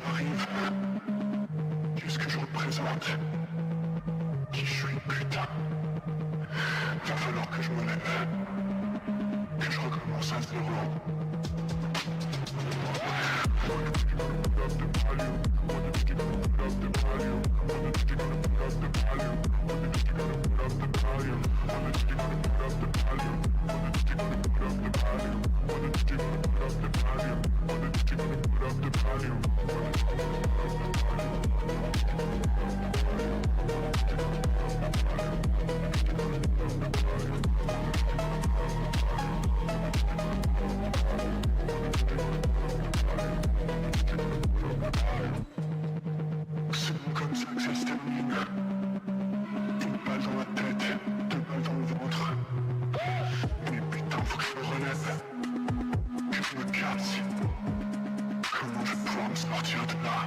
m'arrive, qu'est-ce que je représente, qui je suis, putain. Va falloir que je me lève, que je recommence à zéro. C'est bon comme ça que ça se termine. Une balle dans la tête, deux balles dans le ventre. Mais putain, faut que je me relève, que je me casse. Comment je vais pouvoir me sortir de là?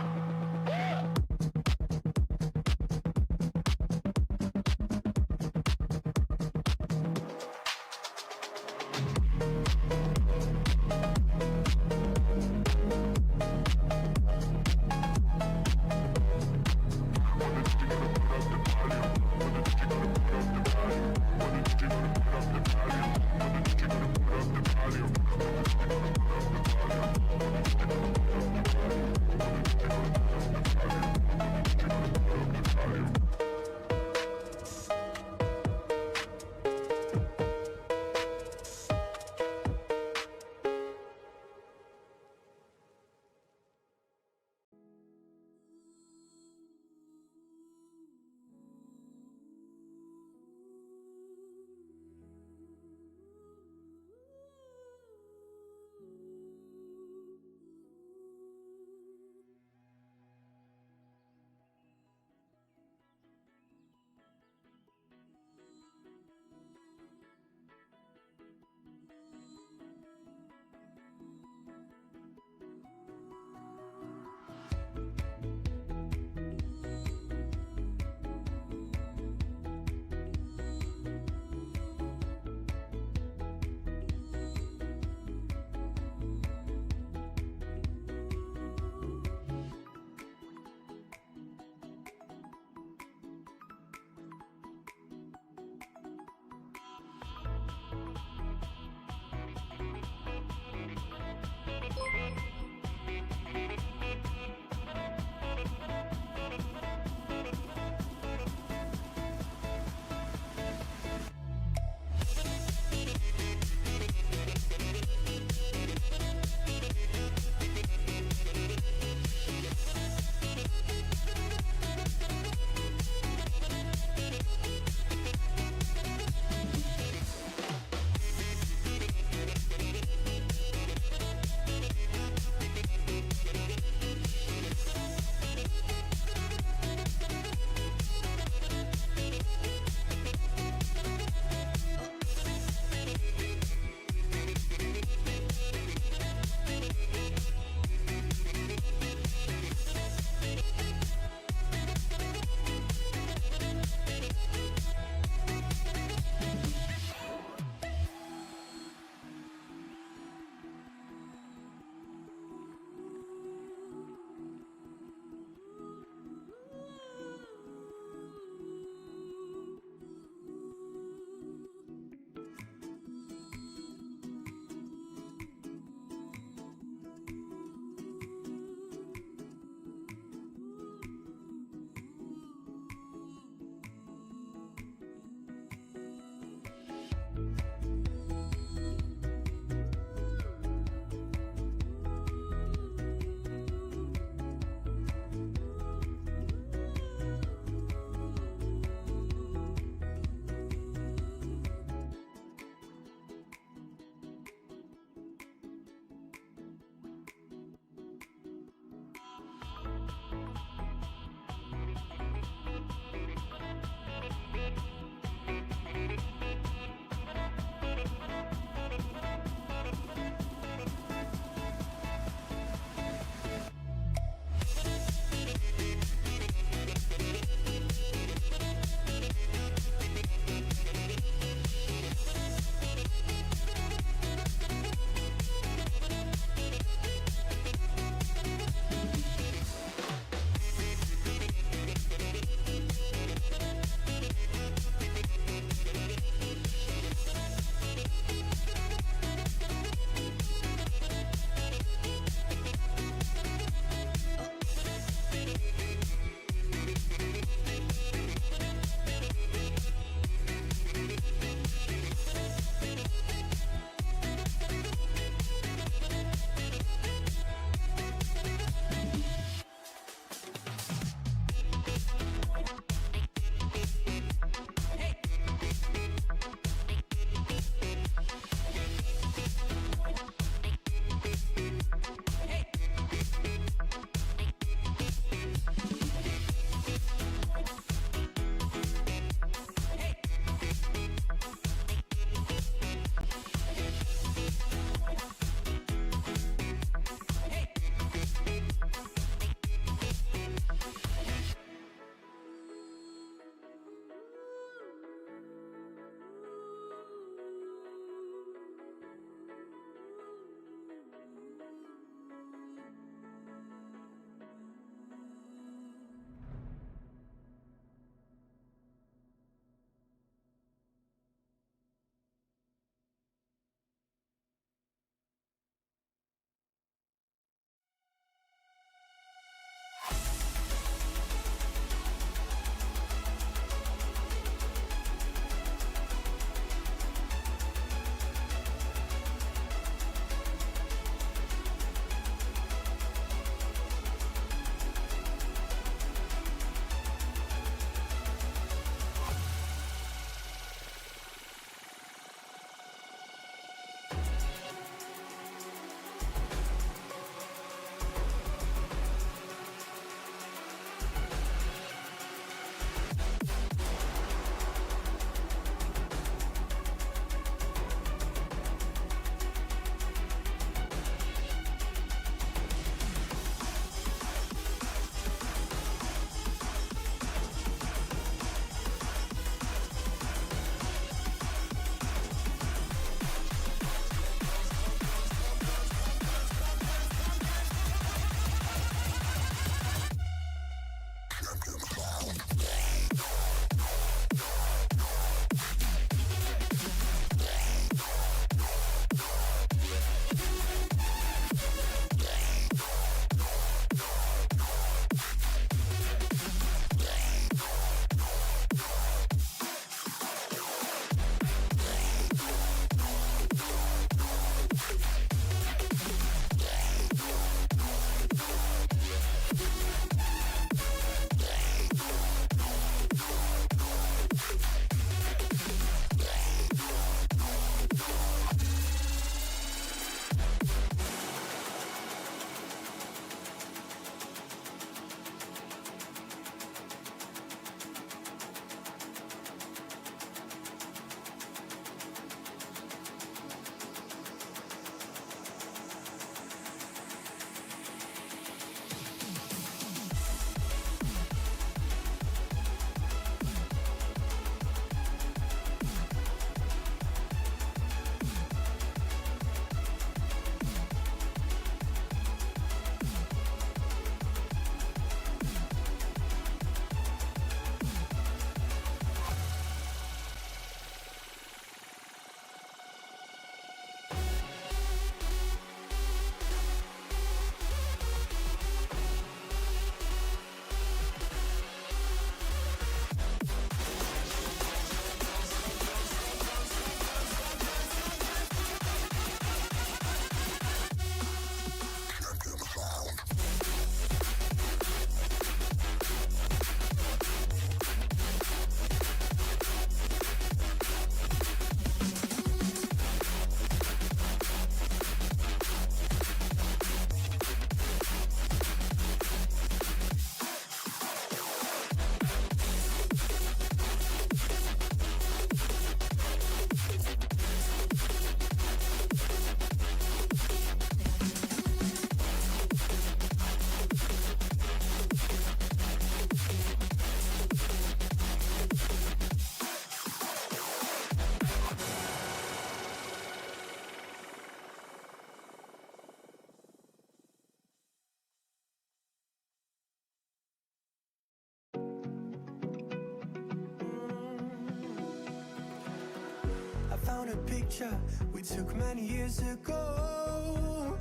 on a picture we took many years ago,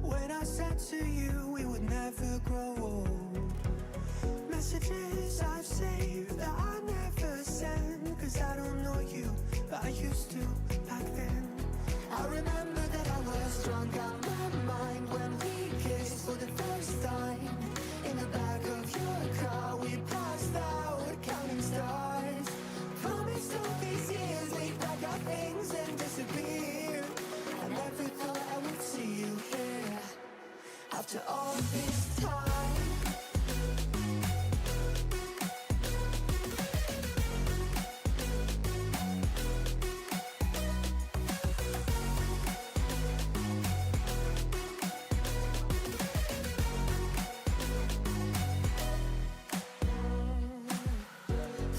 when I said to you we would never grow old. Messages I've saved that I never send, cause I don't know you, but I used to back then. I remember that I was drunk out my mind when we kissed for the first time. In the back of your car we passed out counting stars. Promised all these years we'd pack our things and disappear. I never thought I would see you here after all this time.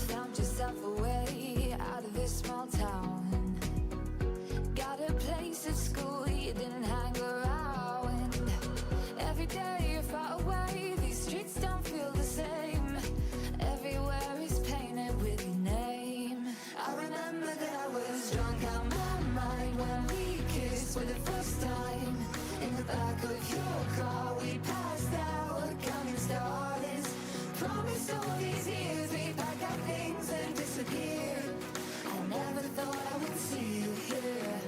Found yourself a way out of this small town. Got a place at school you didn't hang around. Every day you're far away, these streets don't feel the same. Everywhere is painted with your name. I remember that I was drunk out my mind when we kissed for the first time. In the back of your car we passed out counting stars. Promised all these years we'd pack our things and disappear. I never thought I would see you here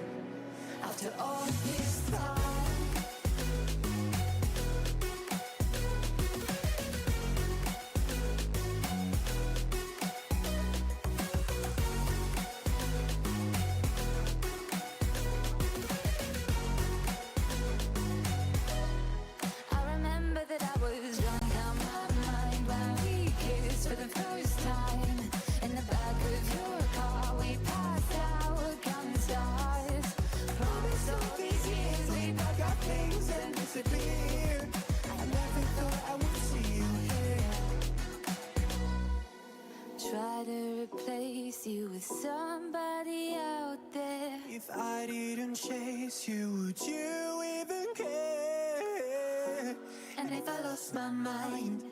after all this time. I remember that I was drunk out my mind when we kissed for the first time. In the back of your car we passed out counting stars. Promised all these years we'd pack our things and disappear. I never thought I would see you here. Try to replace you with somebody out there. If I didn't chase you, would you even care? And if I lost my mind,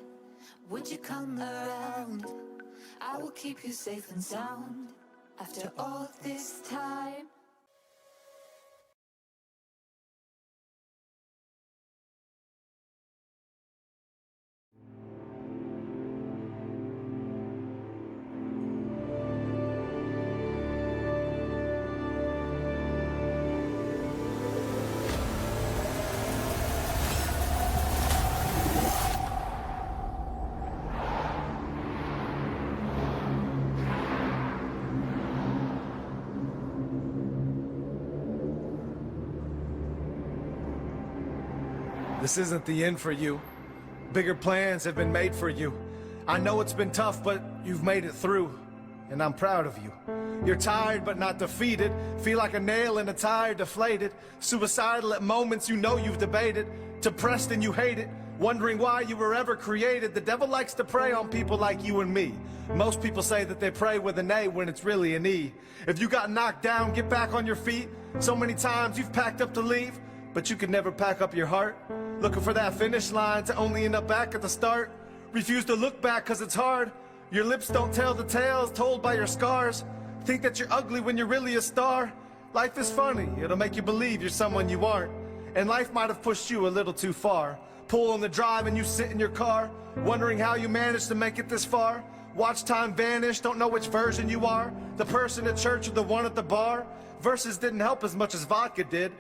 would you come around? I will keep you safe and sound after all this time. This isn't the end for you. Bigger plans have been made for you. I know it's been tough, but you've made it through, and I'm proud of you. You're tired but not defeated. Feel like a nail in a tire, deflated. Suicidal at moments you know you've debated. Depressed and you hate it. Wondering why you were ever created. The devil likes to prey on people like you and me. Most people say that they pray with an A when it's really an E. If you got knocked down, get back on your feet. So many times you've packed up to leave, but you could never pack up your heart. Looking for that finish line to only end up back at the start. Refuse to look back cause it's hard. Your lips don't tell the tales told by your scars. Think that you're ugly when you're really a star. Life is funny, it'll make you believe you're someone you aren't. And life might have pushed you a little too far. Pull on the drive and you sit in your car, wondering how you managed to make it this far. Watch time vanish, don't know which version you are. The person at church or the one at the bar. Verses didn't help as much as vodka did.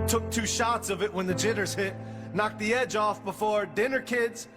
Took 2 shots of it when the jitters hit. Knocked the edge off before dinner, kids.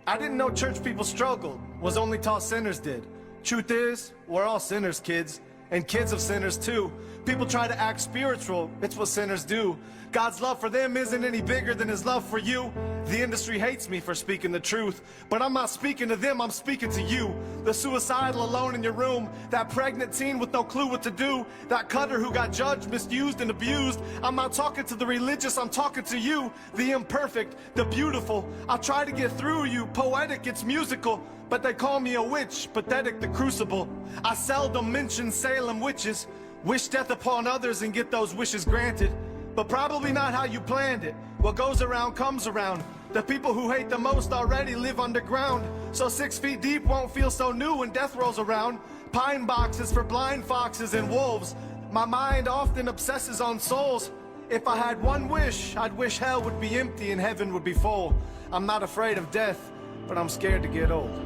I didn't know church people struggled, was only taught sinners did. Truth is, we're all sinners, kids. And kids of sinners too. People try to act spiritual, it's what sinners do. God's love for them isn't any bigger than his love for you. The industry hates me for speaking the truth, but I'm not speaking to them, I'm speaking to you. The suicidal alone in your room, that pregnant teen with no clue what to do, that cutter who got judged, misused, and abused. I'm not talking to the religious, I'm talking to you. The imperfect, the beautiful. I'll try to get through you, poetic, it's musical. But they call me a witch, pathetic the crucible. I seldom mention Salem witches. Wish death upon others and get those wishes granted. But probably not how you planned it. What goes around comes around. The people who hate the most already live underground. So 6 feet deep won't feel so new when death rolls around. Pine boxes for blind foxes and wolves. My mind often obsesses on souls. If I had one wish, I'd wish hell would be empty and heaven would be full. I'm not afraid of death, but I'm scared to get old.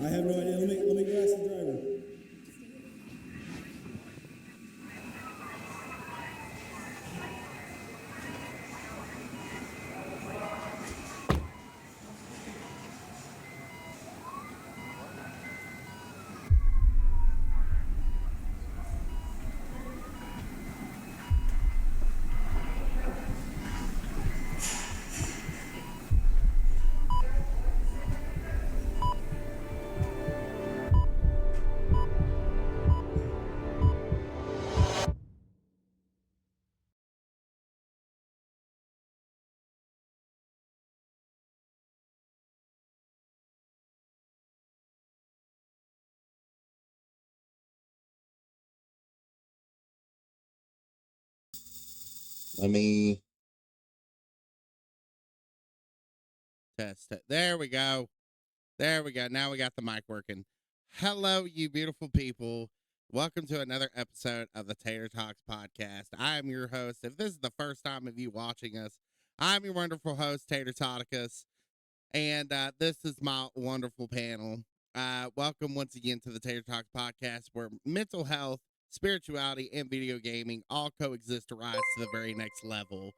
I have no idea. Let me go ask the driver. Let me test it. There we go. There we go. Now we got the mic working. Hello, you beautiful people. Welcome to another episode of the Tater-talks podcast. I am your host. If this is the first time of you watching us, I'm your wonderful host, Tater-talks, and this is my wonderful panel. Welcome once again to the Tater-talks podcast, where mental health, spirituality, and video gaming all coexist to rise to the very next level.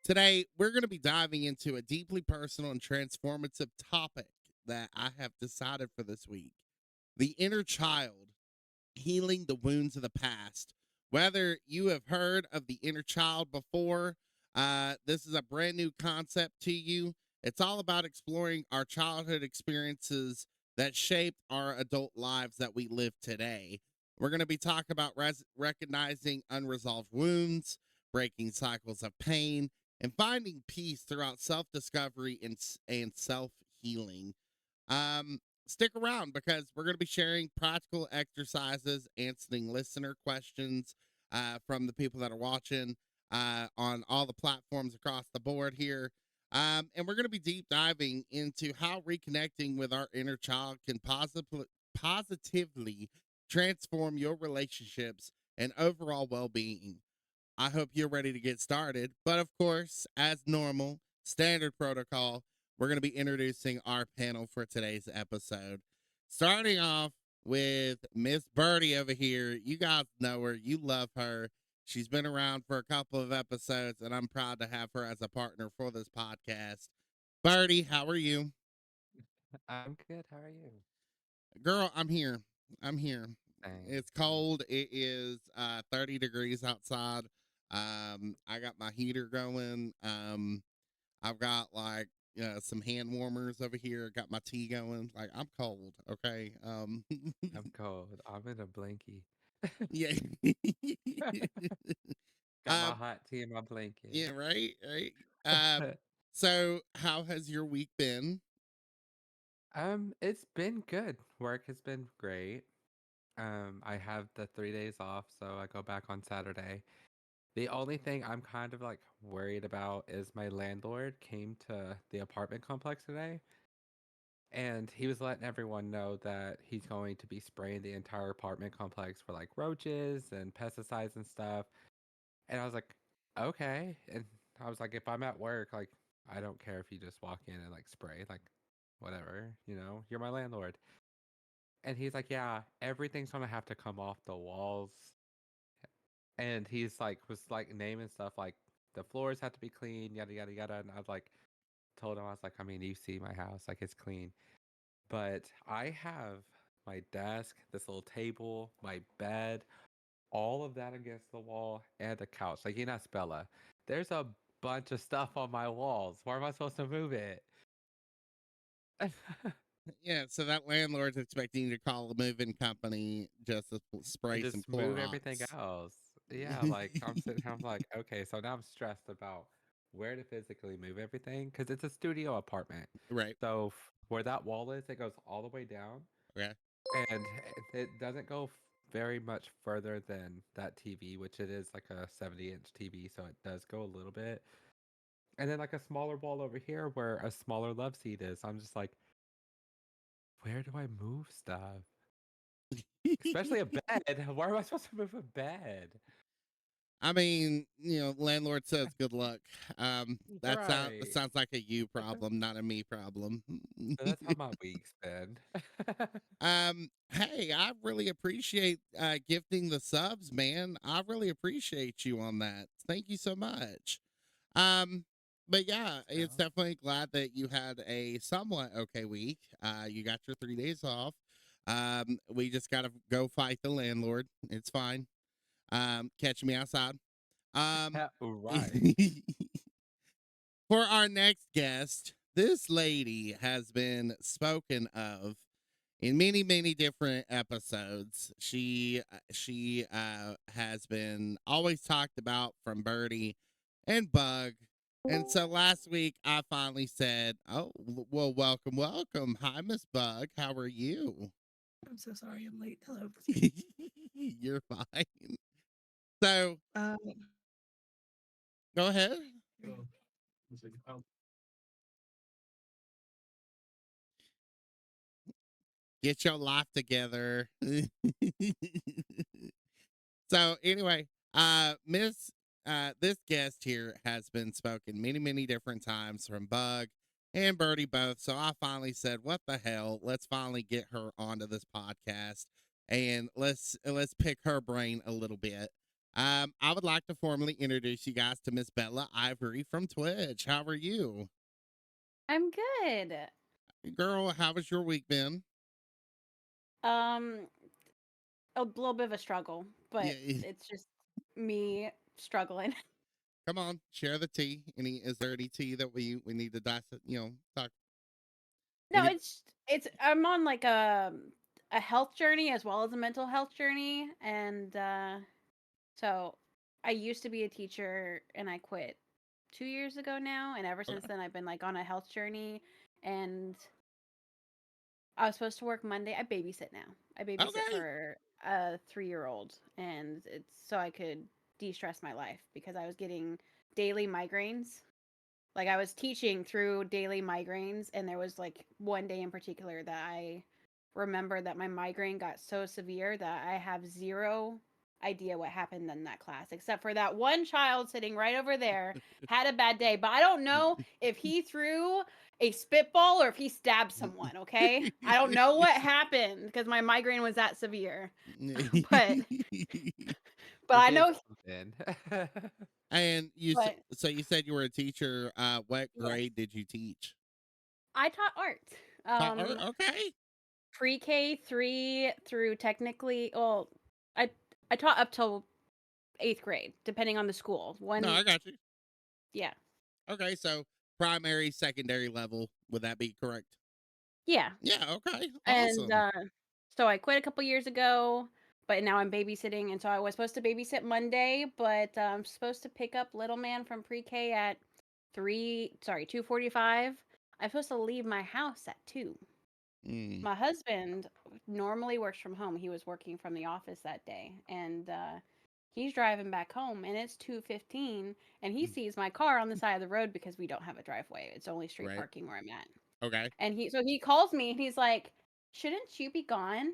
Today, we're going to be diving into a deeply personal and transformative topic that I have decided for this week: the inner child, healing the wounds of the past. Whether you have heard of the inner child before, this is a brand new concept to you. It's all about exploring our childhood experiences that shaped our adult lives that we live today. We're going to be talking about recognizing unresolved wounds, breaking cycles of pain, and finding peace throughout self discovery and self healing. Stick around because we're going to be sharing practical exercises, answering listener questions from the people that are watching on all the platforms across the board here. And we're going to be deep diving into how reconnecting with our inner child can positively transform your relationships and overall well being. I hope you're ready to get started. But of course, as normal, standard protocol, we're going to be introducing our panel for today's episode. Starting off with Miss Birdie over here. You guys know her, you love her. She's been around for a couple of episodes, and I'm proud to have her as a partner for this podcast. Birdie, how are you? I'm good. How are you? Girl, I'm here. I'm here. Thanks. It's cold. It is 30 degrees outside. I got my heater going. I've got like some hand warmers over here. Got my tea going. Like, I'm cold. Okay. I'm cold. I'm in a blankie. Yeah. Got my um. hot tea in my blanket. Yeah. Right. Right. So, how has your week been? It's been good. Work has been great. I have the 3 days off, so I go back on Saturday. The only thing I'm kind of like worried about is my landlord came to the apartment complex today, and he was letting everyone know that he's going to be spraying the entire apartment complex for like roaches and pesticides and stuff. And I was like, okay. And I was like, if I'm at work, like, I don't care if you just walk in and like spray, like, whatever, you're my landlord. And he's like, yeah, everything's gonna have to come off the walls. And he's like, was like naming stuff like the floors have to be clean, yada, yada, yada. And I was like, told him, I was like, I mean, you see my house, like, it's clean. But I have my desk, this little table, my bed, all of that against the wall, and the couch. Like, you're not Bella. There's a bunch of stuff on my walls. Where am I supposed to move it? Yeah. So that landlord's expecting you to call a moving company just to And spray some just move everything Clorox. else. Yeah, like I'm sitting here, I'm like, okay, so now I'm stressed about where to physically move everything because it's a studio apartment. Right. So where that wall is, it goes all the way down, Okay. and it doesn't go very much further than that TV, which it is like a 70-inch TV, so it does go a little bit. And then like a smaller wall over here where a smaller love seat is. I'm just like, where do I move stuff? Especially a bed. Where am I supposed to move a bed? I mean, landlord says good luck. That Right. sounds like a you problem, not a me problem. So that's how my week's been. Hey, I really appreciate gifting the subs, man. I really appreciate you on that. Thank you so much. Um, but yeah, it's Yeah. definitely glad that you had a somewhat okay week. You got your 3 days off. We just gotta go fight the landlord. It's fine. Catch me outside. Um, Right. for our next guest, this lady has been spoken of in many, many different episodes. She has been always talked about from Birdie and Bug. And so last week I finally said, "Oh, well, welcome, welcome. Hi, Miss Bug. How are you?" I'm so sorry I'm late. Hello. You're fine. So Um, go ahead. Get your life together. So anyway, Miss this guest here has been spoken many, many different times from Bug and Birdie both. So I finally said, what the hell? Let's finally get her onto this podcast and let's pick her brain a little bit. I would like to formally introduce you guys to Miss Bella Ivory from Twitch. How are you? I'm good. Girl, how has your week been? Um, a little bit of a struggle, Yeah, but it's just me struggling. come on, share the tea. Is there any tea that we need to dissect, talk No, any it's I'm on like a health journey as well as a mental health journey, and so I used to be a teacher and I quit 2 years ago now, and ever since okay. then I've been like on a health journey, and I was supposed to work Monday. I babysit now. I babysit Okay. for a 3-year-old, and it's so I could de-stress my life because I was getting daily migraines. Like I was teaching through daily migraines, and there was like one day in particular that I remember that my migraine got so severe that I have zero idea what happened in that class, except for that one child sitting right over there had a bad day. But I don't know if he threw a spitball or if he stabbed someone, okay? I don't know what happened because my migraine was that severe. But but We I did know something. And but so you said you were a teacher. What yes. grade did you teach? I taught art. Okay. Pre-K 3 through technically, well, I I taught up till 8th grade, depending on the school. No, One, I got you. yeah, Okay, so primary, secondary level. Would that be correct? yeah, Yeah. Okay. and Awesome. so I quit a couple years ago, but now I'm babysitting, and so I was supposed to babysit Monday, but I'm supposed to pick up little man from pre-K at 2:45. I'm supposed to leave my house at 2. Mm, My husband normally works from home. He was working from the office that day, and he's driving back home, and it's 2:15, and he mm, sees my car on the side of the road because we don't have a driveway. It's only street right. parking where I'm at. Okay. And he calls me, and he's like, "Shouldn't you be gone?"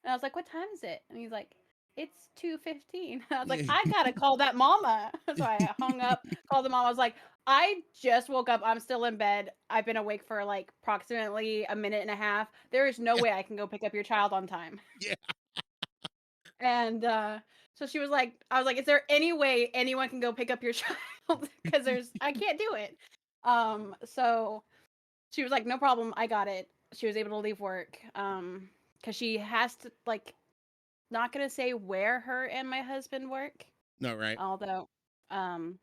And I was like, "What time is it?" And he's like, "It's 2:15." I was like, Yeah. "I gotta call that mama." So I hung up, called the mom. I was like, "I just woke up. I'm still in bed. I've been awake for like approximately a minute and a half. There is no Yeah. way I can go pick up your child on time." Yeah. And so she was like, I was like, "Is there any way anyone can go pick up your child? Because I can't do it." So she was like, "No problem. I got it." She was able to leave work. Because she has to like not gonna say where her and my husband work, No, right. although um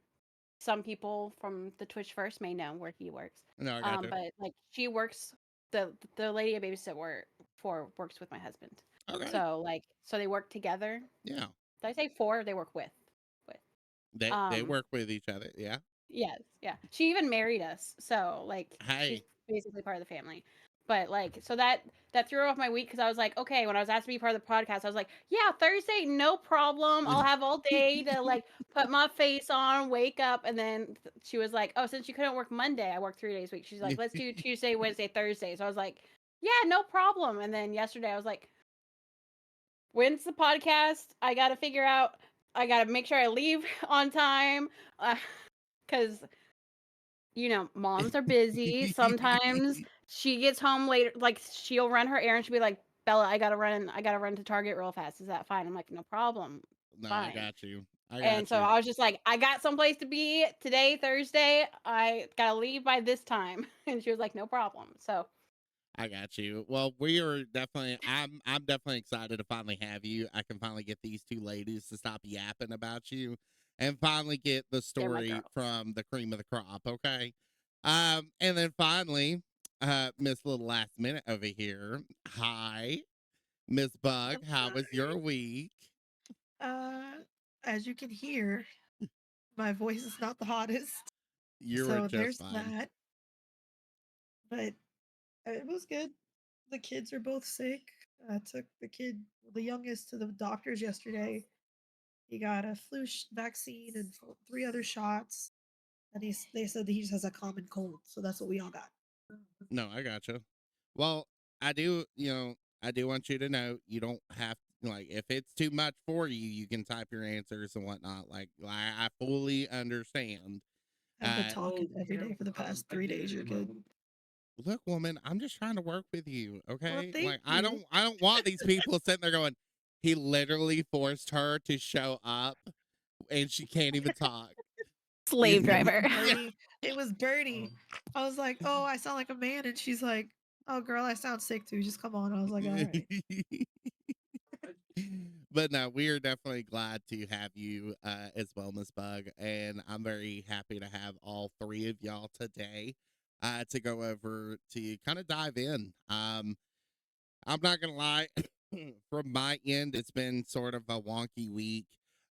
some people from the Twitch first may know where he works. No, I got you. But like she works the lady I babysit works with my husband. Okay. So they work together. Yeah. Did I say for? They work with. They Um work with each other. Yeah. Yes, yeah. She even married us, so like she's Hey. basically part of the family. But like, so that threw off my week because I was like, okay, when I was asked to be part of the podcast, I was like, yeah, Thursday, no problem. I'll have all day to like put my face on, wake up, and then she was like, oh, since you couldn't work Monday, I work 3 days a week. She's like, let's do Tuesday, Wednesday, Thursday. So I was like, yeah, no problem. And then yesterday, I was like, when's the podcast? I got to figure out. I got to make sure I leave on time, because moms are busy. Sometimes she gets home later, like she'll run her errand. She'll be like, Bella, I gotta run to Target real fast. Is that fine? I'm like, no problem. No, I Fine. got you. I And got so you. I was just like, I got someplace to be today, Thursday. I gotta leave by this time. And she was like, no problem. So I got you. Well, we are definitely. I'm definitely excited to finally have you. I can finally get these two ladies to stop yapping about you, and finally get the they're my story girls. from the cream of the crop. Okay. And then finally, Miss Little Last Minute over here. Hi, Miss Bug. I'm How was sorry. your week? Uh, as you can hear, my voice is not the hottest. You were So just there's fine. that. But it was good. The kids are both sick. I took the youngest, to the doctors yesterday. He got a vaccine and three other shots. And they said that he just has a common cold. So that's what we all got. No, I gotcha. Well, I do, I do want you to know you don't have like if it's too much for you, you can type your answers and whatnot. Like I fully understand. I've been Uh talking every day for the past 3 days. You're good. Look, woman, I'm just trying to work with you, Well, okay? thank Like you. I don't want these people sitting there going, he literally forced her to show up and she can't even talk. slave driver. Yeah. Bernie. It was Bernie. I was like, oh, I sound like a man. And she's like, oh, girl, I sound sick too. Just come on. I was like, all right. But no, we are definitely glad to have you as well, Miss Bug. And I'm very happy to have all three of y'all today to go over to kind of dive in. I'm not going to lie, from my end, it's been sort of a wonky week.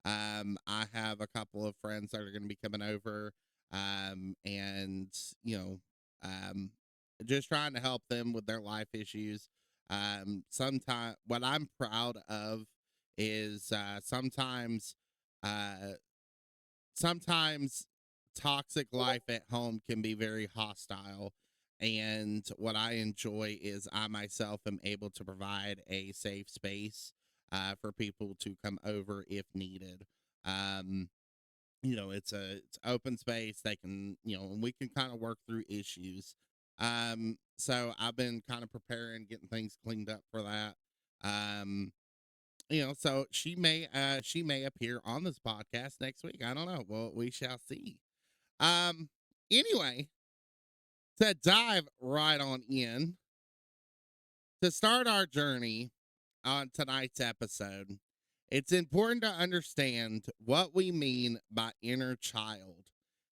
I have a couple of friends that are going to be coming over and, you know, um, just trying to help them with their life issues. Sometimes what I'm proud of is uh, sometimes toxic life at home can be very hostile. And what I enjoy is I myself am able to provide a safe space for people to come over if needed. Um, it's open space. They can, and we can kind of work through issues. So I've been kind of preparing, getting things cleaned up for that. Um, so she may appear on this podcast next week. I don't know. Well, we shall see. Um, anyway, to dive right on in, to start our journey on tonight's episode, it's important to understand what we mean by inner child.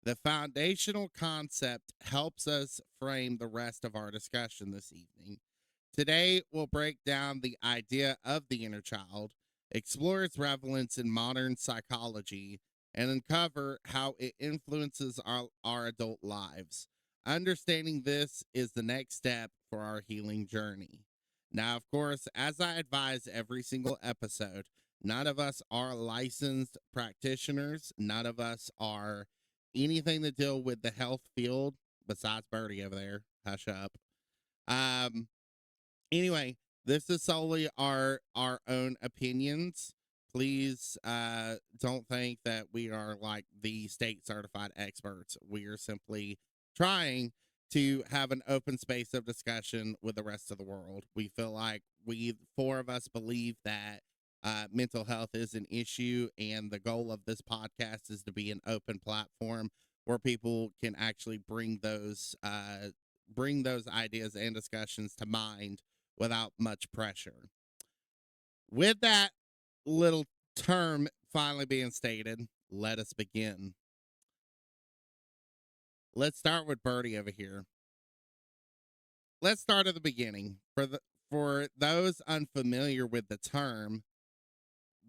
The foundational concept helps us frame the rest of our discussion this evening. Today, we'll break down the idea of the inner child, explore its relevance in modern psychology, and uncover how it influences our adult lives. Understanding this is the next step for our healing journey. Now, of course, as I advise every single episode, none of us are licensed practitioners. None of us are anything to deal with the health field besides Birdie over there. Hush up. Um, Anyway, this is solely our own opinions. Please don't think that we are like the state certified experts. We are simply trying to have an open space of discussion with the rest of the world. We feel like we four of us believe that mental health is an issue, and the goal of this podcast is to be an open platform where people can actually bring those ideas and discussions to mind without much pressure. With that little term finally being stated, let us begin. Let's start with Birdie over here. Let's start at the beginning. For those unfamiliar with the term,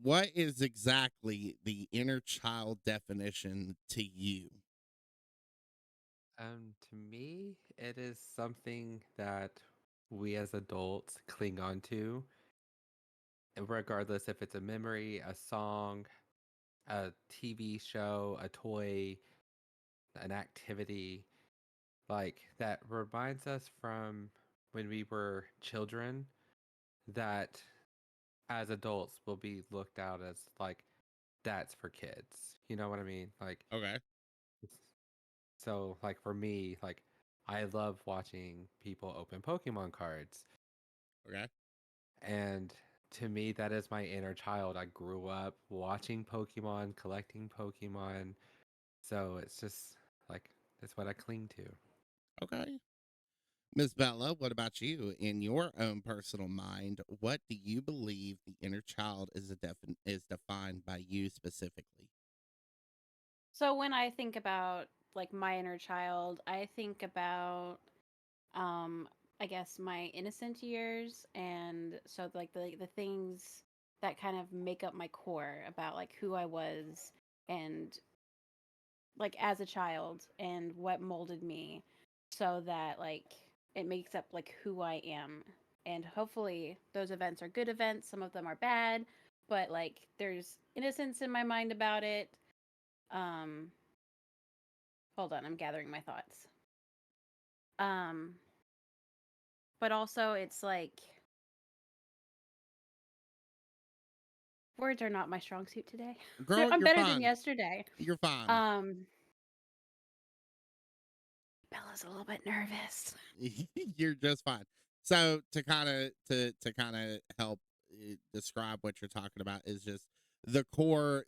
what is exactly the inner child definition to you? To me, it is something that we as adults cling on to, regardless if it's a memory, a song, a TV show, a toy, an activity, like that reminds us from when we were children that as adults will be looked out as like that's for kids. You know what I mean? Like Okay. so like for me, like I love watching people open Pokemon cards. Okay. And to me that is my inner child. I grew up watching Pokemon, collecting Pokemon. So it's just like it's what I cling to. Okay. Miss Bella, what about you? In your own personal mind, what do you believe the inner child is defined by you specifically? So when I think about like my inner child, I think about um I guess my innocent years, and so like the things that kind of make up my core about like who I was, and like as a child, and what molded me so that like it makes up like who I am. And hopefully those events are good events, some of them are bad, but like there's innocence in my mind about it. um Hold on, I'm gathering my thoughts. um but also it's like words are not my strong suit today. Girl, I'm you're better than fine. yesterday. You're fine. um Bella's a little bit nervous. You're just fine. So to kind of help describe what you're talking about is just the core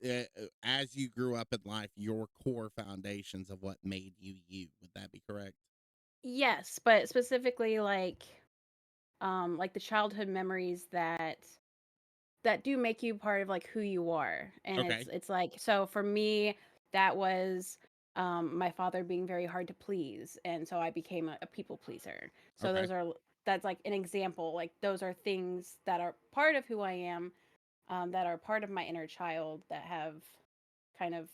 as you grew up in life, your core foundations of what made you you. Would that be correct? Yes, but specifically like the childhood memories that do make you part of like who you are. And Okay. it's like, so for me that was my father being very hard to please, and so I became a people pleaser. So Okay. that's like an example. Like those are things that are part of who I am, that are part of my inner child, that have kind of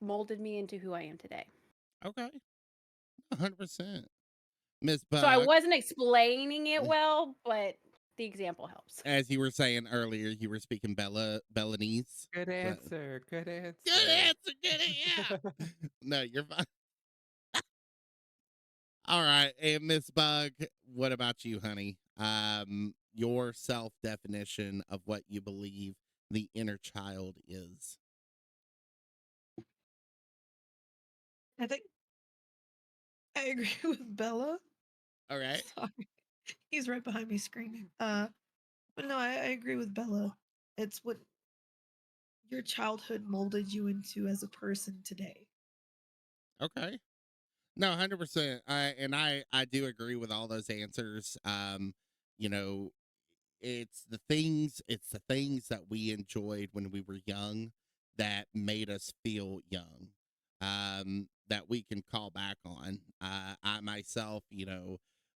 molded me into who I am today. Okay. 100%. Miss So I Bug, wasn't explaining it well, but the example helps. as you were saying earlier, you were speaking Bellanese. Good So, answer. Good good answer. answer. Get it? Yeah. No, you're fine. All right. And Miss Bug, what about you, honey? Your self definition of what you believe the inner child is. I think I agree with Bella. All right. Sorry. He's right behind me screaming. But no, I agree with Bella. It's what your childhood molded you into as a person today. Okay. No, 100%. I do agree with all those answers. You know, it's the things that we enjoyed when we were young that made us feel young, that we can call back on. I myself,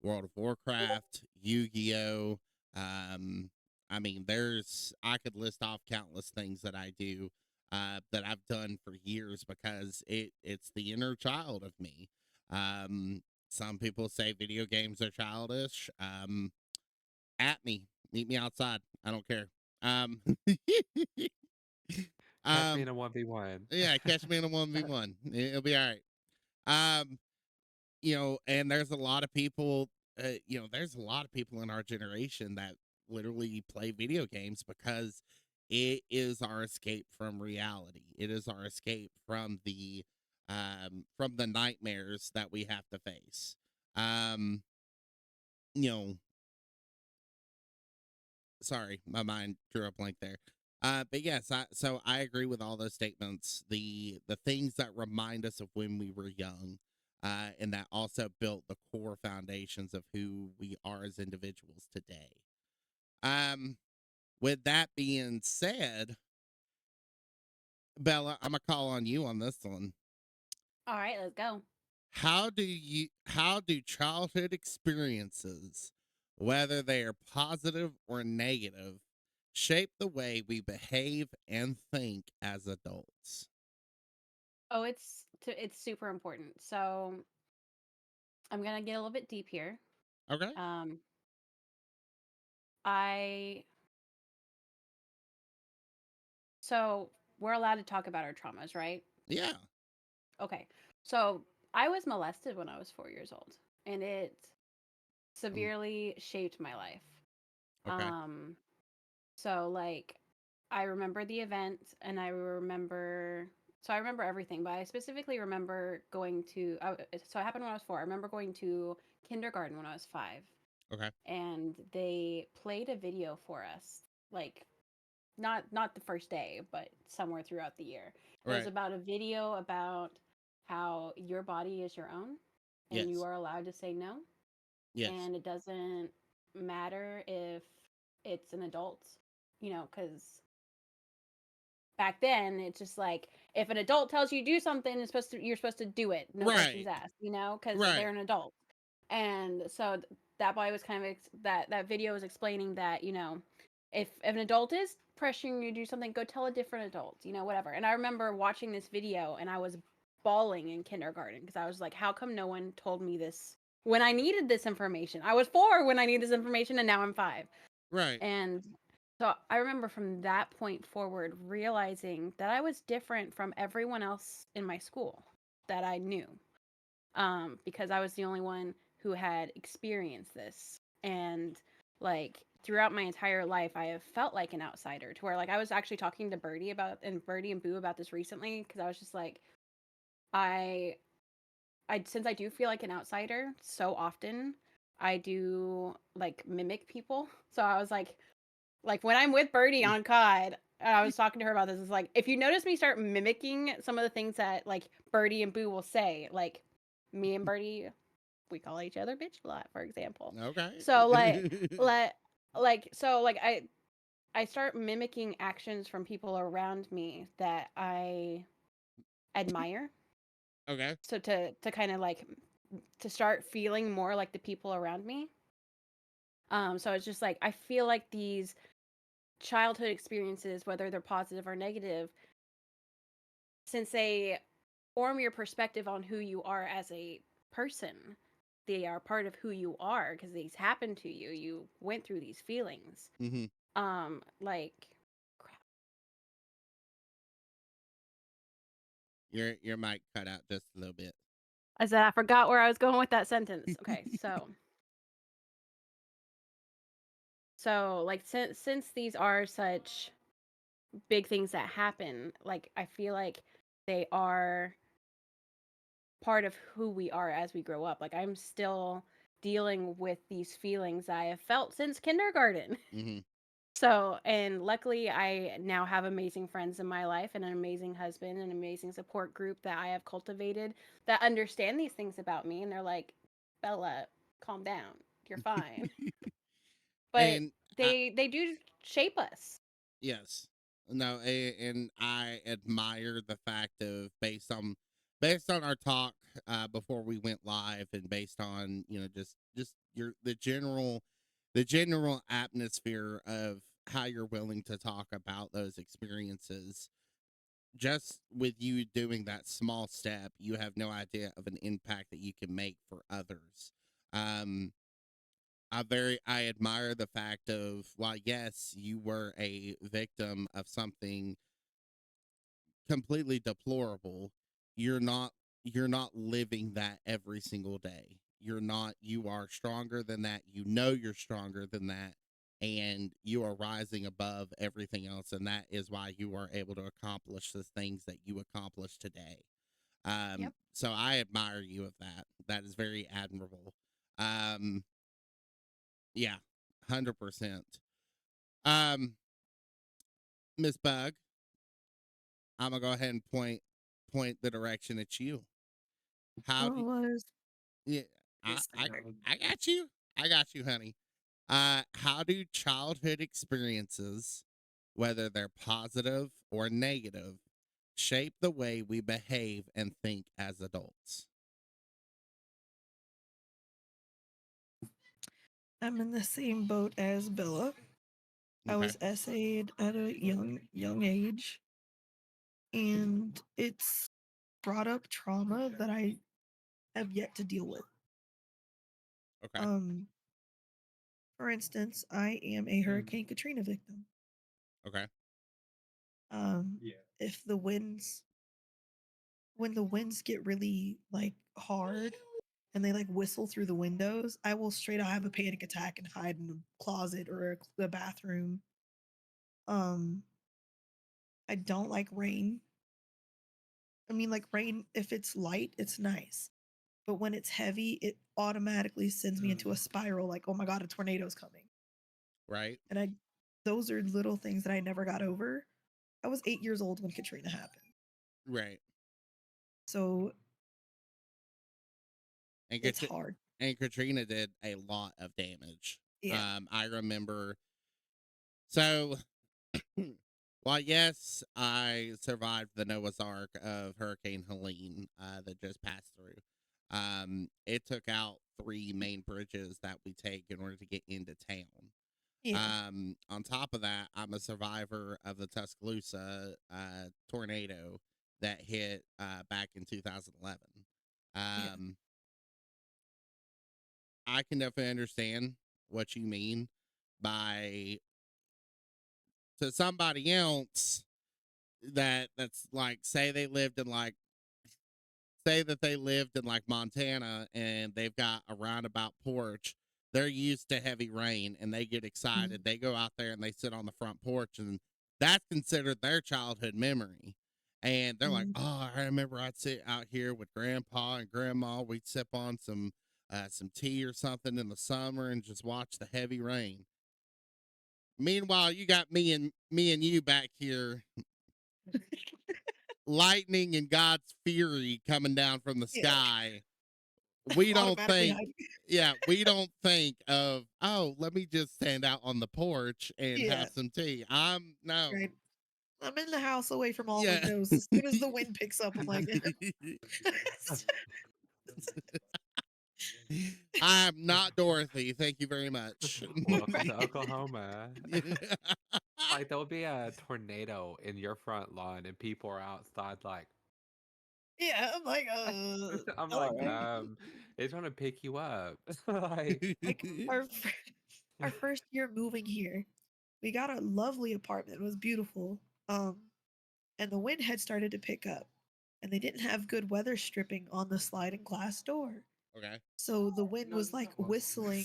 World of Warcraft, Yu-Gi-Oh. um I mean, I could list off countless things that I do, that I've done for years because it's the inner child of me. Some people say video games are childish. At me. Meet me outside. I don't care. Um, Catch me in um, a 1v1. yeah, catch me in a 1v1. It'll be all right. Um, and there's a lot of people in our generation that literally play video games because it is our escape from reality. It is our escape from the nightmares that we have to face. Um, you know, Sorry, my mind drew a blank there. But yes, so I agree with all those statements. The things that remind us of when we were young, and that also built the core foundations of who we are as individuals today. Um, with that being said, Bella, I'm gonna call on you on this one. All right, let's go. How do childhood experiences, whether they are positive or negative, shape the way we behave and think as adults? Oh, it's super important. So I'm gonna get a little bit deep here. Okay. Um, I so we're allowed to talk about our traumas, right? Yeah. Okay. So I was molested when I was 4 years old, and it Mm, severely shaped my life. okay. Um, so like I remember the event, and I remember everything, but I specifically remember going to so it happened when I was 4. I remember going to kindergarten when I was 5, Okay. and they played a video for us, like not the first day, but somewhere throughout the year. It was Right. about a video about how your body is your own and you Yes. are allowed to say no, Yes. and it doesn't matter if it's an adult, cuz back then it's just like if an adult tells you to do something, you're supposed to do it, no questions Right. asked, cuz they're Right. an adult. And so that boy was kind of that video was explaining that, if an adult is pressuring you to do something, go tell a different adult, whatever. And I remember watching this video and I was bawling in kindergarten because I was like, how come no one told me this when I needed this information? I was 4 when I needed this information, and now I'm 5. Right. And so I remember from that point forward realizing that I was different from everyone else in my school that I knew, because I was the only one who had experienced this. And like throughout my entire life, I have felt like an outsider, to where like I was actually talking to Birdie and Boo about this recently, because I was just like, I, since I do feel like an outsider so often, I do like mimic people. So I was like when I'm with Birdie on COD, I was talking to her about this. It's like, if you notice me start mimicking some of the things that like Birdie and Boo will say, like me and Birdie, we call each other bitch a lot, for example. Okay. So let I start mimicking actions from people around me that I admire. Okay. So to kind of like to start feeling more like the people around me. So it's just like I feel like these childhood experiences, whether they're positive or negative, since they form your perspective on who you are as a person, they are part of who you are because these happened to you. You went through these feelings. Mm-hmm. Like crap. Your mic cut out just a little bit. I said I forgot where I was going with that sentence. Okay, so like since these are such big things that happen, like I feel like they are part of who we are as we grow up. Like I'm still dealing with these feelings I have felt since kindergarten. Mm-hmm. So, and luckily I now have amazing friends in my life and an amazing husband, an amazing support group that I have cultivated that understand these things about me, and they're like, "Bella, calm down. You're fine." But And they do shape us. yes, no, and I admire the fact of based on our talk before we went live, and based on just your the general atmosphere of how you're willing to talk about those experiences. Just with you doing that small step, you have no idea of an impact that you can make for others. Um, I admire the fact of, while yes, you were a victim of something completely deplorable, you're not living that every single day. You are stronger than that. You know you're stronger than that, and you are rising above everything else, and that is why you are able to accomplish the things that you accomplish today. Yep. So I admire you of that. That is very admirable. Um, yeah, 100%. Um, Miss Bug, I'm gonna go ahead and point the direction at you. How What do was yeah, I this I thing? I got you. I got you, honey. How do childhood experiences, whether they're positive or negative, shape the way we behave and think as adults? I'm in the same boat as Bella. I Okay. was essayed at a young age, and it's brought up trauma that I have yet to deal with. Okay. Um, for instance, I am a Hurricane Katrina victim. Okay. If the winds when the winds get really like hard and they like whistle through the windows, I will straight out have a panic attack and hide in a closet or a bathroom. Um, I don't like rain. I mean, like rain, if it's light, it's nice. But when it's heavy, it automatically sends me into a spiral like, oh my God, a tornado's coming. Right. And those are little things that I never got over. I was 8 years old when Katrina happened. Right. So And it's hard. Katrina did a lot of damage. Yeah. I remember. So, well, yes, I survived the Noah's Ark of Hurricane Helene that just passed through. It took out 3 main bridges that we take in order to get into town. Yeah. On top of that, I'm a survivor of the Tuscaloosa tornado that hit back in 2011. Yeah. I can definitely understand what you mean by to somebody else that's like say that they lived in like Montana and they've got a roundabout porch. They're used to heavy rain and they get excited. Mhm. They go out there and they sit on the front porch and that's considered their childhood memory. And they're like, Mhm. "Oh, I remember I'd sit out here with grandpa and grandma. We'd sip on some tea or something in the summer and just watch the heavy rain." Meanwhile, you got me and you back here, lightning and God's fury coming down from the Yeah. sky. We don't Automatically think, hiding. yeah, we don't think of, oh, let me just stand out on the porch and Yeah. have some tea. No, Right. I'm in the house away from all yeah. windows. As soon as the wind picks up, I'm like, I'm not Dorothy. Thank you very much. Welcome to right. Oklahoma. Like there'll be a tornado in your front lawn and people are outside like Yeah. I'm like, I'm all like, right. it's gonna pick you up. Like Like our first year moving here, we got a lovely apartment. It was beautiful. And the wind had started to pick up, and they didn't have good weather stripping on the sliding glass door. Okay. So the wind was like whistling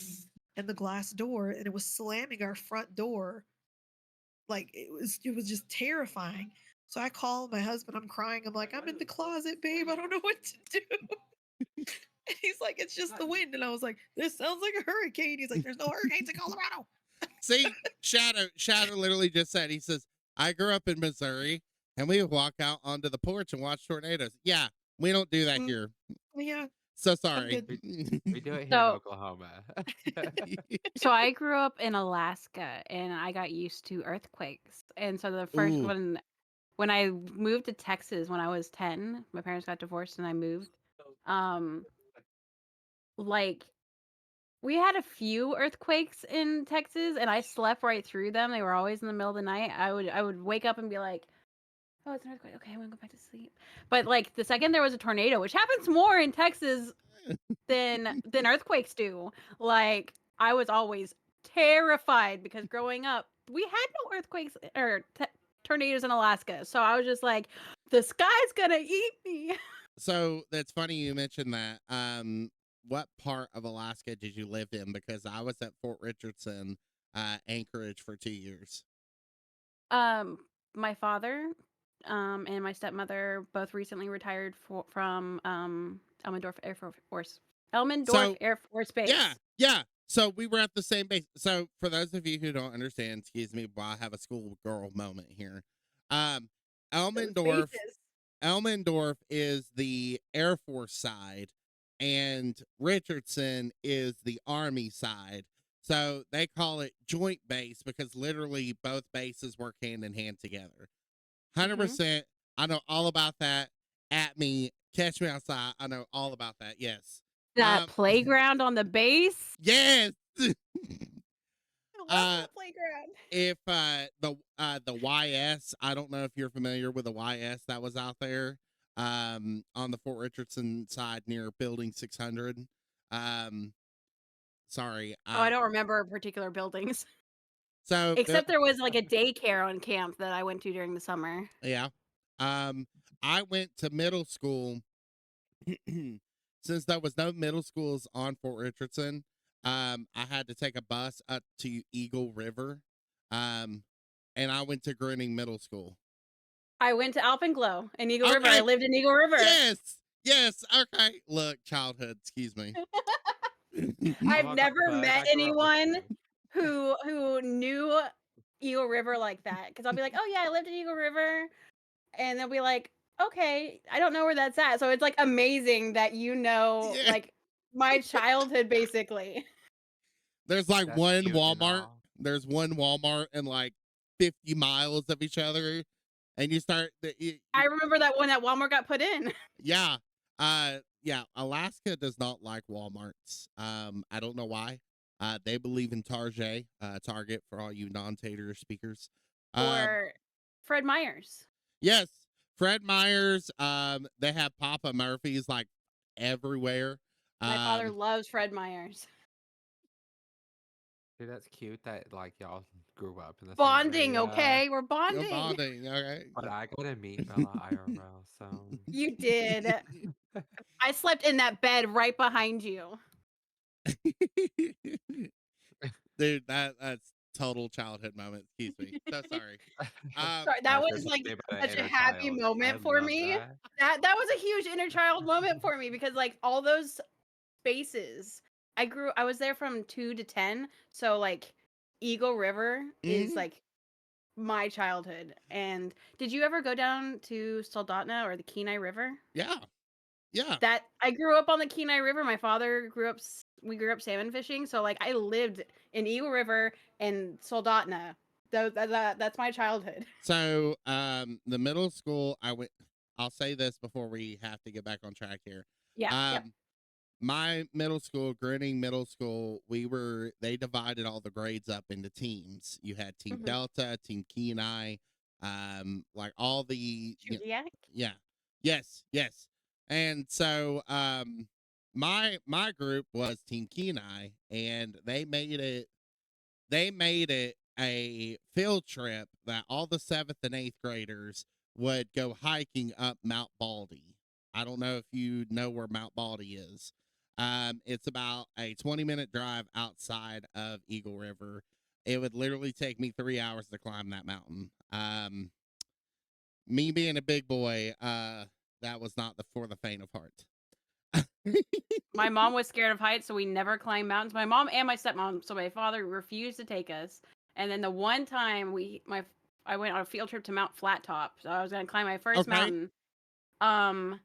in the glass door, and it was slamming our front door. Like it was just terrifying. So I call my husband. I'm crying. I'm like, I'm in the closet, babe. I don't know what to do. And he's like, it's just the wind. And I was like, this sounds like a hurricane. He's like, there's no hurricanes in Colorado. See, Shadow literally just said, he says, I grew up in Missouri and we would walk out onto the porch and watch tornadoes. Yeah, we don't do that Mm, here. yeah, So I'm sorry. good. we do it here in So, Oklahoma. so I grew up in Alaska and I got used to earthquakes. And so the first Ooh, when I moved to Texas when I was 10, my parents got divorced and I moved. Um like we had a few earthquakes in Texas and I slept right through them. They were always in the middle of the night. I would wake up and be like, "Oh, it's an earthquake. Okay, I'm going to go back to sleep." But like the second there was a tornado, which happens more in Texas than earthquakes do. Like I was always terrified because growing up, we had no earthquakes or tornadoes in Alaska. So I was just like, the sky's going to eat me. so that's funny you mentioned that. What part of Alaska did you live in? Because I was at Fort Richardson, Anchorage for 2 years. Um, my father, and my stepmother both recently retired from Elmendorf So Air Force yeah, Base. yeah. So we were at the same base. So for those of you who don't understand, excuse me, while I have a schoolgirl moment here. Um, Those Elmendorf, bases. Elmendorf is the Air Force side, and Richardson is the Army side. So they call it joint base because literally both bases work hand in hand together. Hmm. 100%. I know all about that. At me, catch me outside. I know all about that. Yes. That Um, playground on the base. yes. I love uh, that playground. if the YS, I don't know if you're familiar with the YS that was out there on the Fort Richardson side near Building 600. Um, sorry. Oh, I don't remember particular buildings. So Except there was like a daycare on camp that I went to during the summer. yeah. I went to middle school since there was no middle schools on Fort Richardson. I had to take a bus up to Eagle River. And I went to Grinning Middle School. I went to Alpenglow in Eagle River. Okay. I lived in Eagle River. Yes. Okay. Look, childhood. Excuse me. I've Well, never good. met I grew up with anyone you. who knew Eagle River like that. Because I'll be like, oh yeah, I lived in Eagle River, and they'll be like, okay, I don't know where that's at. So it's like amazing that you know Yeah. like my childhood basically. There's like That's one cute and Walmart. all. There's one Walmart and like 50 miles of each other. And you start I remember that when that Walmart got put in. yeah. Yeah, Alaska does not like Walmarts. I don't know why. They believe in Target for all you non-Tater speakers. Or Fred Meyer's. Yes, Fred Meyer's. They have Papa Murphy's like everywhere. My father loves Fred Meyer's. Dude, that's cute that like y'all grew up in the same Bonding, area. okay? We're You're bonding. bonding, okay. But I got to meet Bella IRL, so You did. I slept in that bed right behind you. Dude, that's total childhood moment. Excuse me. So sorry. Sorry, that That's was just like me by the such a inner happy child. moment I for love me. that. That was a huge inner child moment for me because like all those spaces, I was there from 2 to 10, so like Eagle River is Mhm. like my childhood. And did you ever go down to Soldotna or the Kenai River? Yeah. Yeah. That I grew up on the Kenai River. My father we grew up salmon fishing, so like I lived in Eagle River and Soldotna. That's my childhood. So, the middle school I went. I'll say this before we have to get back on track here. Yeah. Yep. My middle school, Grinning Middle School, they divided all the grades up into teams. You had Team Mhm. Delta, Team Kenai, like all the Chudiak? yeah, yes. And so, my group was Team Kenai, and they made it a field trip that all the 7th and 8th graders would go hiking up Mount Baldy. I don't know if you know where Mount Baldy is. It's about a 20-minute drive outside of Eagle River. It would literally take me 3 hours to climb that mountain. Me being a big boy, that was not for the faint of heart. My mom was scared of heights, so we never climbed mountains. My mom and my stepmom, so my father refused to take us. And then the one time I went on a field trip to Mount Flat Top, so I was gonna climb my first Okay. mountain.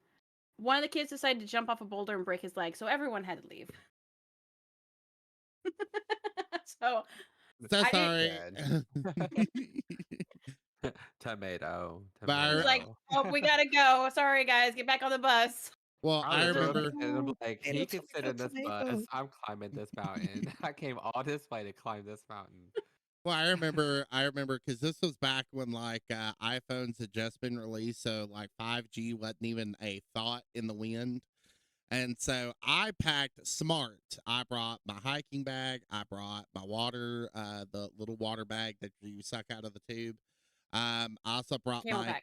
One of the kids decided to jump off a boulder and break his leg, so everyone had to leave. So So I sorry. Tomato. But was like, Tomato. "Oh, we gotta go. Sorry, guys, get back on the bus." well, I I was remember. looking and I'm like, he Tomato, can sit in this tomato, bus. tomato. I'm climbing this mountain. I came all this way to climb this mountain. Well, I remember because this was back when like iPhones had just been released, so like 5G wasn't even a thought in the wind. And so I packed smart. I brought my hiking bag. I brought my water, the little water bag that you suck out of the tube. I also brought Camelback.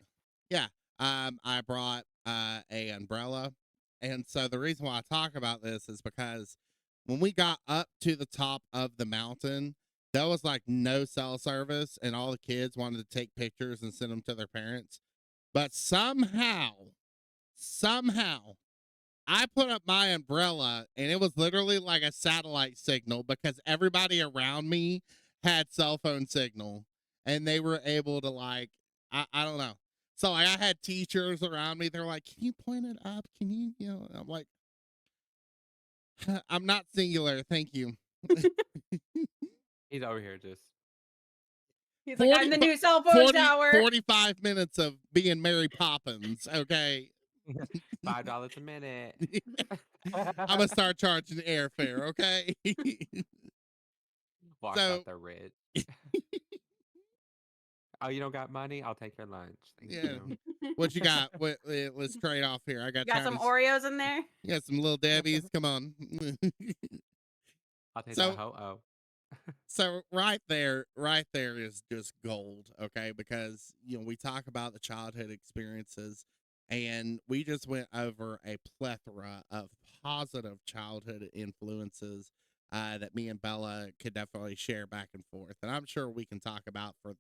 I brought a umbrella. And so the reason why I talk about this is because when we got up to the top of the mountain, there was like no cell service, and all the kids wanted to take pictures and send them to their parents. But somehow, I put up my umbrella, and it was literally like a satellite signal because everybody around me had cell phone signal, and they were able to like, I don't know. So like, I had teachers around me. They're like, "Can you point it up? Can you, I'm like, I'm not singular. Thank you." He's over here just. He's like, "I'm the new cell phone tower." 45 minutes of being Mary Poppins. Okay. $5 a minute. I'm gonna start charging airfare, okay? Walk So- out the rich. Oh, you don't got money? I'll take your lunch. Thank Yeah. you. What you got? Let's trade off here. I got You got some Chinese. Oreos in there? You got some little Debbie's. Come on. I'll take that So ho so right there is just gold, okay? Because we talk about the childhood experiences, and we just went over a plethora of positive childhood influences that me and Bella could definitely share back and forth, and I'm sure we can talk about for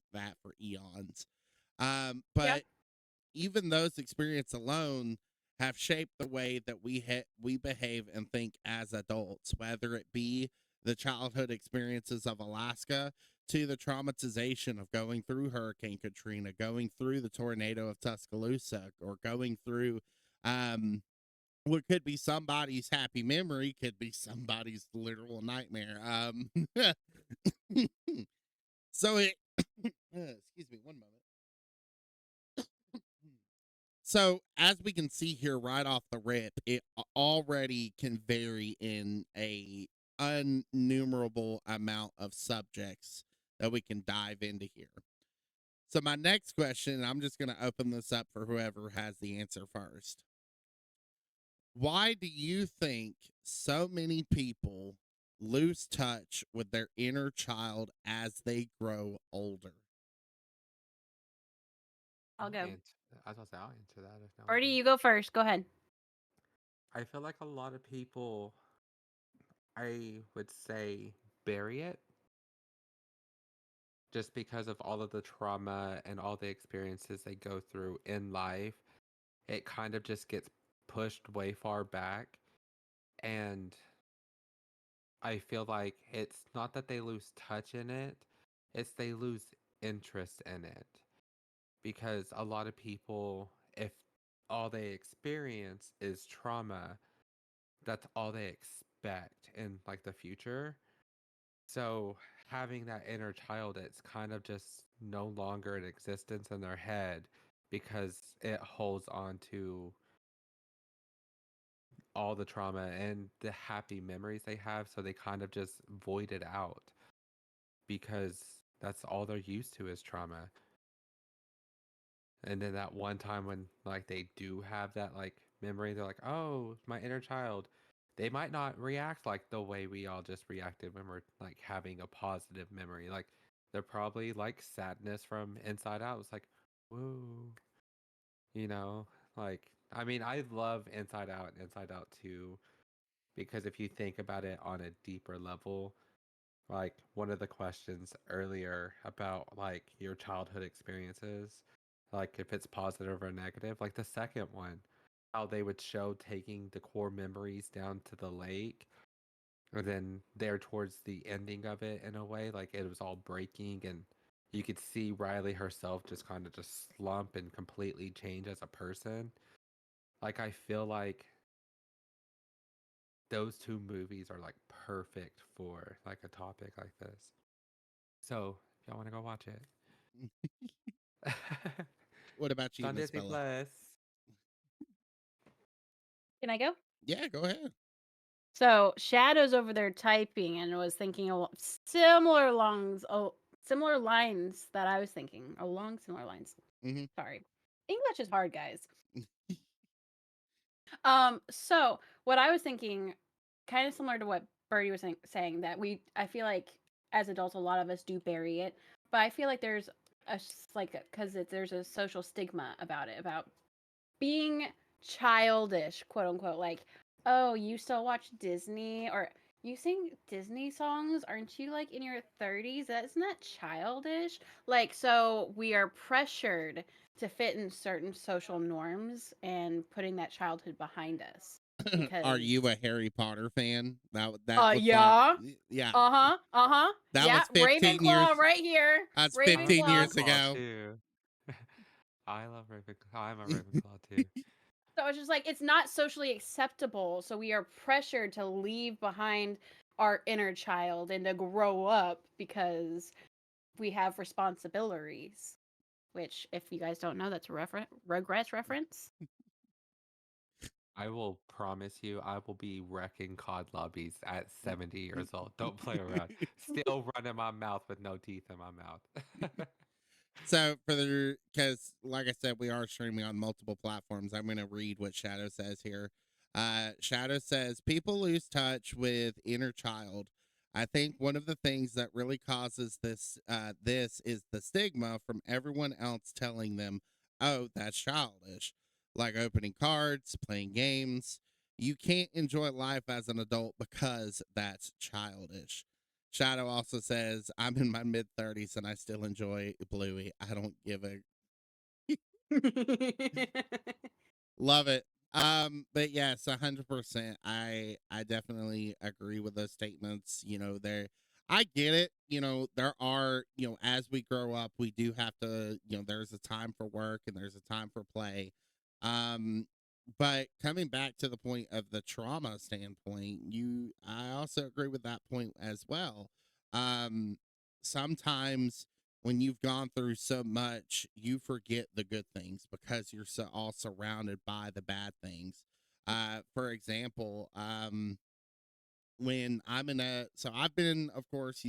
eons. Yep. But even those experiences alone have shaped the way that we behave and think as adults, whether it be the childhood experiences of Alaska to the traumatization of going through Hurricane Katrina, going through the tornado of Tuscaloosa, or going through um, what could be somebody's happy memory, could be somebody's literal nightmare. So it, excuse me, one moment. So, as we can see here right off the rip, it already can vary in a innumerable amount of subjects that we can dive into here. So, my next question, I'm just going to open this up for whoever has the answer first. Why do you think so many people lose touch with their inner child as they grow older? I'll go. I was gonna say I'll answer that if no one Birdie, does. you go first. Go ahead. I feel like a lot of people, I would say, bury it just because of all of the trauma and all the experiences they go through in life. It kind of just gets pushed way far back. And I feel like it's not that they lose touch in it, it's they lose interest in it. Because a lot of people, if all they experience is trauma, that's all they expect in like the future. So having that inner child, it's kind of just no longer in existence in their head because it holds on to all the trauma and the happy memories they have. So they kind of just void it out because that's all they're used to is trauma. And then that one time when like they do have that like memory, they're like, "Oh, my inner child." They might not react like the way we all just reacted when we're like having a positive memory. Like they're probably like sadness from Inside Out. It's like, "Woo." You know, like I mean, I love Inside Out and Inside Out 2 because if you think about it on a deeper level, like one of the questions earlier about like your childhood experiences, like if it's positive or negative, like the second one, how they would show taking the core memories down to the lake, and then there towards the ending of it in a way, like it was all breaking and you could see Riley herself just kind of just slump and completely change as a person. Like I feel like those two movies are like perfect for like a topic like this. So, if y'all want to go watch it. What about It's you, on Miss Disney Bella? Plus. Can I go? Yeah, go ahead. So Shadow's over there typing and was thinking similar similar lines that I was thinking along similar lines. Mm-hmm. Sorry, English is hard, guys. So what I was thinking, kind of similar to what Birdie was saying, that I feel like as adults, a lot of us do bury it, but I feel like there's there's a social stigma about it, about being childish, quote unquote. Like, oh, you still watch Disney, or you sing Disney songs? Aren't you like in your 30s? Isn't that childish? Like, so we are pressured to fit in certain social norms and putting that childhood behind us Are because you a Harry Potter fan? That was like, yeah. yeah, Uh-huh. that Yeah, was 15 Ravenclaw years. right here. That's I love 15 Ravenclaw. years Ravenclaw ago. too. I love Ravenclaw. I'm a Ravenclaw too. So it's just like it's not socially acceptable. So we are pressured to leave behind our inner child and to grow up because we have responsibilities. Which, if you guys don't know, that's a Rugrats reference. I will promise you, I will be wrecking COD lobbies at 70 years old. Don't play around. Still running my mouth with no teeth in my mouth. So because like I said, we are streaming on multiple platforms. I'm going to read what Shadow says here. Shadow says people lose touch with inner child I think one of the things that really causes this is the stigma from everyone else telling them, "Oh, that's childish," like opening cards, playing games. You can't enjoy life as an adult because that's childish. Shadow also says, "I'm in my mid 30s and I still enjoy Bluey. I don't give a love it." But yes, 100%. I definitely agree with those statements. There, I get it. There are, as we grow up, we do have to, there's a time for work and there's a time for play. Um, but coming back to the point of the trauma standpoint, I also agree with that point as well. Um, Sometimes when you've gone through so much, you forget the good things because you're so all surrounded by the bad things. For example, when so I've been, of course,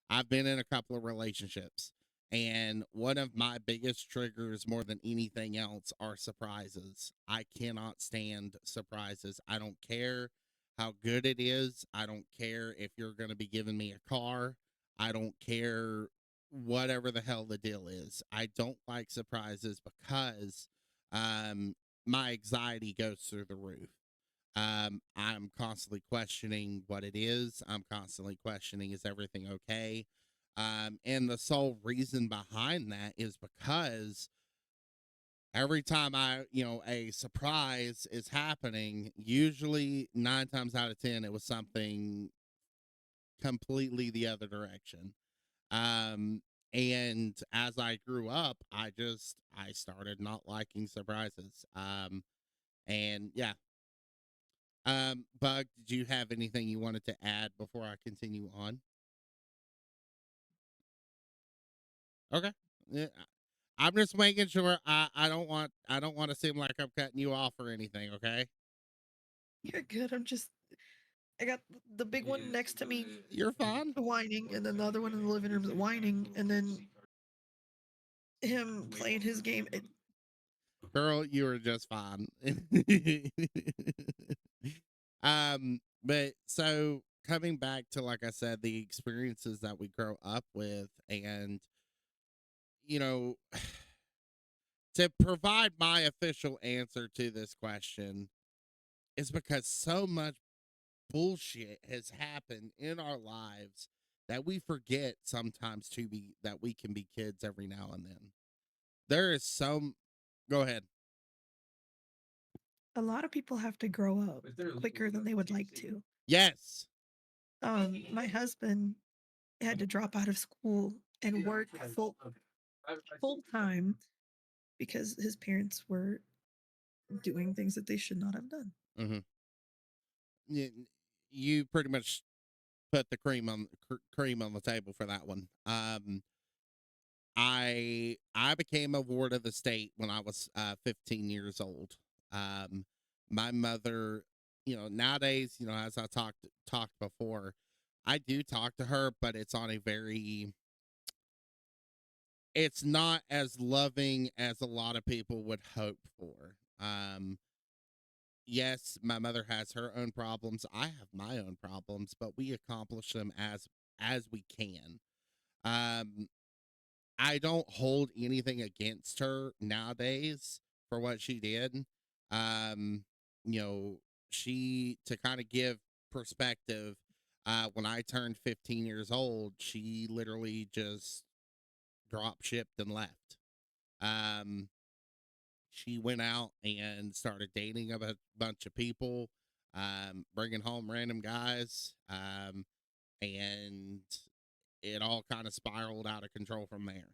I've been in a couple of relationships, and one of my biggest triggers more than anything else are surprises. I cannot stand surprises. I don't care how good it is. I don't care if you're going to be giving me a car. I don't care whatever the hell the deal is. I don't like surprises because my anxiety goes through the roof. I'm constantly questioning what it is. I'm constantly questioning, is everything okay? And the sole reason behind that is because every time a surprise is happening, usually 9 times out of 10, it was something completely the other direction. And as I grew up, I started not liking surprises. And yeah, Bug, did you have anything you wanted to add before I continue on? Okay. Yeah, I'm just making sure I don't want to seem like I'm cutting you off or anything, okay? You're good. I got the big one next to me You're fine. whining, and then the other one in the living room is whining, and then him playing his game. Girl, you are just fine. But so coming back to, like I said, the experiences that we grow up with, and you know, to provide my official answer to this question is because so much bullshit has happened in our lives that we forget sometimes that we can be kids every now and then. There is some Go ahead. A lot of people have to grow up quicker than they would like to. Yes. My husband had to drop out of school and work full time because his parents were doing things that they should not have done. Hmm. You pretty much put the cream on the table for that one. I became a ward of the state when I was 15 years old. Um, my mother, nowadays, as I talked before, I do talk to her, but it's not as loving as a lot of people would hope for. Yes, my mother has her own problems. I have my own problems, but we accomplish them as we can. Um, I don't hold anything against her nowadays for what she did. Um, you know, she to kind of give perspective, when I turned 15 years old, she literally just drop shipped and left. Um, she went out and started dating a bunch of people, bringing home random guys, and it all kind of spiraled out of control from there.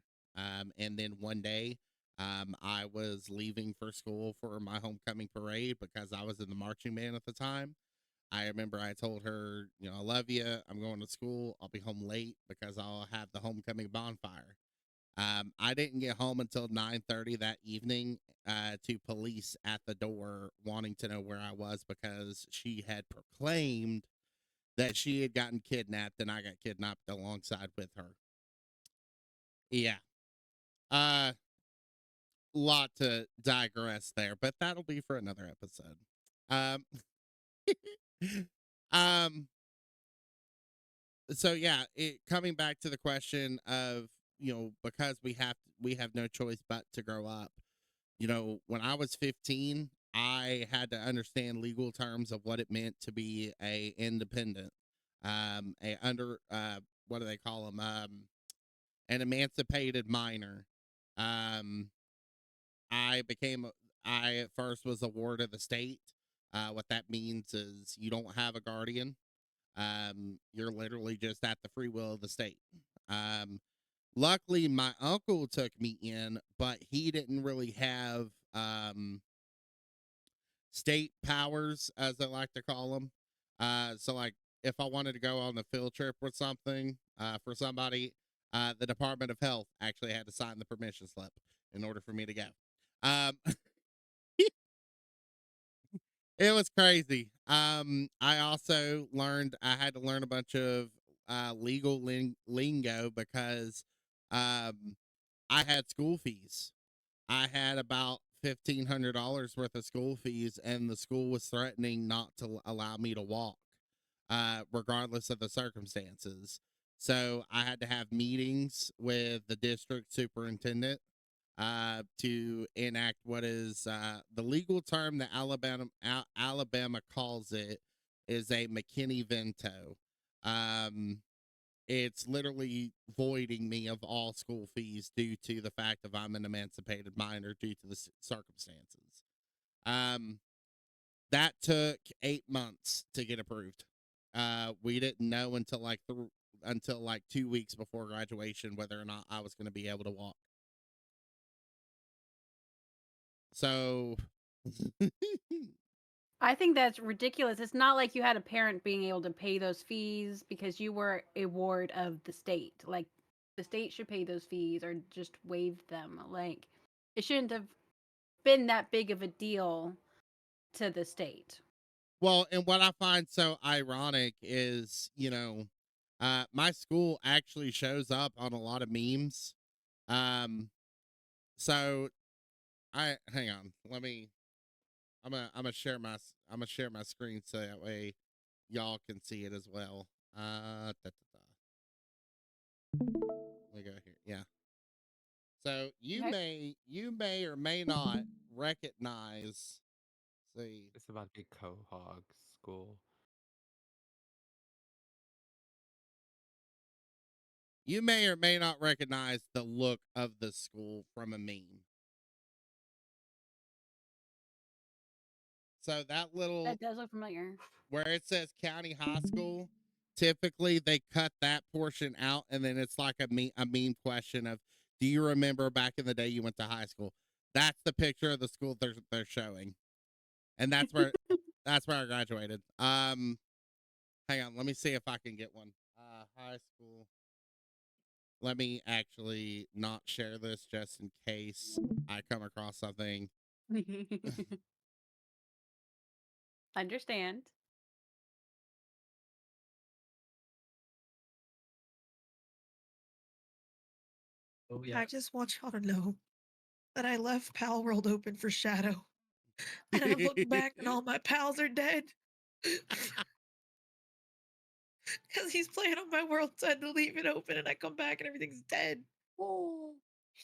And then one day, I was leaving for school for my homecoming parade because I was in the marching band at the time. I remember I told her, I love you. I'm going to school. I'll be home late because I'll have the homecoming bonfire. I didn't get home until 9:30 that evening, to police at the door wanting to know where I was because she had proclaimed that she had gotten kidnapped and I got kidnapped alongside with her. Yeah. Uh Lot to digress there, but that'll be for another episode. Um um so yeah, coming back to the question of, because we have no choice but to grow up. When I was 15, I had to understand legal terms of what it meant to be a independent, a under what do they call them, an emancipated minor. Um, I became I at first was a ward of the state. What that means is you don't have a guardian. You're literally just at the free will of the state. Um, Luckily, my uncle took me in, but he didn't really have state powers, as they like to call them. So, like, if I wanted to go on a field trip with something for somebody, the Department of Health actually had to sign the permission slip in order for me to go. Um, it was crazy. I also learned I had to learn a bunch of legal lingo because um, I had school fees. I had about $1,500 worth of school fees, and the school was threatening not to allow me to walk, regardless of the circumstances. So I had to have meetings with the district superintendent to enact what is the legal term that Alabama calls it is a McKinney veto. Um, it's literally voiding me of all school fees due to the fact of I'm an emancipated minor due to the circumstances. Um, that took 8 months to get approved. We didn't know until like 2 weeks before graduation whether or not I was going to be able to walk. So I think that's ridiculous. It's not like you had a parent being able to pay those fees because you were a ward of the state. Like the state should pay those fees or just waive them. Like it shouldn't have been that big of a deal to the state. Well, and what I find so ironic is, my school actually shows up on a lot of memes. Um, so I hang on, I'm gonna share my screen so that way y'all can see it as well. Let me go here. Yeah. So Okay. you may or may not recognize. See, It's about to be Quahog School. you may or may not recognize the look of the school from a meme. So that little That does look familiar. where it says county high school, typically they cut that portion out and then it's like a meme question of, do you remember back in the day you went to high school? That's the picture of the school they're showing. And that's where I graduated. Hang on, let me see if I can get one. High school. Let me actually not share this just in case I come across something. Understand. Oh I yeah. just want y'all to know that I left Pal World open for Shadow. And I look back and all my pals are dead. Because he's playing on my world, so I had to leave it open and I come back and everything's dead. Oh,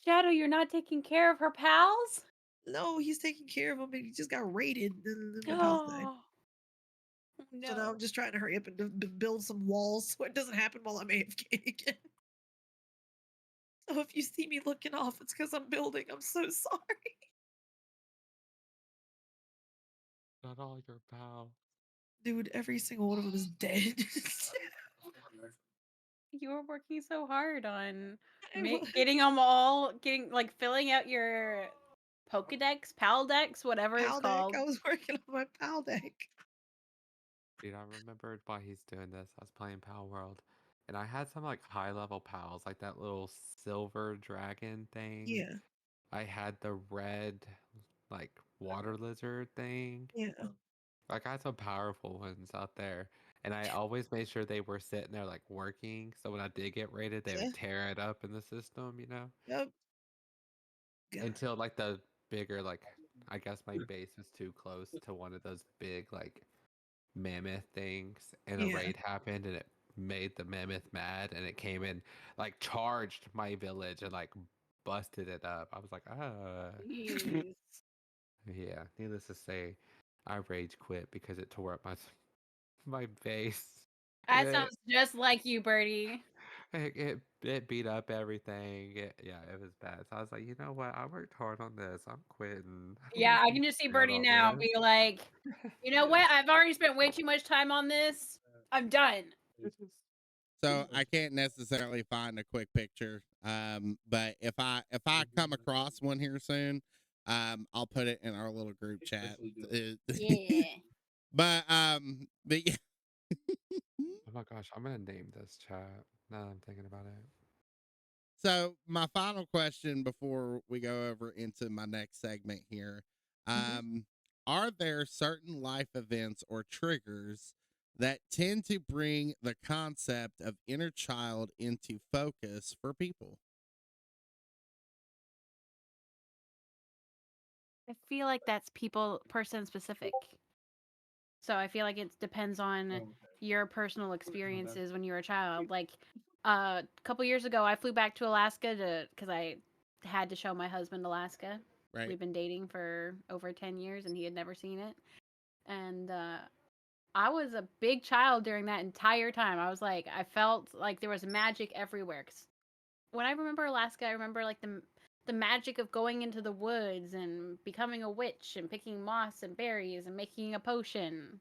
Shadow, you're not taking care of her pals? No, he's taking care of him, but he just got raided and then my pals died. Oh, So now no. I'm just trying to hurry up and build some walls so it doesn't happen while I'm AFK again. So if you see me looking off, it's because I'm building. I'm so sorry. Not all your pals. Dude, every single one of them is dead. You were working so hard on I was. getting them all, like filling out your Pokedex, Pal Dex, whatever it's Pal deck. called. I was working on my pal deck. Dude, I remembered why he's doing this. I was playing Pal World, and I had some like high level pals, like that little silver dragon thing. Yeah, I had the red, like water lizard thing. yeah, Like I had some powerful ones out there, and I always made sure they were sitting there like working. So when I did get raided, they yeah. would tear it up in the system, Yep. God. Until like the bigger like, I guess my base was too close to one of those big like mammoth things, and a Yeah. raid happened, and it made the mammoth mad, and it came and like charged my village and like busted it up. I was like, Jeez. yeah. Needless to say, I rage quit because it tore up my face. That It, sounds just like you, Birdie. it beat up everything. Yeah, it was bad. So I was like, you know what? I worked hard on this. I'm quitting. I don't Yeah, need I to can just see figure out Birdie all now this. be like, you know what? I've already spent way too much time on this. I'm done. So I can't necessarily find a quick picture, but if I come across one here soon, I'll put it in our little group chat. Yeah. But yeah. Oh my gosh, I'm gonna name this chat. Now that I'm thinking about it. So my final question before we go over into my next segment here, um, are there certain life events or triggers that tend to bring the concept of inner child into focus for people? I feel like that's person specific. So I feel like it depends on your personal experiences when you were a child. Like a couple years ago, I flew back to Alaska because I had to show my husband Alaska. Right. We've been dating for over 10 years and he had never seen it. And I was a big child during that entire time. I felt like there was magic everywhere. 'Cause when I remember Alaska, I remember like the magic of going into the woods and becoming a witch and picking moss and berries and making a potion.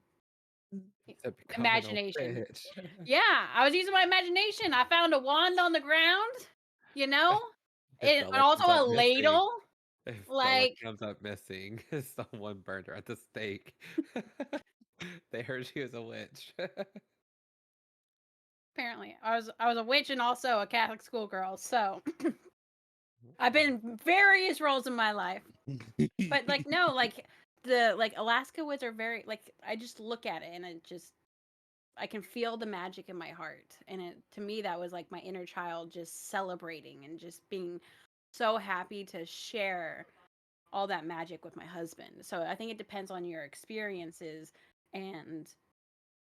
To becoming a Imagination. witch. Yeah, I was using my imagination. I found a wand on the ground, you know, If and Bella also comes up a missing, ladle. if Bella Like comes up missing, someone burned her at the stake. They heard she was a witch. apparently, I was a witch and also a Catholic schoolgirl. So I've been in various roles in my life. But like no, like the Alaska woods are very like I just look at it and I can feel the magic in my heart. And to me that was like my inner child just celebrating and just being so happy to share all that magic with my husband. So I think it depends on your experiences and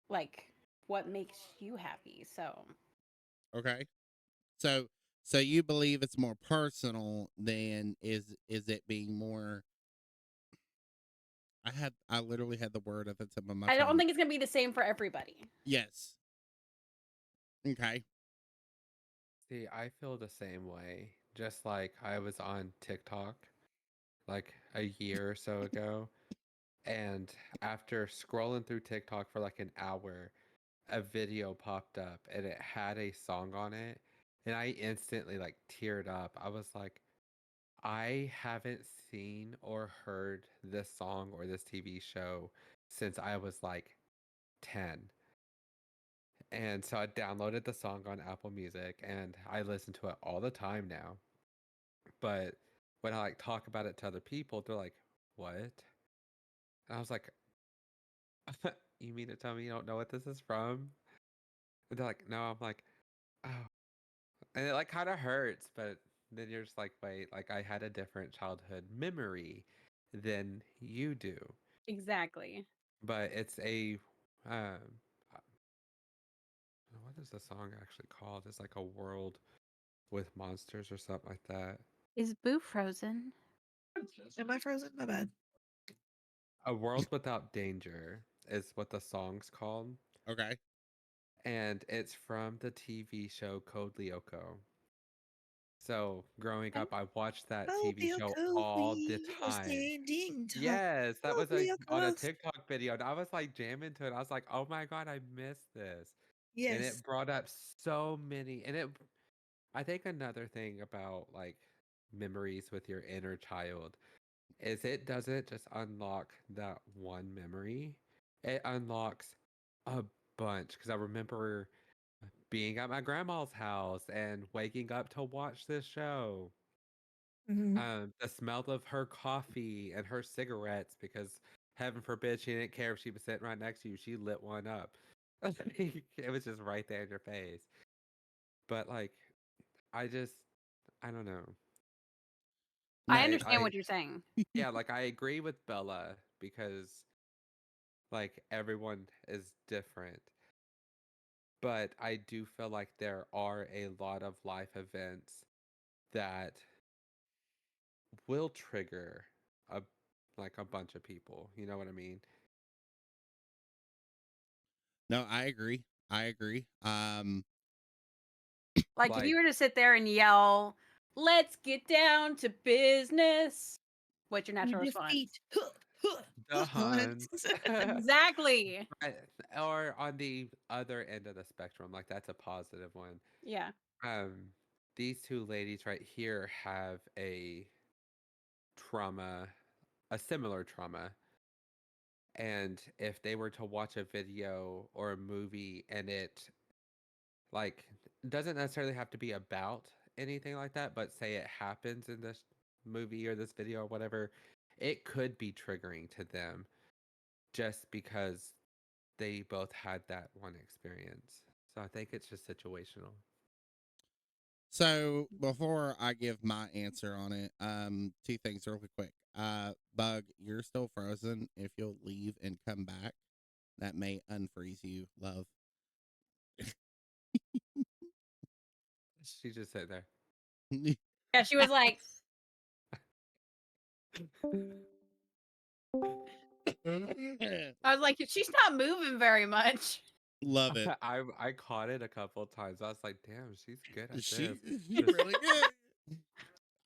like what makes you happy. So Okay. So so you believe it's more personal than is it being more I literally had the word at the tip of my I don't tongue. think it's gonna be the same for everybody. Yes. Okay. See, I feel the same way. Just like I was on TikTok like a year or so ago, and after scrolling through TikTok for like an hour, a video popped up and it had a song on it, and I instantly like teared up. I was like, I haven't seen or heard this song or this TV show since I was like 10. And so I downloaded the song on Apple Music and I listen to it all the time now. But when I like talk about it to other people, they're like, "What?" And I was like, "You mean to tell me you don't know what this is from?" And they're like, "No." I'm like, "Oh." And it like kind of hurts, but then you're just like, "Wait, like I had a different childhood memory than you do." Exactly. But it's a uh, what is the song actually called? It's like a world with monsters or something like that. Is Boo frozen? Am I frozen? My bad. A world without danger is what the song's called, Okay. and it's from the TV show Code Lyoko. So growing Okay. up, I watched that Oh, TV show Bioko, all the we are time. standing tall. Yes, that Oh, was on a Bioko. TikTok video, and I was like jamming to it. I was like, "Oh my God, I missed this!" And Yes. it brought up so many. And it, I think another thing about like memories with your inner child is it doesn't just unlock that one memory. It unlocks a bunch because I remember being at my grandma's house and waking up to watch this show. Hmm. The smell of her coffee and her cigarettes because heaven forbid she didn't care if she was sitting right next to you. She lit one up. It was just right there in your face. But like, I just, I don't know. I No. understand I what you're saying. yeah, like I agree with Bella because like everyone is different. but I do feel like there are a lot of life events that will trigger a like a bunch of people. You know what I mean? No, I agree. I agree. Like if Like you were to sit there and yell, "Let's get down to business," what's your We natural response? defeat the Huns. Huns. Exactly. Or on the other end of the spectrum, like that's a positive one. Yeah. Um, these two ladies right here have a trauma, a similar trauma. And if they were to watch a video or a movie and it like doesn't necessarily have to be about anything like that, but say it happens in this movie or this video or whatever, it could be triggering to them just because they both had that one experience. So I think it's just situational. So before I give my answer on it, two things really quick. Bug, you're still frozen. If you'll leave and come back, that may unfreeze you, love. She just sat there. Yeah, she was like, I was like, she's not moving very much. Love it. I caught it a couple of times. I was like, damn, she's good at She this. really good.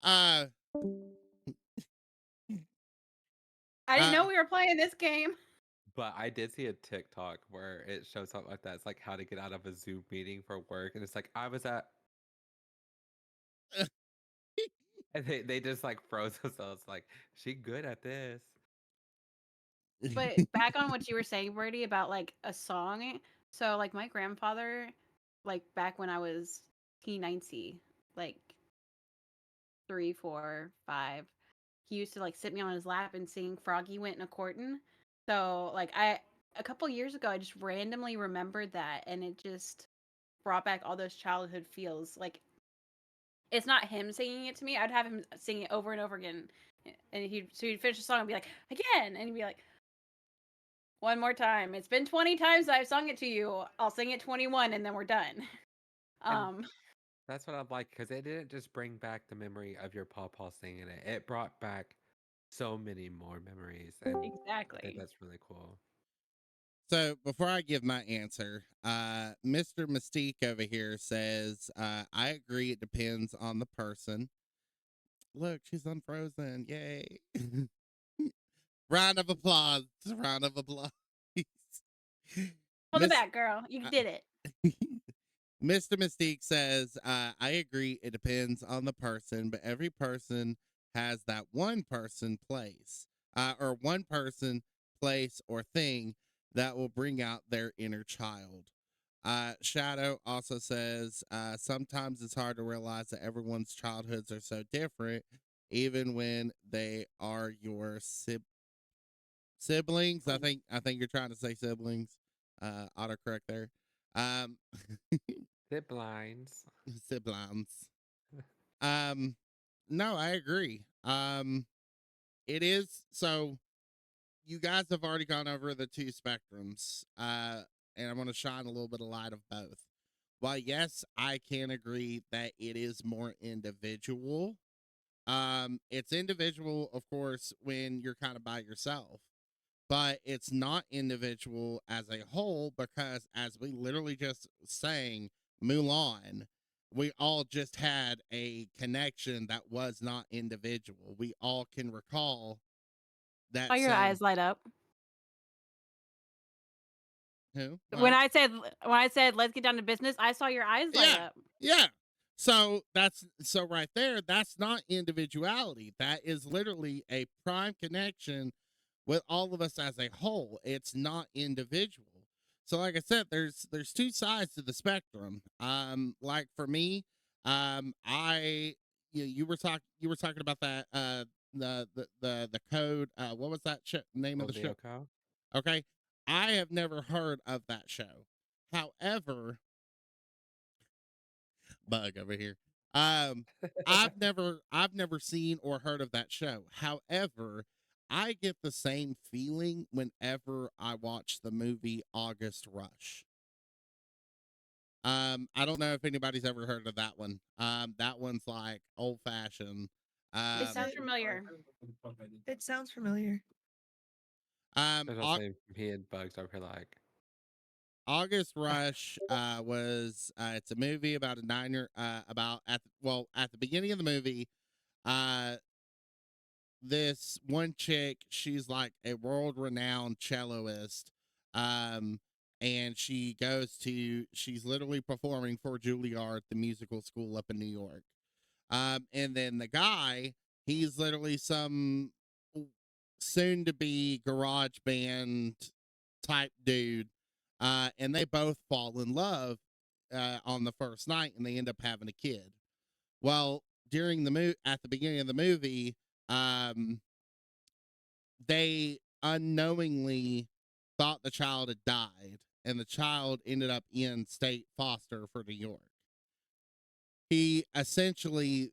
Uh, I didn't uh, know we were playing this game. But I did see a TikTok where it shows something like that. It's like how to get out of a Zoom meeting for work. And it's like, I was at, and they just like froze themselves. Like, she good at this. But back on what you were saying, Brady, about like a song. So like my grandfather, like back when I was T90, like 3, 4, 5, he used to like sit me on his lap and sing Froggy Went in a Courtin'. So like a couple years ago I just randomly remembered that, and it just brought back all those childhood feels. Like it's not him singing it to me. I'd have him sing it over and over again. And he'd finish the song and be like, again, and he'd be like, one more time. It's been 20 times I've sung it to you. I'll sing it 21 and then we're done. And that's what I like because it didn't just bring back the memory of your pawpaw singing it. It brought back so many more memories. And I think Exactly. that's really cool. so before I give my answer, Mr. Mystique over here says, I agree. It depends on the person. Look, she's unfrozen. Yay. Round of applause. Round of applause. On the Miss, back, girl. You did it. Mr. Mystique says, I agree. It depends on the person, but every person has that one person, place, or one person, place, or thing that will bring out their inner child. Shadow also says, sometimes it's hard to realize that everyone's childhoods are so different, even when they are your siblings. I think you're trying to say siblings. Autocorrect there. Um, Zip lines. siblings. Um, no, I agree. It is so. You guys have already gone over the two spectrums. And I'm going to shine a little bit of light of both. While yes, I can agree that it is more individual. It's individual, of course, when you're kind of by yourself, but it's not individual as a whole because, as we literally just sang Mulan, we all just had a connection that was not individual. We all can recall Saw that your same. eyes light up. Who? When What? I said let's get down to business, I saw your eyes light Yeah. up. Yeah. So right there, that's not individuality. That is literally a prime connection with all of us as a whole. It's not individual. So like I said, there's two sides to the spectrum. Like for me, I you were talking about that the code, what was that name of the show? Ozeo. Okay. I have never heard of that show. However, bug over here. I've never seen or heard of that show. However, I get the same feeling whenever I watch the movie August Rush. I don't know if anybody's ever heard of that one. That one's like old fashioned. It sounds It, familiar. it sounds familiar. As I Au- say, me and Bugs over here like, August Rush was it's a movie about a 9 year about at the beginning of the movie, uh this one chick, she's like a world renowned celloist. Um and she's literally performing for Juilliard, the musical school up in New York. And then the guy, he's literally some soon to be garage band type dude. And they both fall in love on the first night, and they end up having a kid. Well, at the beginning of the movie, um, they unknowingly thought the child had died, and the child ended up in state foster for New York. He essentially,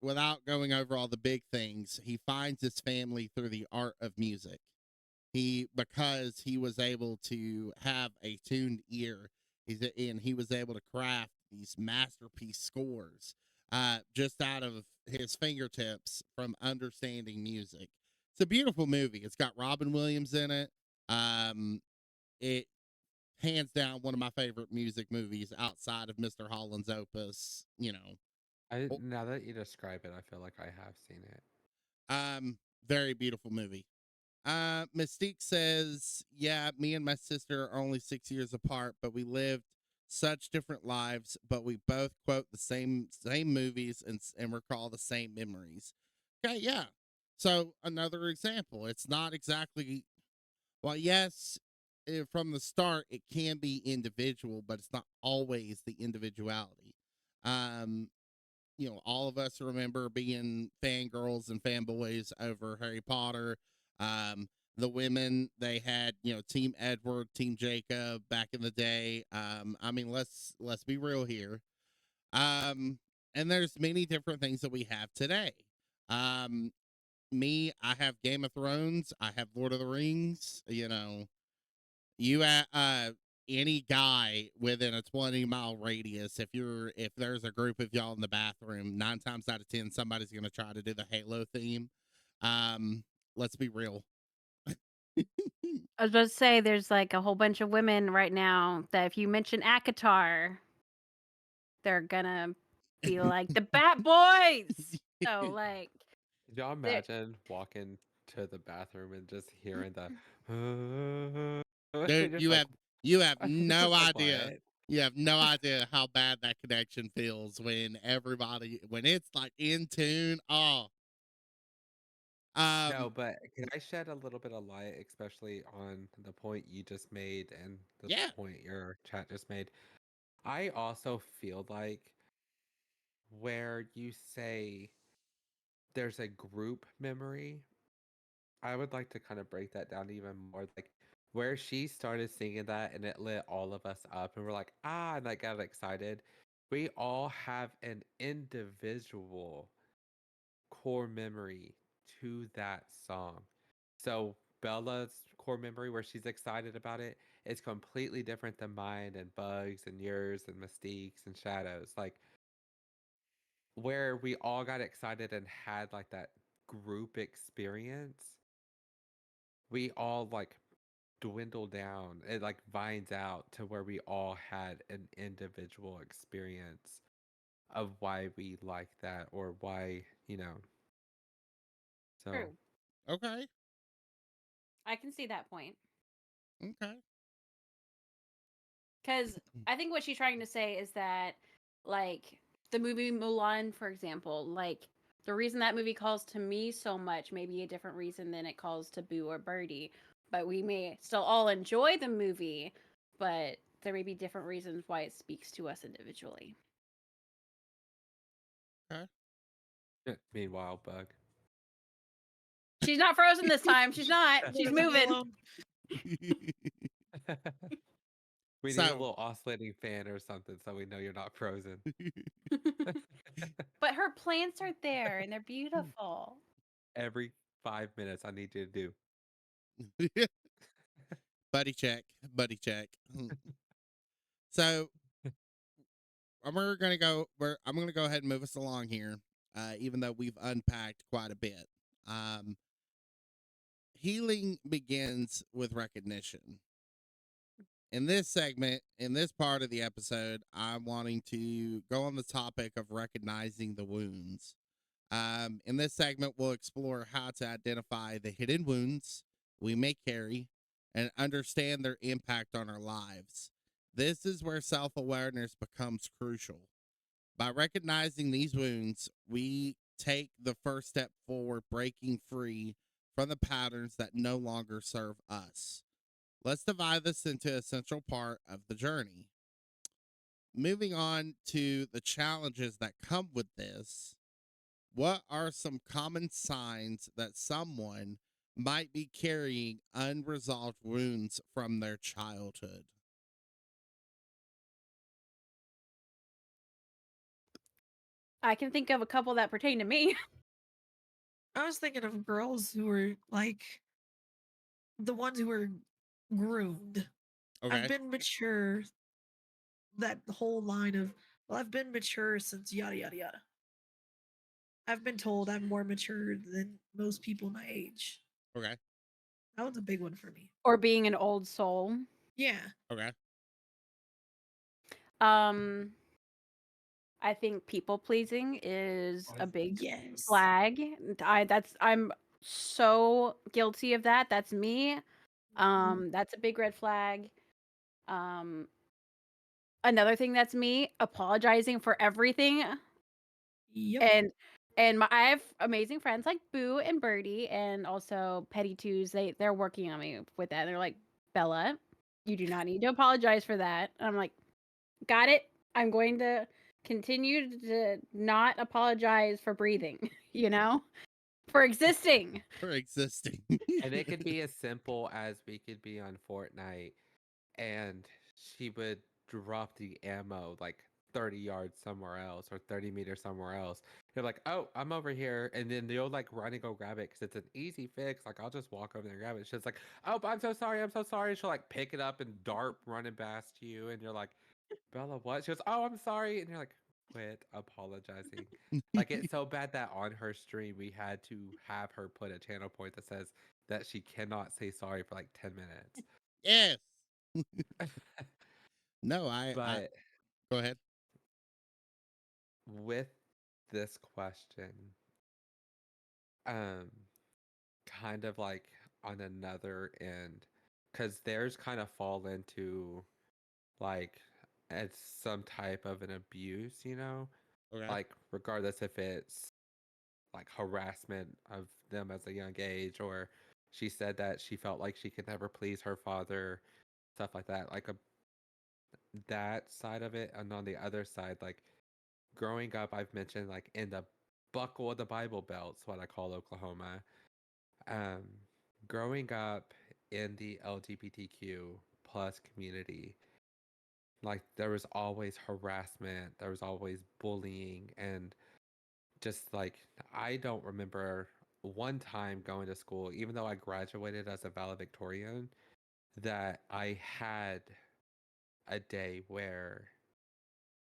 without going over all the big things, he finds his family through the art of music. Because he was able to have a tuned ear, and he was able to craft these masterpiece scores just out of his fingertips from understanding music. It's a beautiful movie. It's got Robin Williams in it. It hands down one of my favorite music movies outside of Mr. Holland's Opus. Oh, now that you describe it, I feel like I have seen it. very beautiful movie. Mystique says, yeah, me and my sister are only 6 years apart, but we lived such different lives, but we both quote the same movies and recall the same memories. Okay, yeah. So another example. It's not exactly, well, yes, from the start it can be individual, but it's not always the individuality. Um, all of us remember being fangirls and fanboys over Harry Potter. The women, they had, Team Edward, Team Jacob back in the day. I mean, let's be real here. And there's many different things that we have today. Um, I have Game of Thrones, I have Lord of the Rings. You any guy within a 20-mile radius, if there's a group of y'all in the bathroom, 9 times out of 10 somebody's going to try to do the Halo theme. Let's be real. I was about to say, there's like a whole bunch of women right now that if you mention Akatar, they're gonna be like the Bat Boys. So like, Could y'all imagine walking to the bathroom and just hearing the Dude, just you like have you have no just like idea. what? You have no idea how bad that connection feels when it's like in tune. Oh. No, Um but can I shed a little bit of light, especially on the point you just made and the yeah. point your chat just made? I also feel like where you say there's a group memory, I would like to kind of break that down even more. Like where she started singing that and it lit all of us up and we're like, ah, and I got excited. We all have an individual core memory to that song. So Bella's core memory where she's excited about it is completely different than mine and Bugs and yours and Mystique's and Shadows. Like where we all got excited and had like that group experience, we all like dwindle down. It like vines out to where we all had an individual experience of why we like that or why, so true. Okay. I can see that point. Okay. Because I think what she's trying to say is that, like, the movie Mulan, for example, like, the reason that movie calls to me so much may be a different reason than it calls to Boo or Birdie. But we may still all enjoy the movie, but there may be different reasons why it speaks to us individually. Okay. meanwhile, Bug. She's not frozen this time. She's not. She's Leave me moving. alone. We need a So little oscillating fan or something so we know you're not frozen. But her plants are there and they're beautiful. Every 5 minutes, I need you to do. buddy check. So we're gonna go. I'm gonna go ahead and move us along here, even though we've unpacked quite a bit. Um, Healing begins with recognition. In this segment, in this part of the episode, I'm wanting to go on the topic of recognizing the wounds. In this segment, we'll explore how to identify the hidden wounds we may carry and understand their impact on our lives. This is where self awareness becomes crucial. By recognizing these wounds, we take the first step forward, breaking free from the patterns that no longer serve us. Let's divide this into a central part of the journey. Moving on to the challenges that come with this, what are some common signs that someone might be carrying unresolved wounds from their childhood? I can think of a couple that pertain to me. I was thinking of girls who were like the ones who were groomed. I've Okay. been mature, that whole line of, well, I've been mature since yada yada yada. I've been told I'm more mature than most people my age. Okay. That one's a big one for me. Or being an old soul. Yeah. Okay. Um, I think people pleasing is a big Yes. flag. I'm so guilty of that. That's me. That's a big red flag. Um, Another thing that's me, apologizing for everything. Yep. And I have amazing friends like Boo and Birdie and also Petty Twos. They're working on me with that. They're like, Bella, you do not need to apologize for that. And I'm like, got it. I'm going to continue to not apologize for breathing, for existing. For existing. And it could be as simple as we could be on Fortnite and she would drop the ammo like 30 yards somewhere else or 30 meters somewhere else. You're like, oh, I'm over here. And then they'll like run and go grab it because it's an easy fix. Like, I'll just walk over there and grab it. She's like, oh, I'm so sorry. I'm so sorry. She'll like pick it up and dart running past you. And you're like, Bella, what? She goes, oh, I'm sorry. And you're like, quit apologizing. Like, it's so bad that on her stream, we had to have her put a channel point that says that she cannot say sorry for like 10 minutes. Yes. No, I But go ahead. with this question, um, kind of like on another end, because theirs kind of fall into like it's some type of an abuse, Okay. like regardless if it's like harassment of them as a young age, or she said that she felt like she could never please her father, stuff like that. Like that side of it, and on the other side, like growing up, I've mentioned like in the buckle of the Bible Belt's what I call Oklahoma. Um, Growing up in the LGBTQ plus community, like there was always harassment, there was always bullying, and just like I don't remember one time going to school, even though I graduated as a valedictorian, that I had a day where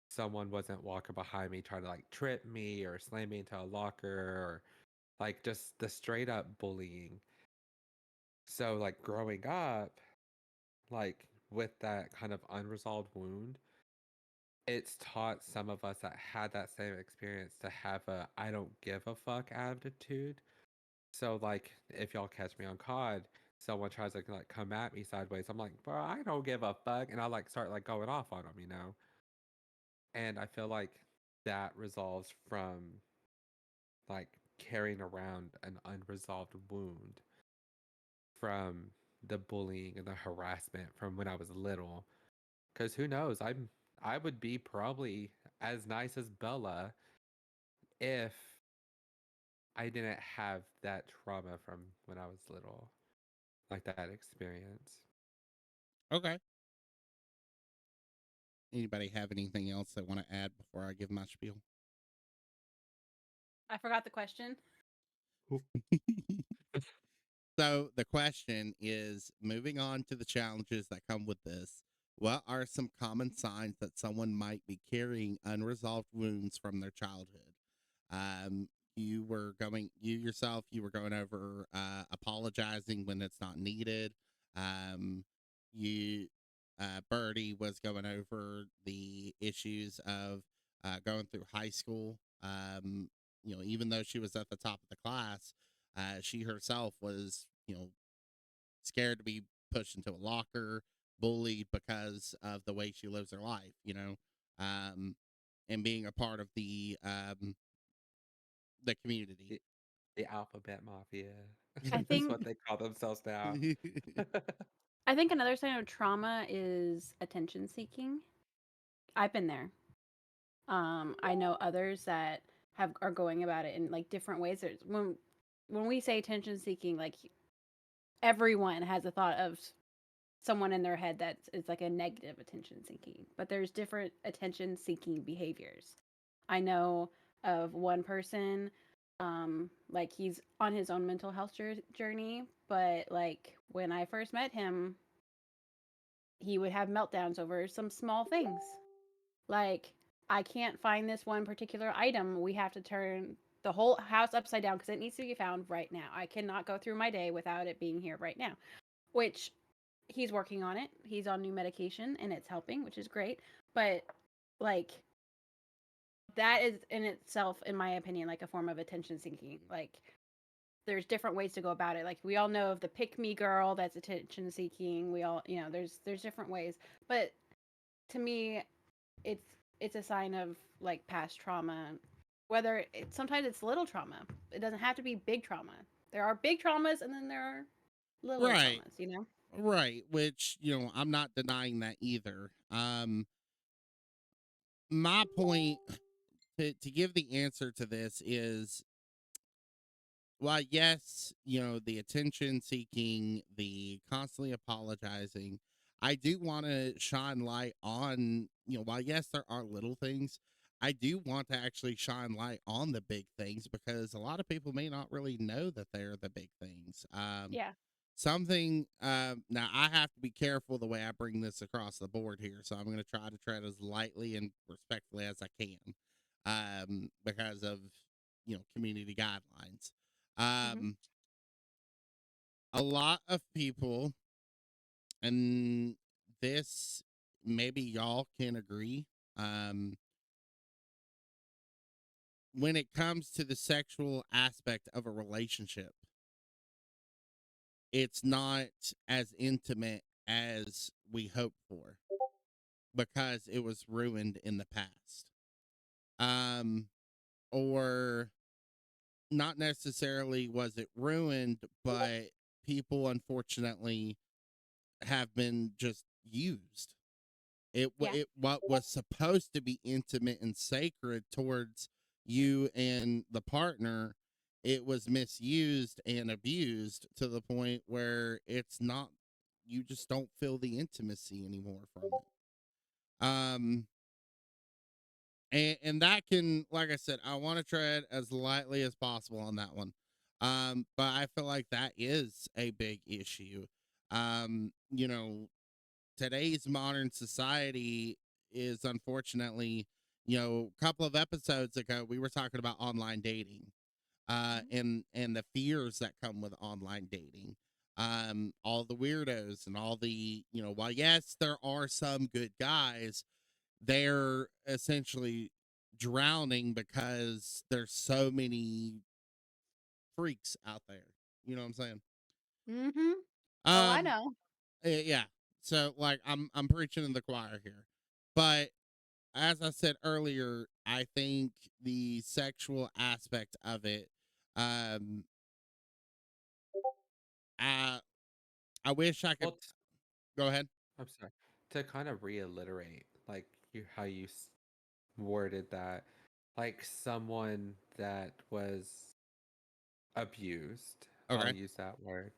someone wasn't walking behind me trying to like trip me or slam me into a locker or like just the straight up bullying. So like growing up, like with that kind of unresolved wound, it's taught some of us that had that same experience to have a I don't give a fuck attitude. So like if y'all catch me on COD, someone tries to like come at me sideways, I'm like, bro, I don't give a fuck, and I like start like going off on them. And I feel like that resolves from like carrying around an unresolved wound from the bullying and the harassment from when I was little. Because who knows, I would be probably as nice as Bella if I didn't have that trauma from when I was little, like that experience. Okay. Anybody have anything else they want to add before I give my spiel? I forgot the question. So the question is, moving on to the challenges that come with this, What are some common signs that someone might be carrying unresolved wounds from their childhood? Um, you yourself, you were going over apologizing when it's not needed. Um, you, Birdie was going over the issues of going through high school. Even though she was at the top of the class, she herself was, scared to be pushed into a locker, bullied because of the way she lives her life, um, and being a part of the community. The, the alphabet mafia. I That's think what they call themselves now. I think another sign of trauma is attention seeking. I've been there. I know others that are going about it in like different ways. There's when we say attention seeking, like everyone has a thought of someone in their head that is like a negative attention seeking, but there's different attention seeking behaviors. I know of one person, like he's on his own mental health journey, but like when I first met him, he would have meltdowns over some small things. Like, I can't find this one particular item. We have to turn the whole house upside down because it needs to be found right now. I cannot go through my day without it being here right now, which he's working on it. He's on new medication and it's helping, which is great. But, like, that is in itself, in my opinion, like a form of attention seeking. Like, there's different ways to go about it. Like we all know of the pick me girl that's attention seeking. We all, there's different ways. But to me, it's it's a sign of like past trauma. Whether sometimes it's little trauma. It doesn't have to be big trauma. There are big traumas and then there are little Right, traumas. right. Which I'm not denying that either. My point to give the answer to this is, well, yes, the attention seeking, the constantly apologizing. I do want to shine light on, while yes, there are little things, I do want to actually shine light on the big things because a lot of people may not really know that they're the big things. Yeah. Something, now I have to be careful the way I bring this across the board here. So I'm going to try to tread as lightly and respectfully as I can, because of, community guidelines. Hmm. Um, a lot of people, and this maybe y'all can agree, um, when it comes to the sexual aspect of a relationship, it's not as intimate as we hoped for because it was ruined in the past. Um, or not necessarily was it ruined, but people unfortunately have been just used. Yeah. It what was supposed to be intimate and sacred towards you and the partner, it was misused and abused to the point where it's not, you just don't feel the intimacy anymore from it. And that can, like I said, I want to tread as lightly as possible on that one. But I feel like that is a big issue. You know, today's modern society is unfortunately, a couple of episodes ago we were talking about online dating, Hmm. and the fears that come with online dating, all the weirdos and all the, while yes there are some good guys, they're essentially drowning because there's so many freaks out there, you know what I'm saying? Hmm. Oh, I um know. yeah, so like I'm preaching in the choir here, but as I said earlier, I think the sexual aspect of it, um I I wish I could. Well, Go ahead. I'm sorry. To kind of reiterate, like how you worded that, like someone that was abused, I'll Okay. use that word,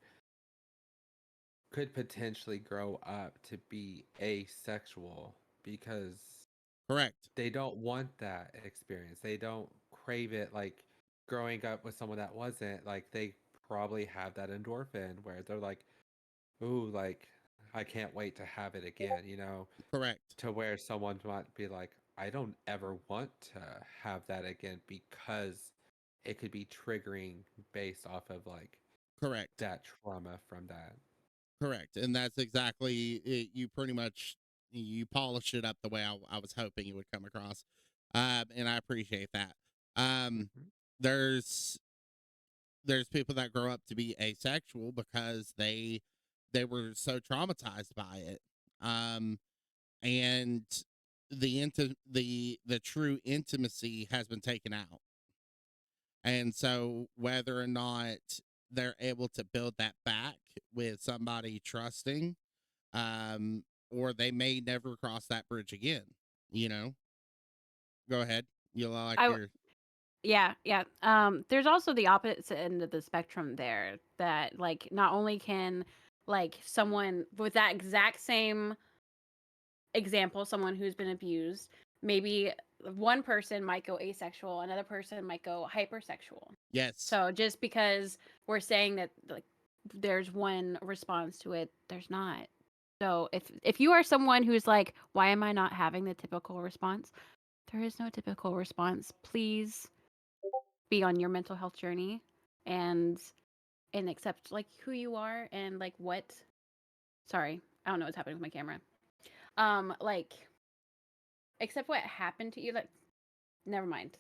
could potentially grow up to be asexual because Correct. they don't want that experience. They don't crave it. Like growing up with someone that wasn't, like they probably have that endorphin where they're like, ooh, like I can't wait to have it again, you know, Correct. to where someone might be like, I don't ever want to have that again because it could be triggering based off of like Correct. that trauma from that. Correct. And that's exactly it. You pretty much you polish it up the way I was hoping it would come across. And I appreciate that. Mhm. There's people that grow up to be asexual because they were so traumatized by it. And the true intimacy has been taken out. And so whether or not they're able to build that back with somebody trusting, or they may never cross that bridge again, you know. Go ahead. You like I your Yeah, yeah. There's also the opposite end of the spectrum there that like not only can like someone with that exact same example, someone who's been abused, maybe one person might go asexual, another person might go hypersexual. yes. So just because we're saying that like there's one response to it, there's not. So if you are someone who's like, why am I not having the typical response? There is no typical response. Please be on your mental health journey and accept like who you are and like what sorry, I don't know what's happening with my camera. Like accept what happened to you. Like never mind.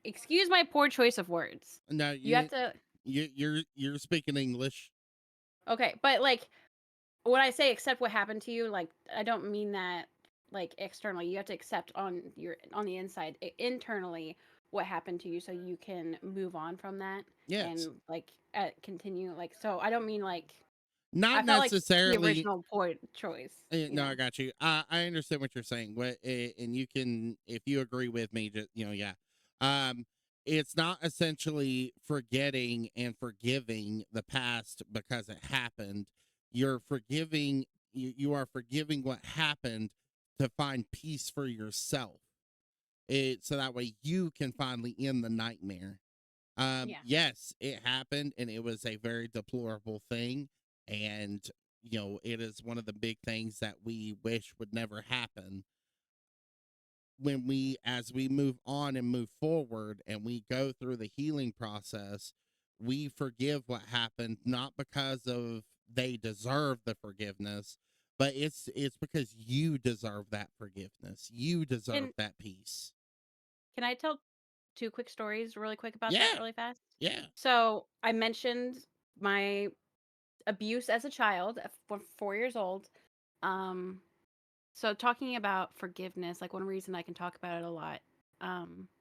Excuse my poor choice of words. No, You have to you're speaking English. okay, but like when I say accept what happened to you, like I don't mean that like externally. You have to accept on the inside, internally what happened to you so you can move on from that Yes. and like continue like so I don't mean like I Not felt like the necessarily. original point choice, you No, I know. got you. I understand what you're saying. What and you can, if you agree with me, just yeah. Um, it's not essentially forgetting and forgiving the past because it happened. You're forgiving. You are forgiving what happened to find peace for yourself. So that way you can finally end the nightmare. Yeah. Yes, it happened and it was a very deplorable thing. And, it is one of the big things that we wish would never happen. As we move on and move forward and we go through the healing process, we forgive what happened, not because of they deserve the forgiveness, but it's because you deserve that forgiveness. You deserve And that peace. can I tell two quick stories really quick about that Yeah. really fast? Yeah. So I mentioned my abuse as a child at 4 years old. Um, so talking about forgiveness, like one reason I can talk about it a lot.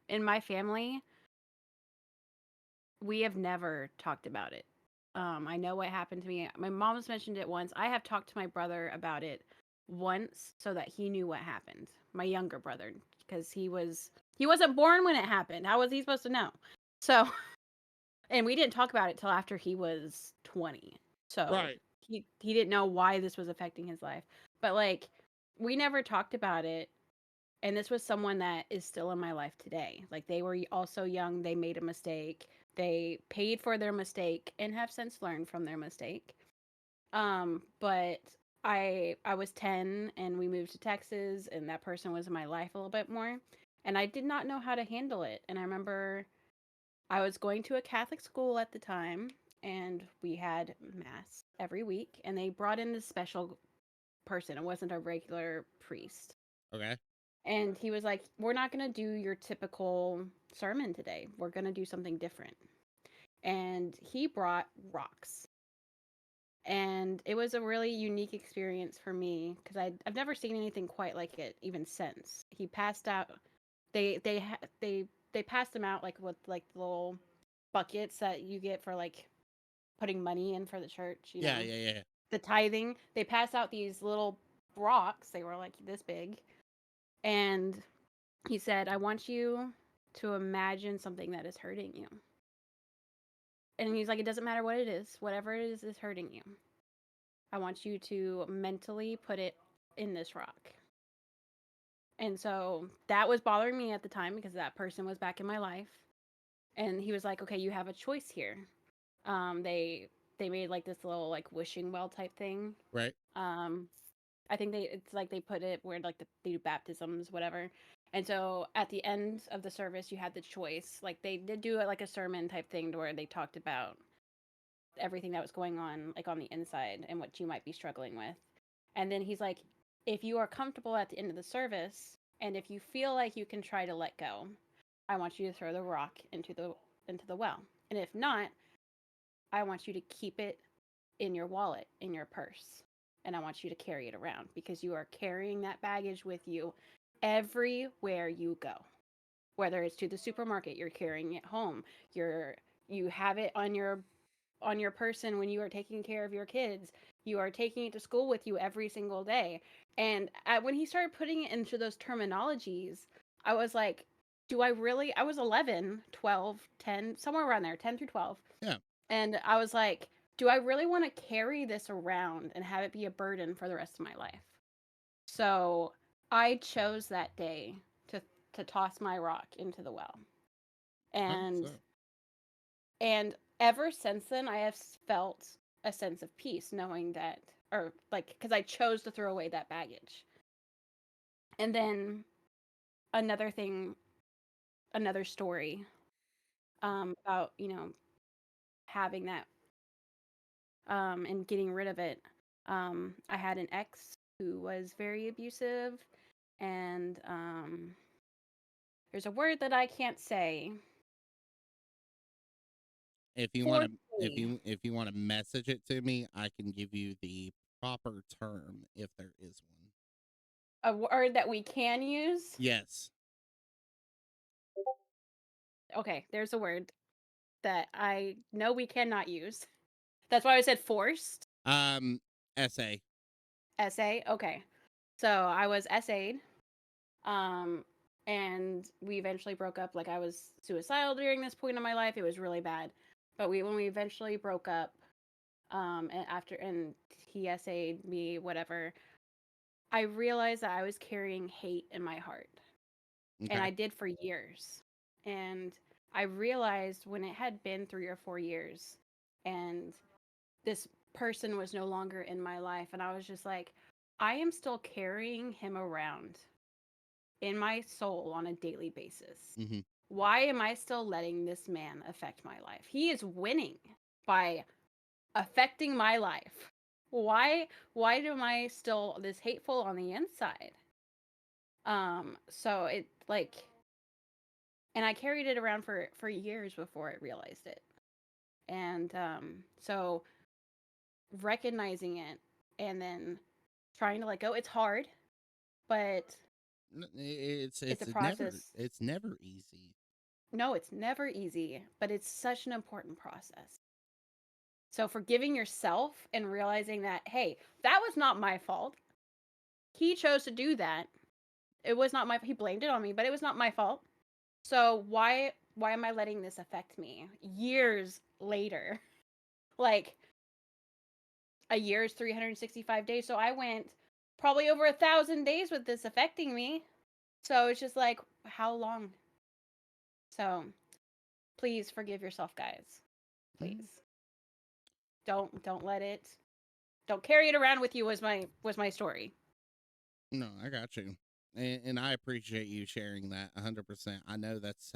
In my family, we have never talked about it. I know what happened to me. My mom's mentioned it once. I have talked to my brother about it once so that he knew what happened. My younger brother, because he wasn't born when it happened. How was he supposed to know? So, and we didn't talk about it till after he was 20. So Right. he didn't know why this was affecting his life. But like we never talked about it. And this was someone that is still in my life today. Like they were also young, they made a mistake. They paid for their mistake and have since learned from their mistake. But I was 10 and we moved to Texas and that person was in my life a little bit more and I did not know how to handle it. And I remember I was going to a Catholic school at the time and we had mass every week and they brought in this special person. It wasn't a regular priest. Okay. And he was like, "We're not going to do your typical sermon today. We're going to do something different." And he brought rocks. And it was a really unique experience for me because I've never seen anything quite like it even since. He passed out they passed them out like with like little buckets that you get for like putting money in for the church, you Yeah, know. yeah, yeah. The tithing, they passed out these little rocks. They were like this big. And he said, I want you to imagine something that is hurting you. And he's like, it doesn't matter what it is, whatever it is hurting you. I want you to mentally put it in this rock. And so that was bothering me at the time because that person was back in my life. And he was like, okay, you have a choice here. They they made like this little like wishing well type thing. Right. I think it's like they put it where like they do baptisms, whatever. And so at the end of the service, you had the choice. Like they did do it like a sermon type thing to where they talked about everything that was going on, like on the inside and what you might be struggling with. And then he's like, if you are comfortable at the end of the service, and if you feel like you can try to let go, I want you to throw the rock into the well. And if not, I want you to keep it in your wallet, in your purse. And I want you to carry it around because you are carrying that baggage with you everywhere you go. Whether it's to the supermarket, you're carrying it home. You have it on your person when you are taking care of your kids. You are taking it to school with you every single day. And when he started putting it into those terminologies, I was like, do I really? I was 11, 12, 10, somewhere around there, 10 through 12. Yeah. And I was like, do I really want to carry this around and have it be a burden for the rest of my life? So I chose that day to toss my rock into the well. And 100%. and ever since then I have felt a sense of peace knowing that, or like because I chose to throw away that baggage. And then another thing, another story about, having that and getting rid of it. I had an ex who was very abusive, and there's a word that I can't say. If you want to, Forcefully. if you want to message it to me, I can give you the proper term if there is one. A word that we can use. Yes. Okay, there's a word that I know we cannot use. That's why I said forced. Essay. Essay. Okay. So I was essayed. Um, and we eventually broke up. Like I was suicidal during this point in my life. It was really bad. But when we eventually broke up, and he essayed me, whatever, I realized that I was carrying hate in my heart. And Okay. I did for years. And I realized when it had been 3 or 4 years and this person was no longer in my life, and I was just like, I am still carrying him around in my soul on a daily basis. Mm-hmm. Why am I still letting this man affect my life? He is winning by affecting my life. Why am I still this hateful on the inside? So it like, and I carried it around for years before I realized it. And so recognizing it and then trying to let go, it's hard, but it's a process. It's never easy. No, it's never easy, but it's such an important process. So forgiving yourself and realizing that, hey, that was not my fault. He chose to do that. It was not my, he blamed it on me, but it was not my fault. So why am I letting this affect me years later? Like a year is 365 days. So I went probably over 1,000 days with this affecting me. So it's just like, how long? So please forgive yourself, guys. Please. Mm. Don't let it, don't carry it around with you was my story. No, I got you. And I appreciate you sharing that 100%. I know that's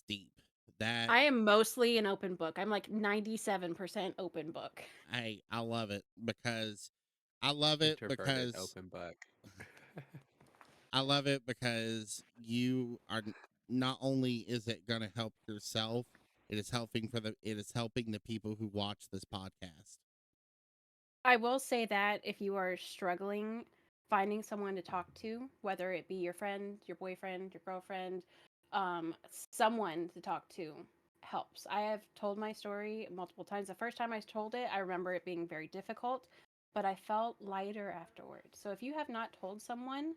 deep. That I am mostly an open book. I'm like 97% open book. I love it because I love it Introverted because open book. I love it because you are not only is it going to help yourself, it is helping the people who watch this podcast. I will say that if you are struggling finding someone to talk to, whether it be your friend, your boyfriend, your girlfriend, someone to talk to helps. I have told my story multiple times. The first time I told it, I remember it being very difficult, but I felt lighter afterwards. So if you have not told someone,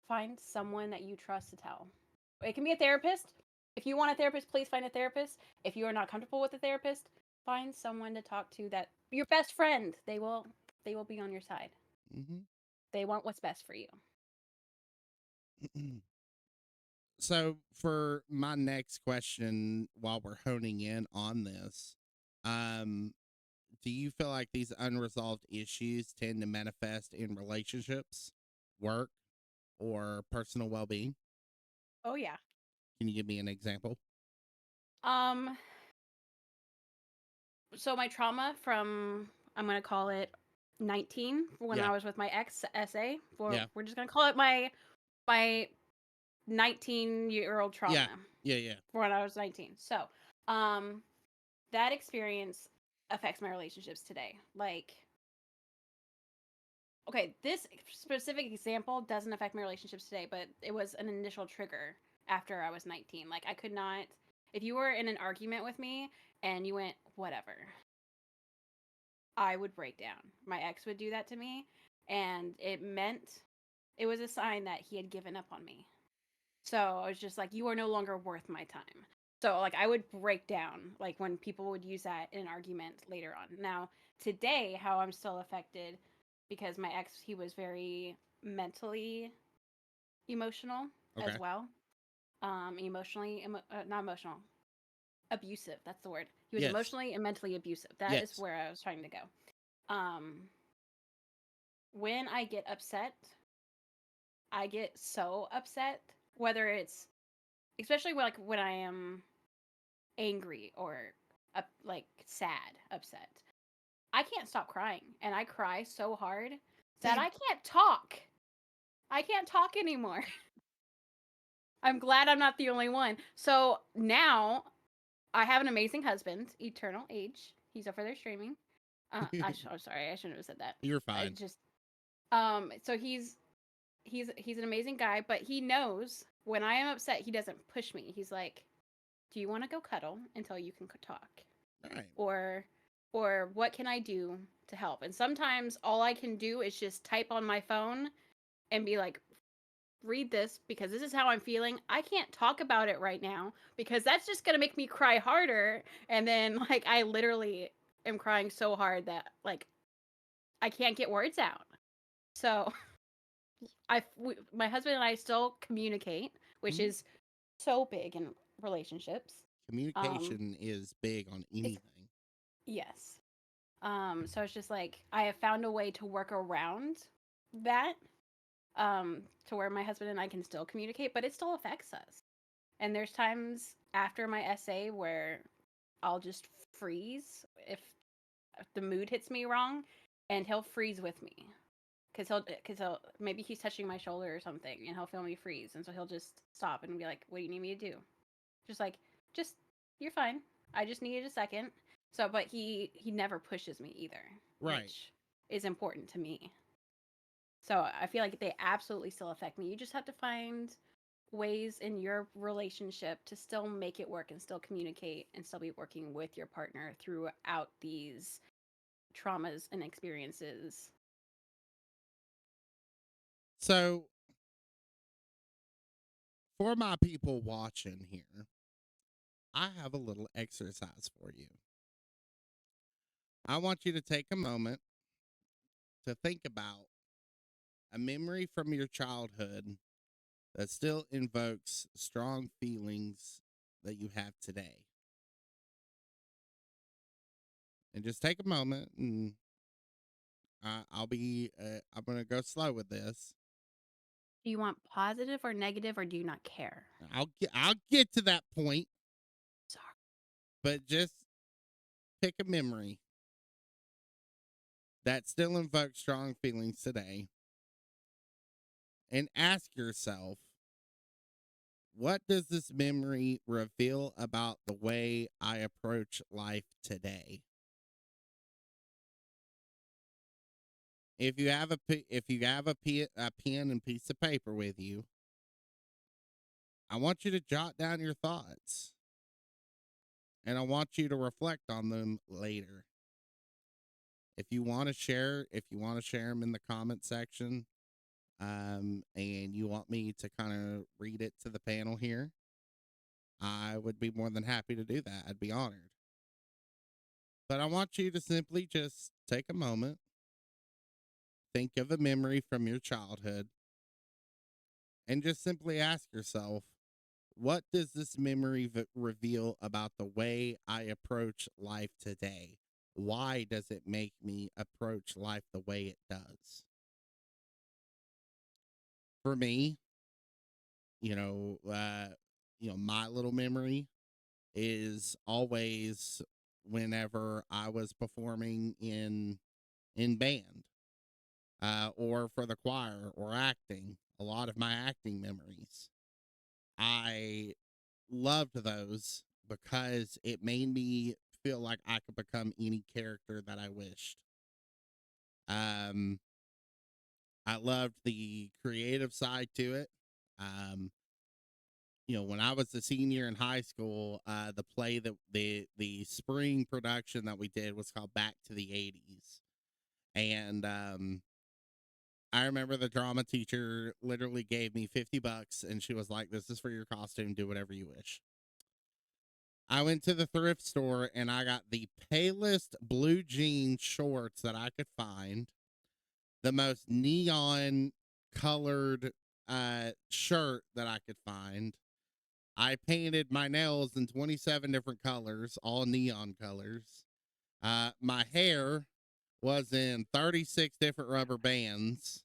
find someone that you trust to tell. It can be a therapist. If you want a therapist, please find a therapist. If you are not comfortable with a therapist, find someone to talk to, that your best friend. They will be on your side. Mm-hmm. They want what's best for you. So for my next question, while we're honing in on this, um, do you feel like these unresolved issues tend to manifest in relationships, work, or personal well-being? Oh yeah. Can you give me an example? Um. So my trauma from, I'm gonna call it 19, when Yeah. I was with my ex SA. Yeah. We're just gonna call it my 19-year-old trauma Yeah. Yeah. Yeah. for when I was 19. So, um, that experience affects my relationships today. Like, okay, this specific example doesn't affect my relationships today, but it was an initial trigger after I was 19. Like, I could not, if you were in an argument with me and you went, whatever, I would break down. My ex would do that to me, and it was a sign that he had given up on me. So I was just like, you are no longer worth my time. So like I would break down like when people would use that in an argument later on. Now, today how I'm still affected, because my ex, he was very mentally emotional Okay. as well. Not emotional, abusive. That's the word. He was Yes. emotionally and mentally abusive. That is Yes. where I was trying to go. When I get upset, I get so upset, whether it's, especially like when I am angry or like sad, upset. I can't stop crying, and I cry so hard that Same. I can't talk. I can't talk anymore. I'm glad I'm not the only one. So now I have an amazing husband, eternal age. He's over there streaming. I'm sorry, I shouldn't have said that. You're I fine. just so he's an amazing guy, but he knows when I am upset, he doesn't push me. He's like, "Do you want to go cuddle until you can talk?" All right. Or what can I do to help? And sometimes all I can do is just type on my phone and be like, read this because this is how I'm feeling. I can't talk about it right now because that's just going to make me cry harder. And then like I literally am crying so hard that like I can't get words out. So my husband and I still communicate, which Mhm. is so big in relationships. Communication is big on It's anything. yes. So it's just like I have found a way to work around that, to where my husband and I can still communicate, but it still affects us. And there's times after my essay where I'll just freeze if the mood hits me wrong, and he'll freeze with me because he'll maybe he's touching my shoulder or something, and he'll feel me freeze, and so he'll just stop and be like, "What do you need me to do?" Just like, just you're fine. I just needed a second. So, but he never pushes me either, Right. which is important to me. So I feel like they absolutely still affect me. You just have to find ways in your relationship to still make it work and still communicate and still be working with your partner throughout these traumas and experiences. So for my people watching here, I have a little exercise for you. I want you to take a moment to think about a memory from your childhood that still invokes strong feelings that you have today. And just take a moment, and I'm going to go slow with this. Do you want positive or negative, or do you not care? I'll get to that point, Sorry. but just pick a memory that still invokes strong feelings today and ask yourself, what does this memory reveal about the way I approach life today? If you have a pen and piece of paper with you, I want you to jot down your thoughts, and I want you to reflect on them later. If you want to share them in the comment section, and you want me to kind of read it to the panel here, I would be more than happy to do that. I'd be honored. But I want you to simply just take a moment, think of a memory from your childhood, and just simply ask yourself, what does this memory reveal about the way I approach life today? Why does it make me approach life the way it does? For me, you know, uh, my little memory is always whenever I was performing in band, or for the choir or acting. A lot of my acting memories, I loved those because it made me feel like I could become any character that I wished. Um, I loved the creative side to it. Um, when I was a senior in high school, the play that the spring production that we did was called Back to the '80s, and I remember the drama teacher literally gave me $50, and she was like, "This is for your costume. Do whatever you wish." I went to the thrift store and I got the palest blue jean shorts that I could find, the most neon colored shirt that I could find. I painted my nails in 27 different colors, all neon colors. My hair was in 36 different rubber bands,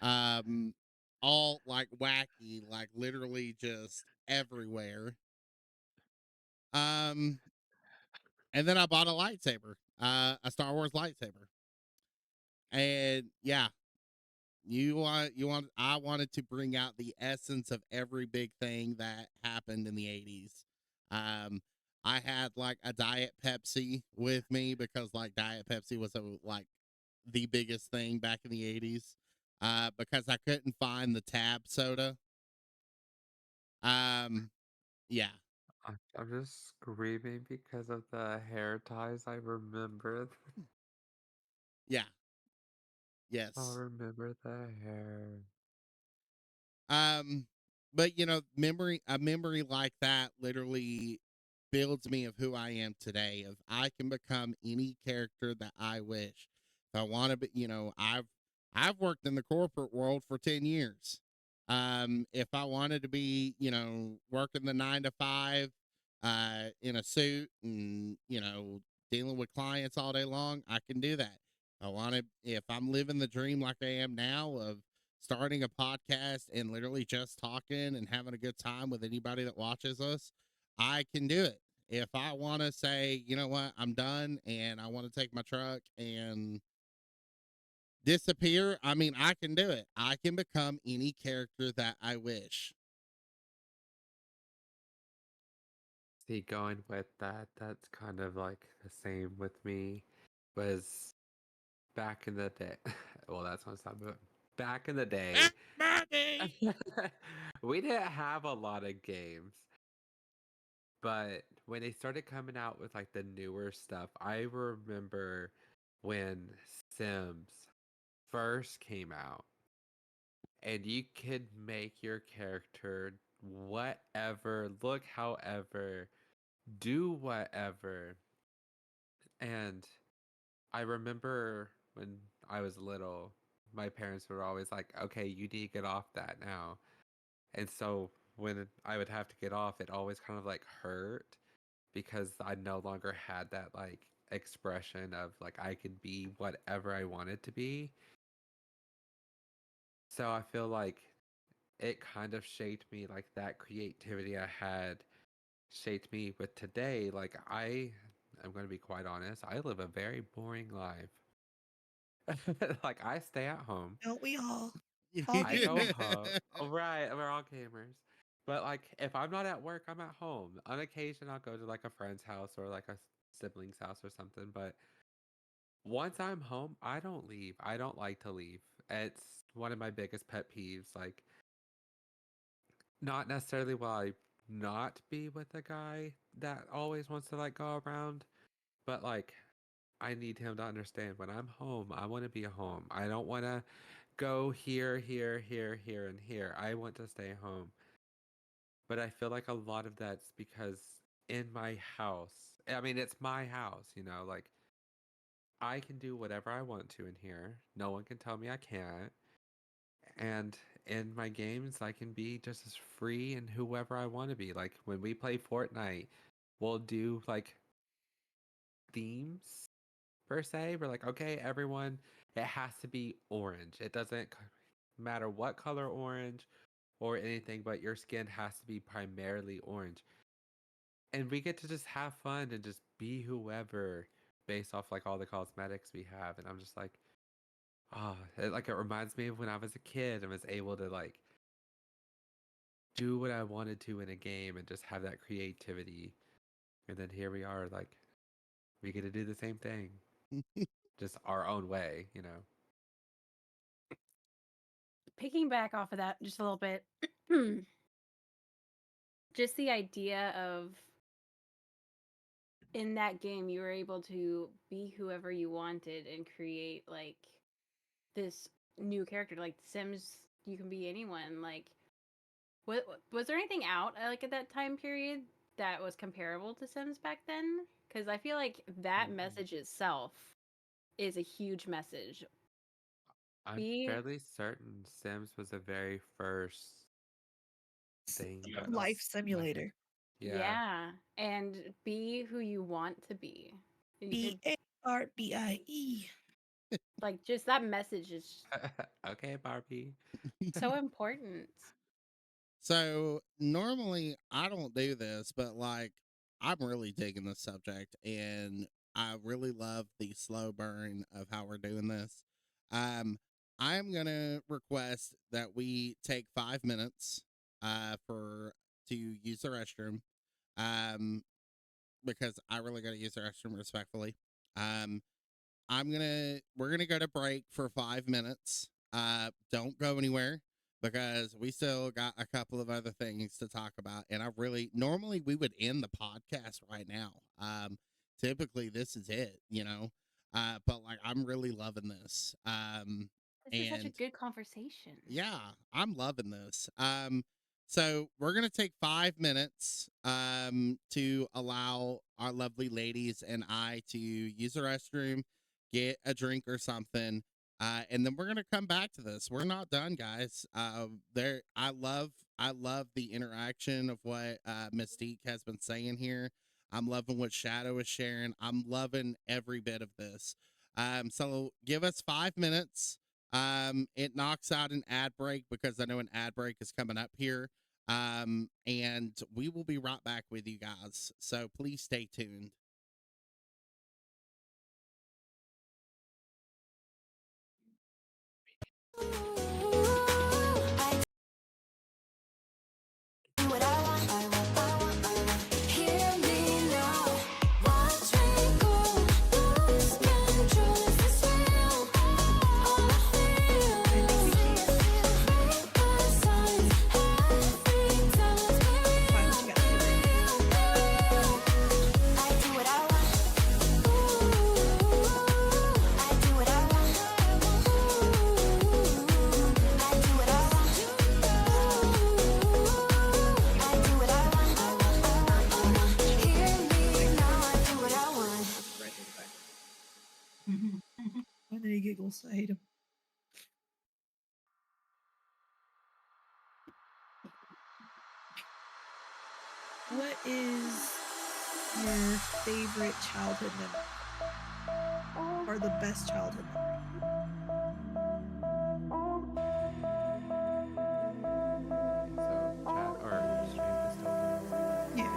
um, all like wacky, like literally just everywhere. Um, and then I bought a lightsaber, a Star Wars lightsaber. And yeah, I wanted to bring out the essence of every big thing that happened in the '80s. Um, I had like a Diet Pepsi with me because like Diet Pepsi was like the biggest thing back in the '80s. Because I couldn't find the tab soda. Um, yeah, I'm just screaming because of the hair ties. I remember. yeah, I yes. remember the hair. Um, but a memory like that literally builds me of who I am today. Of I can become any character that I wish. If I want to be, I've worked in the corporate world for 10 years. If I wanted to be, working the 9 to 5, in a suit and, dealing with clients all day long, I can do that. If I'm living the dream like I am now of starting a podcast and literally just talking and having a good time with anybody that watches us, I can do it. If I want to say, you know what, I'm done and I want to take my truck and disappear, I mean, I can do it. I can become any character that I wish. See, going with that, that's kind of like the same with me. Was back in the day. Well, that's not stop, but back in the day, Money! we didn't have a lot of games. But when they started coming out with like the newer stuff, I remember when Sims first came out and you could make your character whatever, look however, do whatever. And I remember when I was little, my parents were always like, okay, you need to get off that now. And so when I would have to get off, it always kind of like hurt because I no longer had that like expression of like I could be whatever I wanted to be. So I feel like it kind of shaped me, like that creativity I had shaped me with today. I'm going to be quite honest, I live a very boring life. Like I stay at home. Don't we all? All I go gamers. home. Oh, right, we're all gamers. But like if I'm not at work, I'm at home. On occasion I'll go to like a friend's house or like a sibling's house or something, but once I'm home, I don't leave. I don't like to leave. It's one of my biggest pet peeves. Like, not necessarily will I not be with a guy that always wants to like go around, but like, I need him to understand when I'm home, I want to be home. I don't want to go here, here, here, here, and here. I want to stay home. But I feel like a lot of that's because in my house, I mean, it's my house, like I can do whatever I want to in here. No one can tell me I can't. And in my games, I can be just as free and whoever I want to be. Like when we play Fortnite, we'll do like themes per se. We're like, okay, everyone, it has to be orange. It doesn't matter what color orange or anything, but your skin has to be primarily orange. And we get to just have fun and just be whoever based off like all the cosmetics we have. And I'm just like, it reminds me of when I was a kid and was able to like do what I wanted to in a game and just have that creativity. And then here we are, like, we get to do the same thing, just our own way, you know? Picking back off of that just a little bit, just the idea of in that game you were able to be whoever you wanted and create like this new character. Like Sims, you can be anyone. Like, what was there anything out like at that time period that was comparable to Sims back then? Because I feel like that message itself is a huge message. I'm Be fairly certain Sims was the very first thing. Life like- simulator. yeah. yeah, and be who you want to be. You could BARBIE. like just that message is Okay, Barbie. so important. So normally I don't do this, but like I'm really digging this subject and I really love the slow burn of how we're doing this. I'm gonna request that we take 5 minutes for to use the restroom. Because I really gotta use the restroom respectfully. Um we're gonna go to break for 5 minutes. Don't go anywhere because we still got a couple of other things to talk about. And I really normally we would end the podcast right now. Typically this is it, you know. But like I'm really loving this. This is such a And good conversation. yeah, I'm loving this. So we're gonna take 5 minutes to allow our lovely ladies and I to use the restroom, get a drink or something, and then we're gonna come back to this. We're not done, guys. I love the interaction of what Mystique has been saying here. I'm loving what Shadow is sharing. I'm loving every bit of this. So give us 5 minutes. It knocks out an ad break because I know an ad break is coming up here. And we will be right back with you guys. So please stay tuned. I do what I want. Hear me now. Watch me go. Lose control. Is this real? All I feel. Make the signs. Every time it's real. I do what I want. I do what I want. I do what I want. I do what I want. Hear me now. I do what I want. And then he giggles. I hate him. What is your favorite childhood memory? Or the best childhood memory? So, chat or stream is still going. Yeah.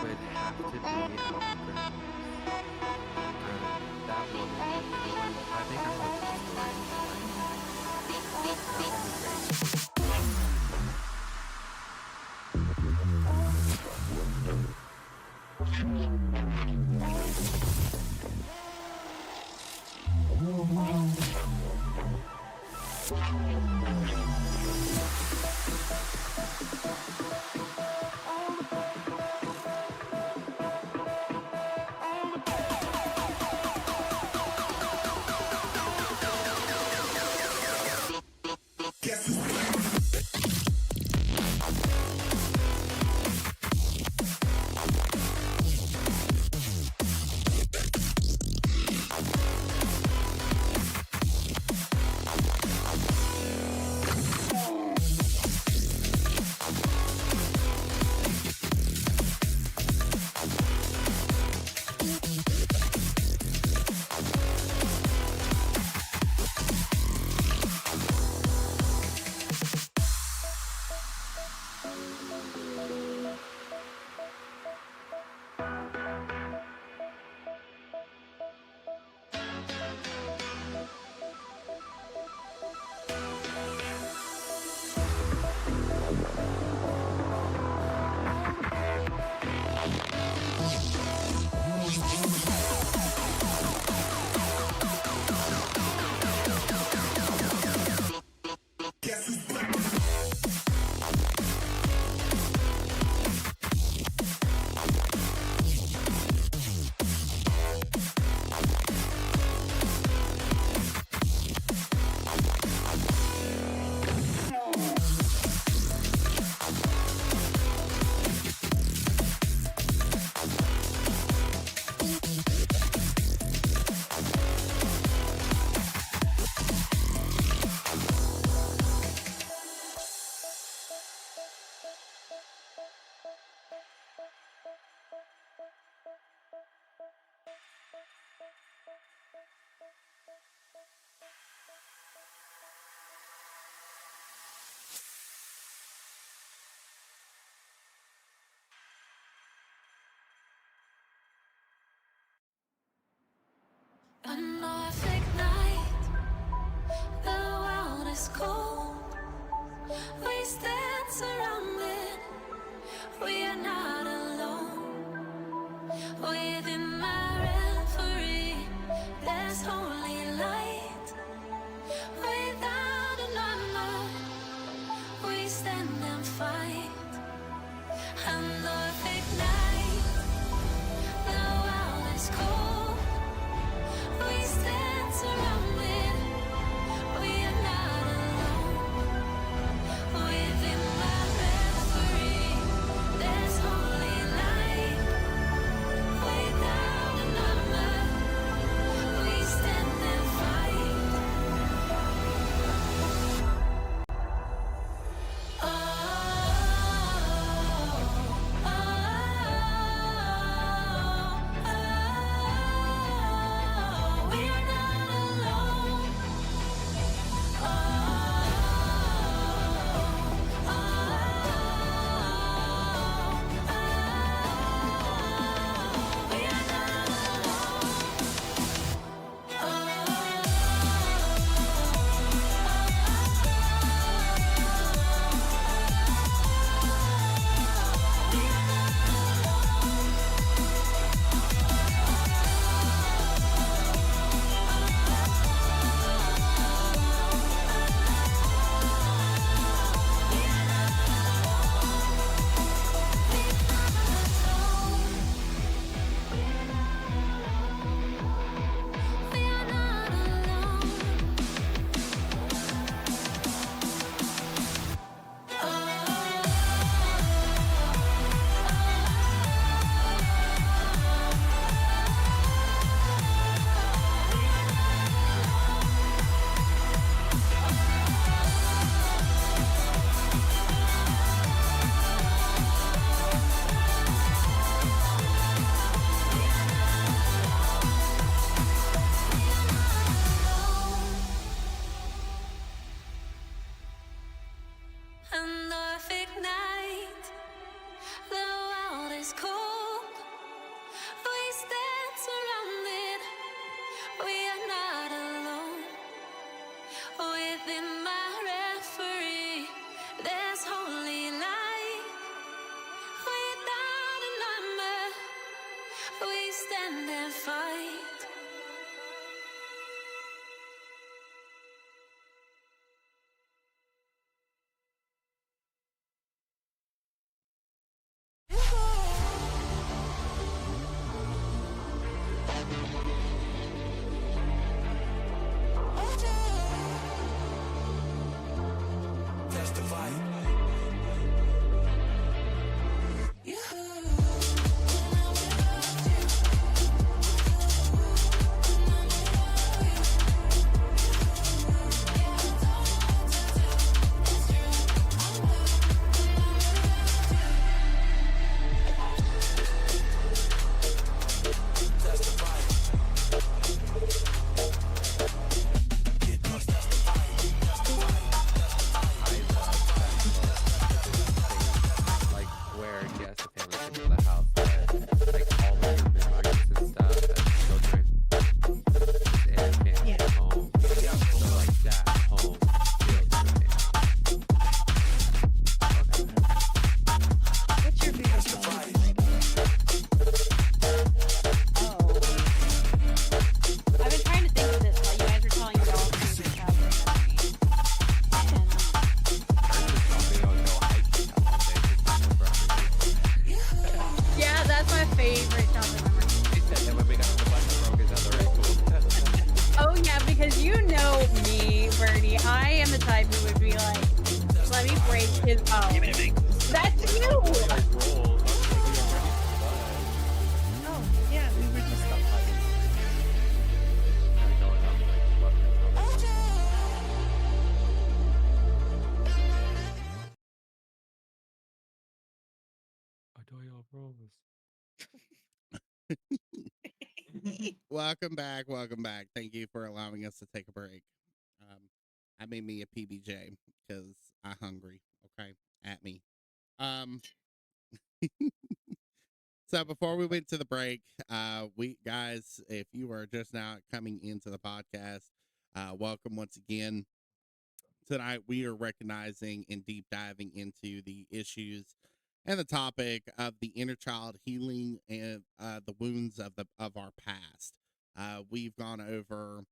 Would have to be Algebra. That one would be a good one. I think I told the story. That one was great. favorite chocolate memory. She said that when we got to the bus and broke his other ankle. Oh yeah, because you know me, Bernie. I am the type who would be like, let me break his bone. That's you. Oh, yeah, we were just Adore your rules. Welcome back. Welcome back. Thank you for allowing us to take a break. I made me a PBJ because I'm hungry. Okay, at me. Um, so before we went to the break, we guys, if you are just now coming into the podcast, welcome once again. Tonight we are recognizing and deep diving into the issues and the topic of the inner child healing and the wounds of our past. We've gone over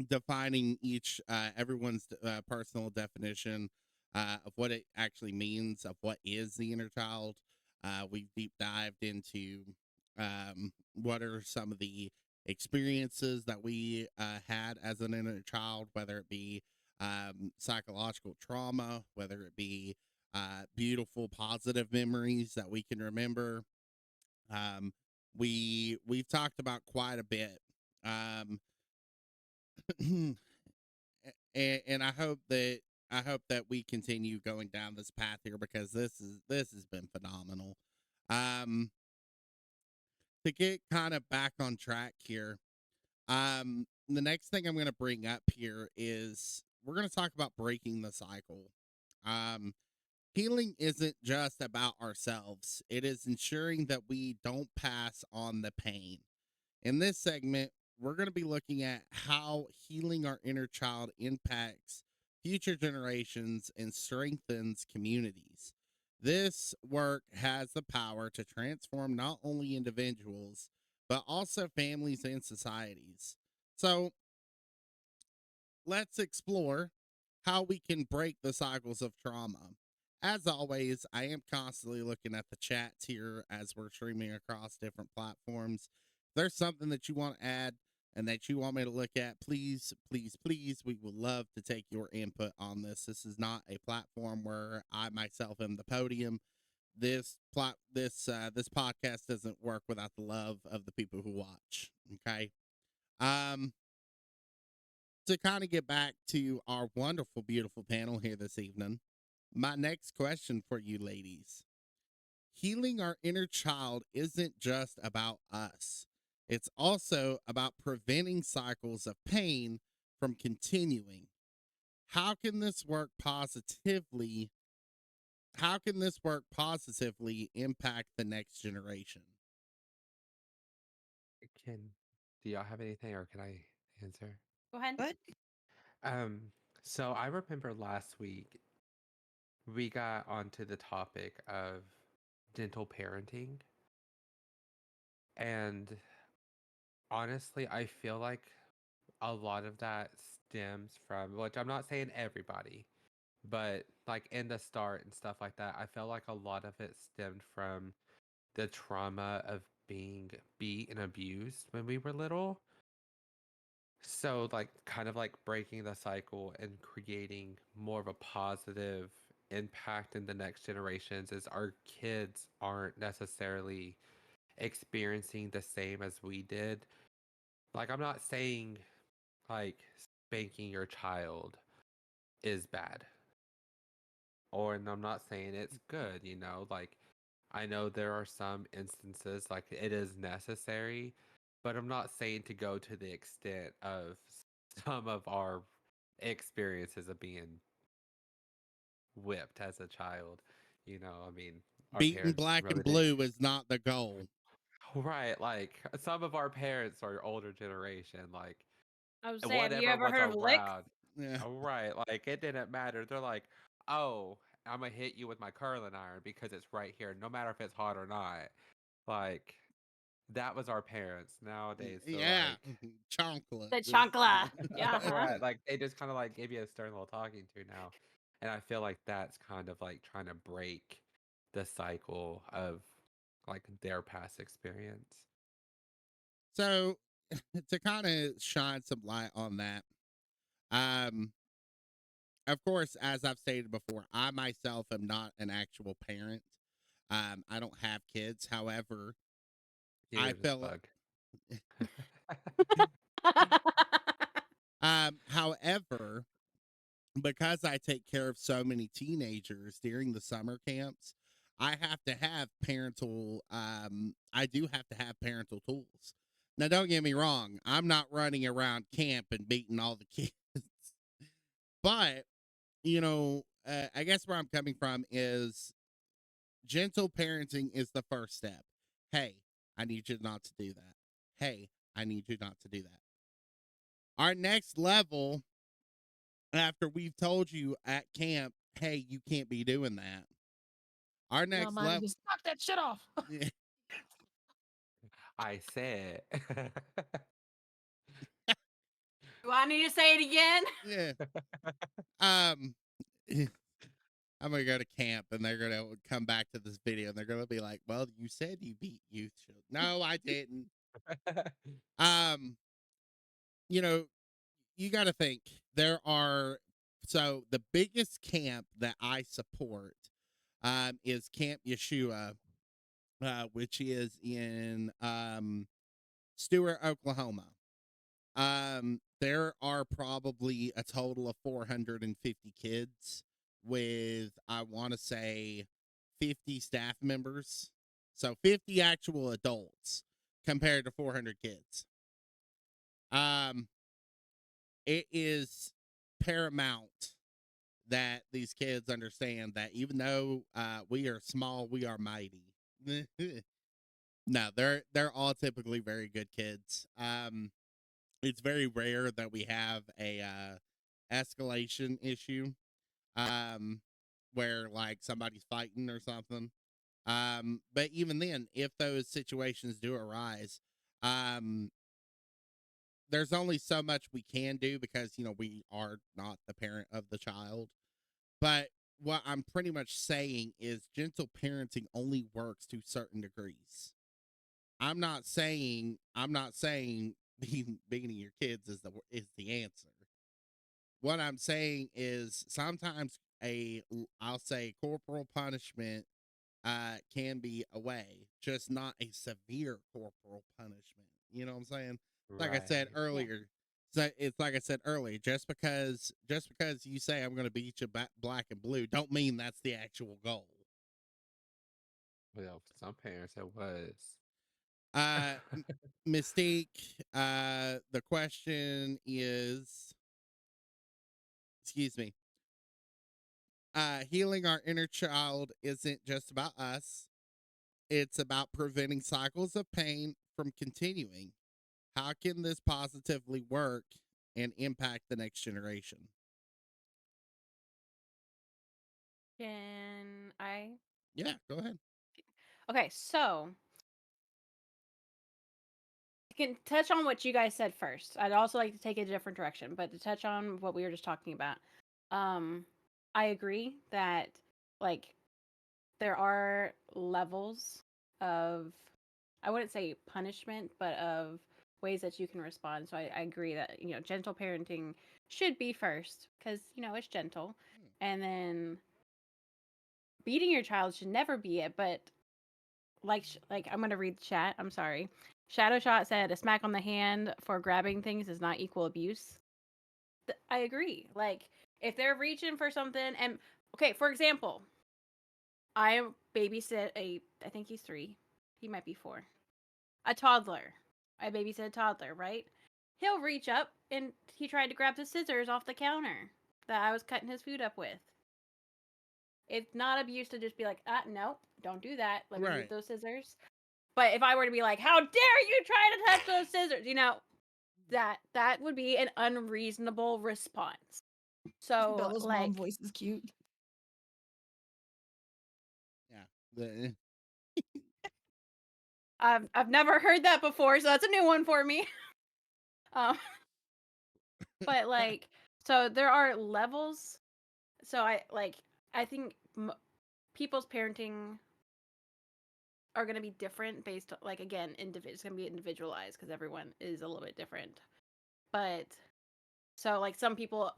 defining each everyone's personal definition of what it actually means of what is the inner child. We've deep dived into what are some of the experiences that we had as an inner child, whether it be psychological trauma, whether it be beautiful positive memories that we can remember. um, we've talked about quite a bit. um, and I hope that we continue going down this path here because this has been phenomenal. Um, to get kind of back on track here, the next thing I'm going to bring up here is we're going to talk about breaking the cycle. Um, healing isn't just about ourselves; it is ensuring that we don't pass on the pain. In this segment, we're going to be looking at how healing our inner child impacts future generations and strengthens communities. This work has the power to transform not only individuals, but also families and societies. So let's explore how we can break the cycles of trauma. As always, I am constantly looking at the chats here as we're streaming across different platforms. If there's something that you want to add and that you want me to look at, please, please, please, we would love to take your input on this. This is not a platform where I myself am the podium. This podcast doesn't work without the love of the people who watch. Okay. Um, to kind of get back to our wonderful, beautiful panel here this evening, my next question for you ladies: healing our inner child isn't just about us, it's also about preventing cycles of pain from continuing. How can this work positively? How can this work positively impact the next generation? Can do y'all have anything, or can I answer? Go ahead. but Um, so I remember last week we got onto the topic of gentle parenting, and honestly, I feel like a lot of that stems from, which I'm not saying everybody, but like in the start and stuff like that, I feel like a lot of it stemmed from the trauma of being beat and abused when we were little. So, like, kind of like breaking the cycle and creating more of a positive impact in the next generations is our kids aren't necessarily experiencing the same as we did. Like, I'm not saying like spanking your child is bad, or and I'm not saying it's good, like I know there are some instances like it is necessary, but I'm not saying to go to the extent of some of our experiences of being whipped as a child. I mean, our Beating parents black really and did. blue is not the goal. Right, like some of our parents are older generation, like I would say, have you whatever ever was heard of lick? around. Yeah. Right, like it didn't matter. They're like, oh, I'm gonna hit you with my curling iron because it's right here, no matter if it's hot or not. Like that was our parents. Nowadays, they're Yeah. like, Chocolate. The chancla. Yeah. right, like they just kind of like give you a stern little talking to now, and I feel like that's kind of like trying to break the cycle of like their past experience. So to kind of shine some light on that, um, of course, as I've stated before, I myself am not an actual parent. I don't have kids. However, I You're just feel bug. however, because I take care of so many teenagers during the summer camps, I have to have parental I do have to have parental tools. Now don't get me wrong, I'm not running around camp and beating all the kids. But, I guess where I'm coming from is gentle parenting is the first step. Hey, I need you not to do that. Hey, I need you not to do that. Our next level, after we've told you at camp, hey, you can't be doing that. Our No, next man, level, just knock that shit off. I said. Do I need to say it again? yeah. Um, I'm gonna go to camp and they're gonna come back to this video and they're gonna be like, "Well, you said you beat youth children." No, I didn't. Um, you know, you got to think there are. So the biggest camp that I support is Camp Yeshua, which is in Stewart, Oklahoma. There are probably a total of 450 kids with, I want to say, 50 staff members. So 50 actual adults compared to 400 kids. Um, it is paramount that these kids understand that even though we are small, we are mighty. No, they're all typically very good kids. It's very rare that we have a escalation issue, um, where like somebody's fighting or something. But even then, if those situations do arise, um, there's only so much we can do because we are not the parent of the child. But what I'm pretty much saying is gentle parenting only works to certain degrees. I'm not saying beating your kids is the answer. What I'm saying is sometimes I'll say corporal punishment can be a way, just not a severe corporal punishment. You know what I'm saying? Like I said Right. Yeah. earlier, so it's like I said earlier, just because you say I'm going to beat you black and blue, don't mean that's the actual goal. Well, for some parents it was. Uh, Mystique, the question is, excuse me, healing our inner child isn't just about us. It's about preventing cycles of pain from continuing. How can this positively work and impact the next generation? Can I? Yeah, go ahead. Okay, so I can touch on what you guys said first. I'd also like to take a different direction, but to touch on what we were just talking about, um, I agree that like there are levels of, I wouldn't say punishment, but of ways that you can respond. So I agree that gentle parenting should be first because it's gentle, and then beating your child should never be it. But like I'm gonna read the chat. I'm sorry. Shadow Shot said a smack on the hand for grabbing things is not equal abuse. I agree. Like if they're reaching for something, and okay, for example, I babysit I think he's 3. He might be 4. A toddler. I babysit a toddler, right? He'll reach up and he tried to grab the scissors off the counter that I was cutting his food up with. It's not abuse to just be like, no, don't do that. Let me move Right. those scissors. But if I were to be like, how dare you try to touch those scissors, that would be an unreasonable response. So Bella's mom like, voice is cute. Yeah. The, I've never heard that before, so that's a new one for me. um, but like, so there are levels. So I think people's parenting are going to be different based, like, again, it's going to be individualized because everyone is a little bit different. But so, like, some people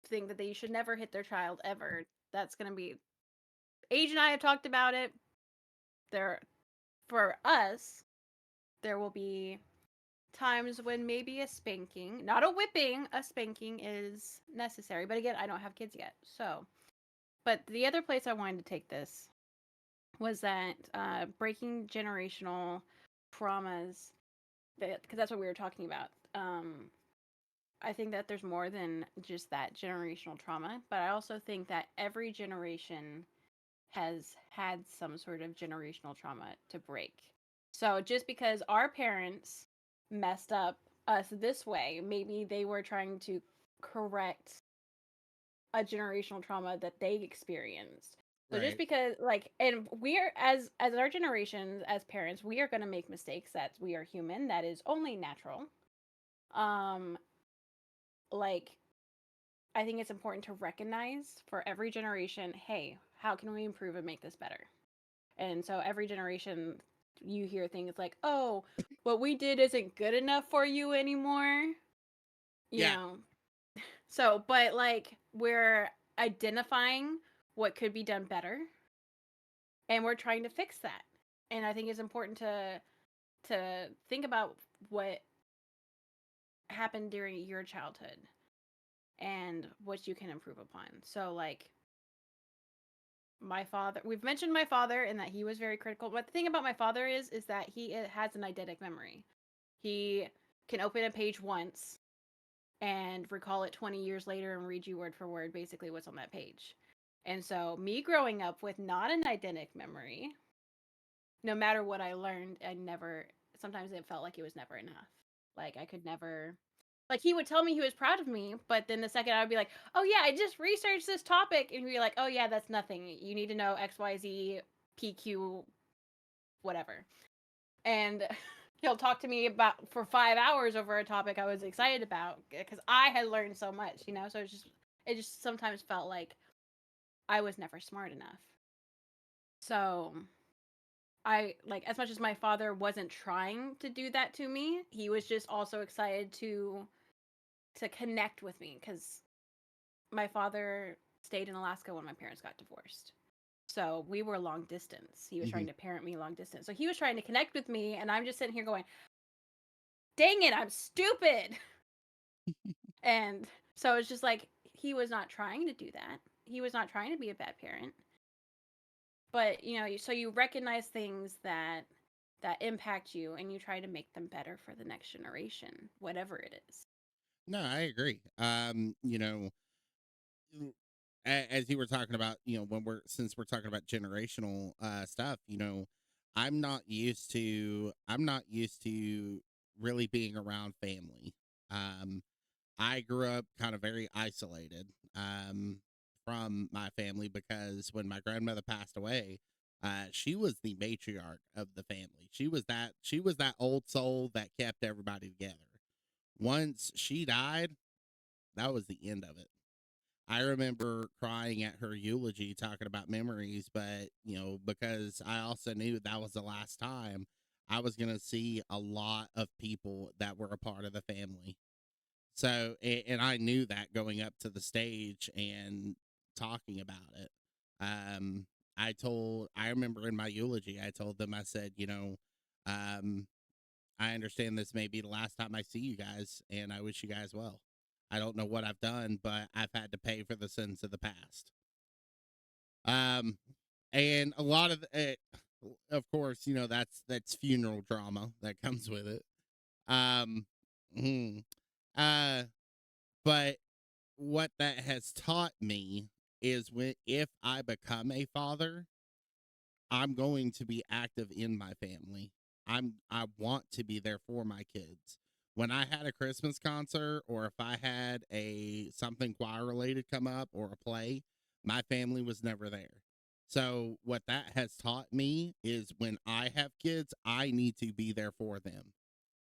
think that they should never hit their child ever. That's going to be, Age and I have talked about it. There, for us, there will be times when maybe a spanking, not a whipping, a spanking is necessary. But again, I don't have kids yet. So, but the other place I wanted to take this was that breaking generational traumas, because that's what we were talking about. I think that there's more than just that generational trauma, but I also think that every generation has had some sort of generational trauma to break. So just because our parents messed up us this way, maybe they were trying to correct a generational trauma that they experienced. So just Right. because, like, and we're, as our generations, as parents, we are going to make mistakes. That we are human. That is only natural. Um like, I think it's important to recognize for every generation, hey, how can we improve and make this better? And so every generation, you hear things like, oh, what we did isn't good enough for you anymore. You Yeah. know, so, but like, we're identifying what could be done better and we're trying to fix that. And I think it's important to think about what happened during your childhood and what you can improve upon. So, like, my father, we've mentioned my father and that he was very critical. But the thing about my father is that he has an eidetic memory. He can open a page once and recall it 20 years later and read you word for word basically what's on that page. And so, me growing up with not an eidetic memory, no matter what I learned, I never, sometimes it felt like it was never enough. Like, I could never, like, he would tell me he was proud of me, but then the second I would be like, oh yeah, I just researched this topic, and he'd be like, oh yeah, that's nothing. You need to know XYZ, PQ, whatever. And he'll talk to me about for 5 hours over a topic I was excited about because I had learned so much, you know. So it just sometimes felt like I was never smart enough. So I, like, as much as my father wasn't trying to do that to me, he was just also excited to connect with me because my father stayed in Alaska when my parents got divorced. So we were long distance. He was Hmm. trying to parent me long distance. So he was trying to connect with me, and I'm just sitting here going, dang it, I'm stupid. And so it's just like, he was not trying to do that. He was not trying to be a bad parent. But, you know, so you recognize things that impact you and you try to make them better for the next generation, whatever it is. No, I agree. As you were talking about, when since we're talking about generational stuff, I'm not used to really being around family. Um, I grew up kind of very isolated from my family because when my grandmother passed away, she was the matriarch of the family. She was that old soul that kept everybody together. Once she died, that was the end of it. I remember crying at her eulogy, talking about memories, but because I also knew that was the last time I was going to see a lot of people that were a part of the family. So, and I knew that going up to the stage and talking about it. Um, I remember in my eulogy, I told them, I said, um, I understand this may be the last time I see you guys, and I wish you guys well. I don't know what I've done, but I've had to pay for the sins of the past. Um, and a lot of course, that's funeral drama that comes with it. Um, mm, uh, but what that has taught me is if I become a father, I'm going to be active in my family. I want to be there for my kids. When I had a Christmas concert or if I had a something choir related come up or a play, my family was never there. So what that has taught me is when I have kids, I need to be there for them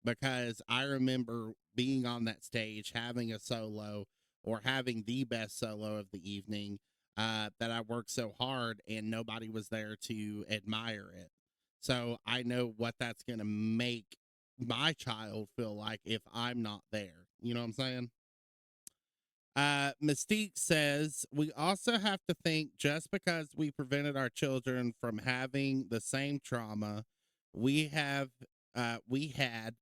because I remember being on that stage, having a solo or having the best solo of the evening that I worked so hard and nobody was there to admire it. So I know what that's going to make my child feel like if I'm not there. You know what I'm saying? Mystique says we also have to think just because we prevented our children from having the same trauma we had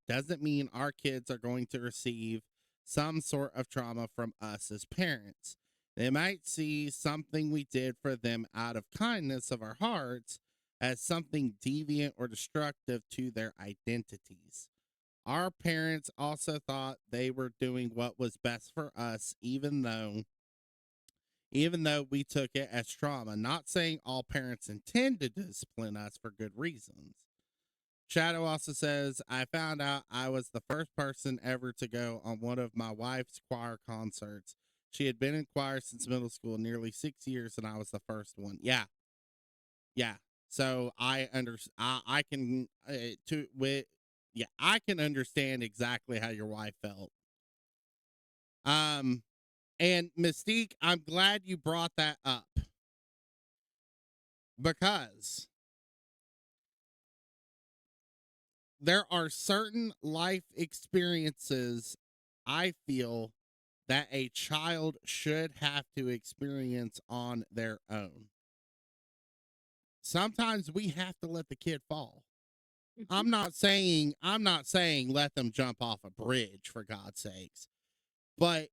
doesn't mean our kids are going to receive some sort of trauma from us as parents. They might see something we did for them out of kindness of our hearts as something deviant or destructive to their identities. Our parents also thought they were doing what was best for us, even though we took it as trauma. Not saying all parents intend to discipline us for good reasons. Shadow also says, I found out I was the first person ever to go on one of my wife's choir concerts. She had been in choir since middle school, nearly 6 years, and I was the first one. Yeah, yeah. So I can to with yeah, I can understand exactly how your wife felt. Um, and Mystique, I'm glad you brought that up because there are certain life experiences I feel that a child should have to experience on their own. Sometimes we have to let the kid fall. I'm not saying let them jump off a bridge for God's sakes, but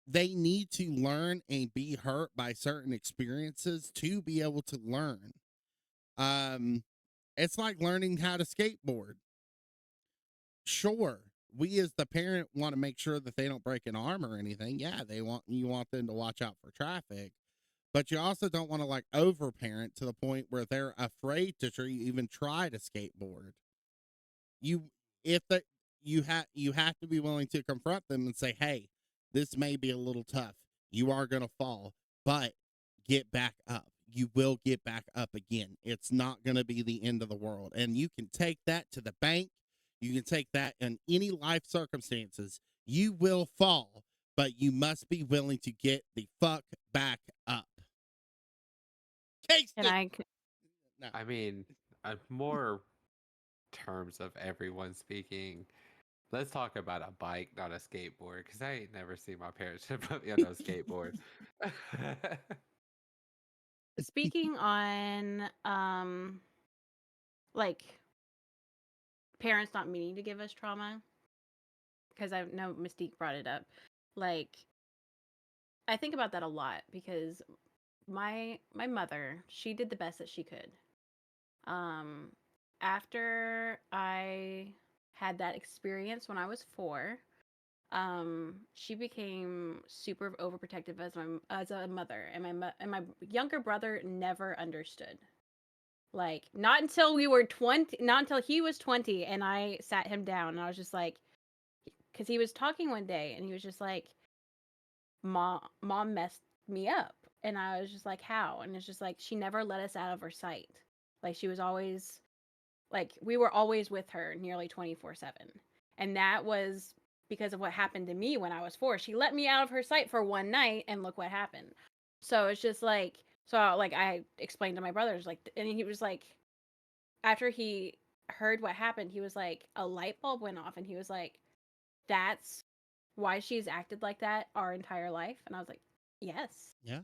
they need to learn and be hurt by certain experiences to be able to learn. Um, it's like learning how to skateboard. Sure, we as the parent want to make sure that they don't break an arm or anything. Yeah, you want them to watch out for traffic, but you also don't want to like overparent to the point where they're afraid to even try to skateboard. You if the you have to be willing to confront them and say, "Hey, this may be a little tough. You are going to fall, but get back up. You will get back up again. It's not going to be the end of the world." And you can take that to the bank. You can take that in any life circumstances. You will fall, but you must be willing to get the fuck back up. Case And the no. I mean, more terms of everyone speaking. Let's talk about a bike, not a skateboard, because I ain't never seen my parents put me on a skateboard. speaking on like parents not meaning to give us trauma, because I know Mystique brought it up. Like I think about that a lot because my mother, she did the best that she could. Um After I had that experience when I was 4, she became super overprotective as a mother, and my younger brother never understood. Like not until we were 20, not until he was 20 and I sat him down and I was just like, cuz he was talking one day and he was just like, mom messed me up. And I was just like, how? And it's just like she never let us out of her sight. Like she was always like we were always with her nearly 24/7. And that was because of what happened to me when I was 4. She let me out of her sight for one night and look what happened. So it's just like like I explained to my brothers like, and he was like, after he heard what happened, he was like, a light bulb went off and he was like, that's why she's acted like that our entire life. And I was like, yes. Yeah.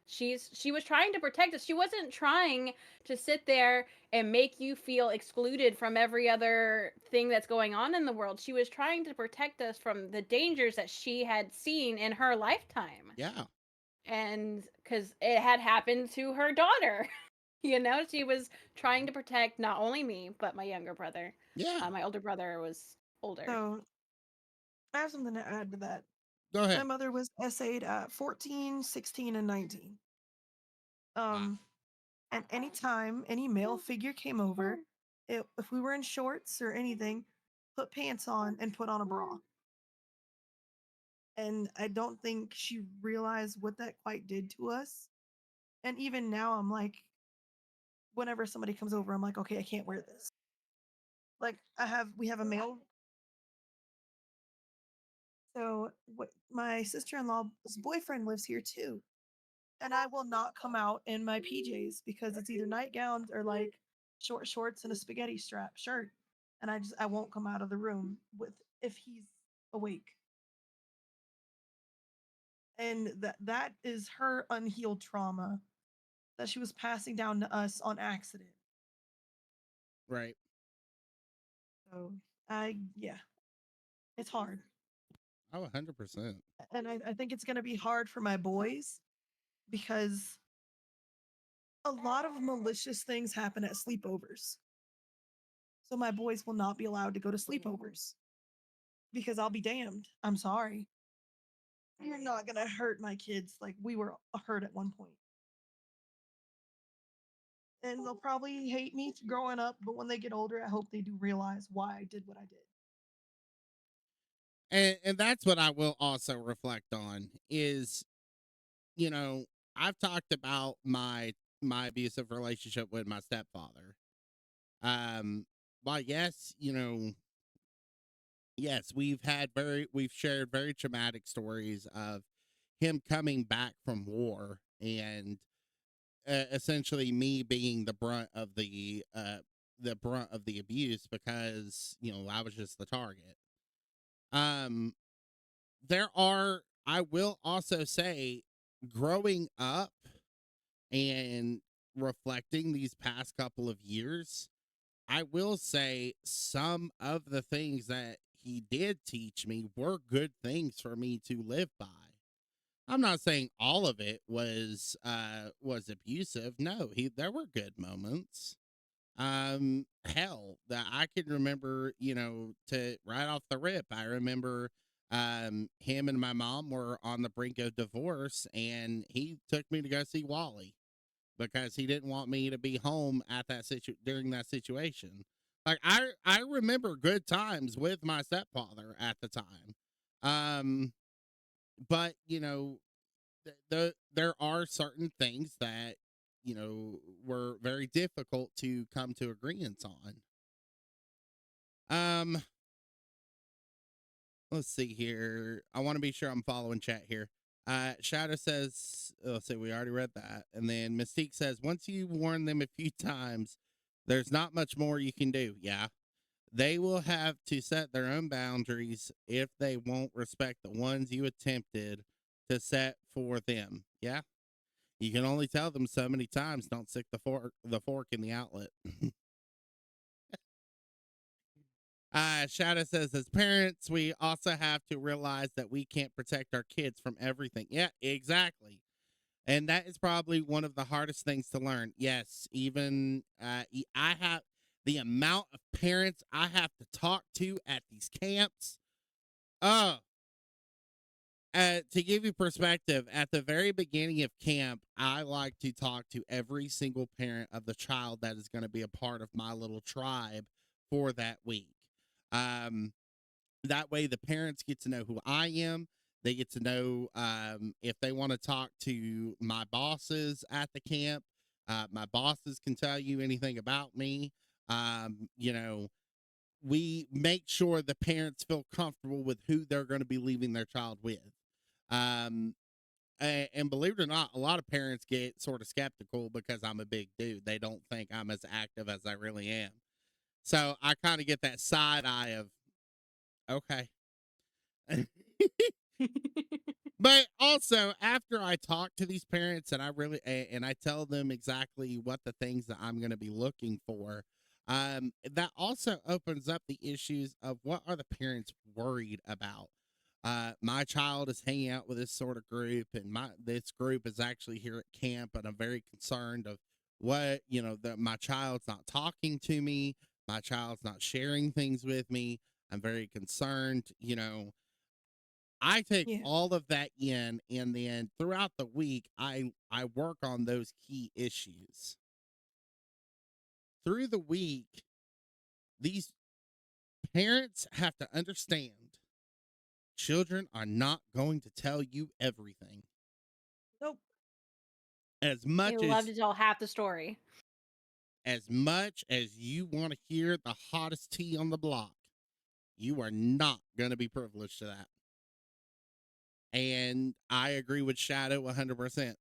She was trying to protect us. She wasn't trying to sit there and make you feel excluded from every other thing that's going on in the world. She was trying to protect us from the dangers that she had seen in her lifetime. Yeah. And because it had happened to her daughter. She was trying to protect not only me, but my younger brother. Yeah. My older brother was older. So I have something to add to that. Go My ahead. mother was essayed at 14, 16, and 19. Wow. And anytime any male figure came over, if we were in shorts or anything, put pants on and put on a bra. And I don't think she realized what that quite did to us. And even now, I'm like, whenever somebody comes over, I'm like, okay, I can't wear this. Like we have a male. So what my sister-in-law's boyfriend lives here too. And I will not come out in my PJs because it's either nightgowns or like short shorts and a spaghetti strap shirt, and I won't come out of the room with if he's awake. And that is her unhealed trauma that she was passing down to us on accident. Right. So I yeah, it's hard. Oh, 100%. And I think it's gonna be hard for my boys because a lot of malicious things happen at sleepovers. So my boys will not be allowed to go to sleepovers because I'll be damned. I'm sorry. You're not gonna hurt my kids like we were hurt at one point. And they'll probably hate me growing up, but when they get older, I hope they do realize why I did what I did. And that's what I will also reflect on is, you know, I've talked about my abusive relationship with my stepfather. Um, well, yes, yes, we've shared very traumatic stories of him coming back from war and essentially me being the brunt of the abuse because I was just the target. Um, I will also say, growing up and reflecting these past couple of years, I will say some of the things that he did teach me were good things for me to live by. I'm not saying all of it was abusive. No, there were good moments. Hell, that I can remember, to right off the rip, I remember him and my mom were on the brink of divorce and he took me to go see Wally because he didn't want me to be home at during that situation. Like I remember good times with my stepfather at the time. But there are certain things that were very difficult to come to agreements on. Um, let's see here. I want to be sure I'm following chat here. Shadow says, let's see, we already read that. And then Mystique says, once you warn them a few times, there's not much more you can do. Yeah. They will have to set their own boundaries if they won't respect the ones you attempted to set for them. Yeah. You can only tell them so many times, don't stick the fork in the outlet. Shadow says, as parents, we also have to realize that we can't protect our kids from everything. Yeah, exactly. And that is probably one of the hardest things to learn. Yes, even I have the amount of parents I have to talk to at these camps. Oh, to give you perspective, at the very beginning of camp, I like to talk to every single parent of the child that is going to be a part of my little tribe for that week. Um, that way, the parents get to know who I am. They get to know if they want to talk to my bosses at the camp. My bosses can tell you anything about me. We make sure the parents feel comfortable with who they're going to be leaving their child with. And believe it or not, a lot of parents get sort of skeptical because I'm a big dude. They don't think I'm as active as I really am. So I kind of get that side eye of, okay. But also, after I talk to these parents and I tell them exactly what the things that I'm going to be looking for, that also opens up the issues of what are the parents worried about. My child is hanging out with this sort of group, and this group is actually here at camp, and I'm very concerned of what that my child's not talking to me, my child's not sharing things with me. I'm very concerned. I take Yeah. all of that in, and then throughout the week, I work on those key issues. Through the week, these parents have to understand children are not going to tell you everything. Nope. As They much love to tell half the story. as much as you want to hear the hottest tea on the block, you are not going to be privileged to that. And I agree with Shadow 100%.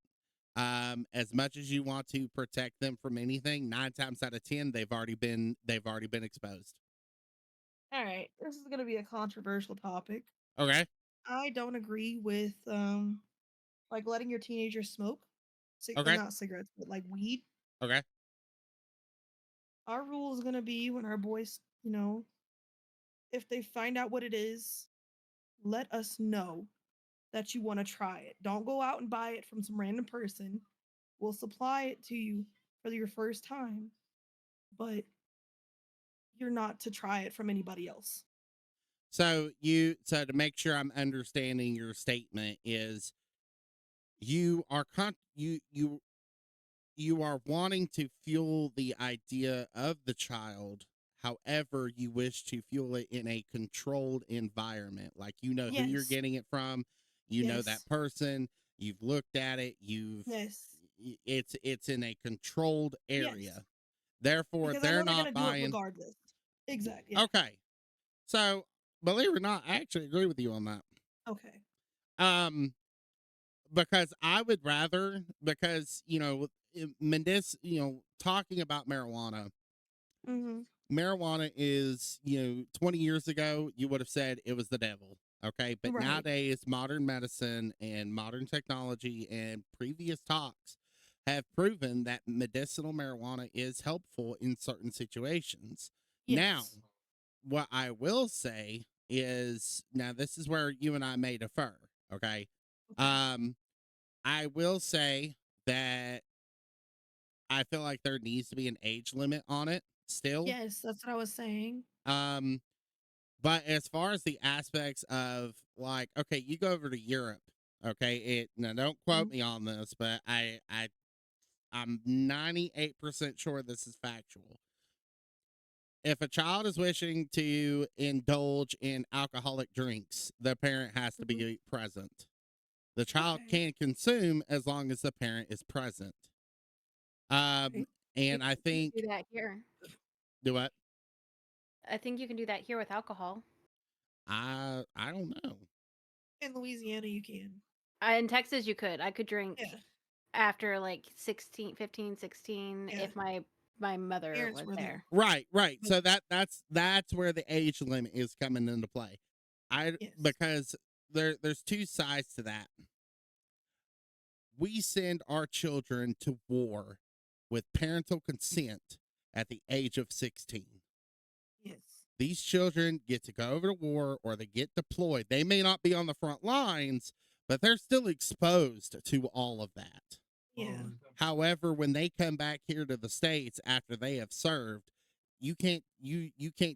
As much as you want to protect them from anything, 9 times out of 10, they've already been exposed. All right, this is gonna be a controversial topic. Okay. I don't agree with like letting your teenagers smoke, Okay. not cigarettes, but like weed. Okay. Our rule is gonna be when our boys, if they find out what it is, let us know that you want to try it. Don't go out and buy it from some random person. We'll supply it to you for your first time, but you're not to try it from anybody else. So to make sure I'm understanding your statement is you are you are wanting to fuel the idea of the child. However, you wish to fuel it in a controlled environment. Like you know who you're Yes. getting it from, you know that Yes. person, you've looked at it, Yes. it's in a controlled Yes. area. Therefore, Because I they're know they're not gonna do it buying. regardless. Exactly. Yeah. Okay. So, believe it or not, I actually agree with you on that. Okay. Um because I would rather because Mendes, talking about marijuana. Mm-hmm. Marijuana is, 20 years ago, you would have said it was the devil. Okay. But Right. nowadays, modern medicine and modern technology and previous talks have proven that medicinal marijuana is helpful in certain situations. Now, Yes. what I will say is now this is where you and I may defer. Okay. Okay. Um, I will say that I feel like there needs to be an age limit on it still. Yes, that's what I was saying. Um, but as far as the aspects of like, okay, you go over to Europe, okay, now don't quote Mhm. me on this, but I'm 98% sure this is factual. If a child is wishing to indulge in alcoholic drinks, the parent has to Mhm. be present. The child Okay. can consume as long as the parent is present. Um, Right. You and I can think do that here. do what? I think you can do that here with alcohol. I don't know. In Louisiana, you can. In Texas, you could. I could drink Yeah. after like 16, 15, 16 Yeah. if my mother Parents was were there. there. Right, right. But So that's where the age limit is coming into play. I yes. because there's two sides to that. We send our children to war with parental consent at the age of 16. Yes. These children get to go over to war or they get deployed. They may not be on the front lines, but they're still exposed to all of that. Yeah. However, when they come back here to the States after they have served, you can't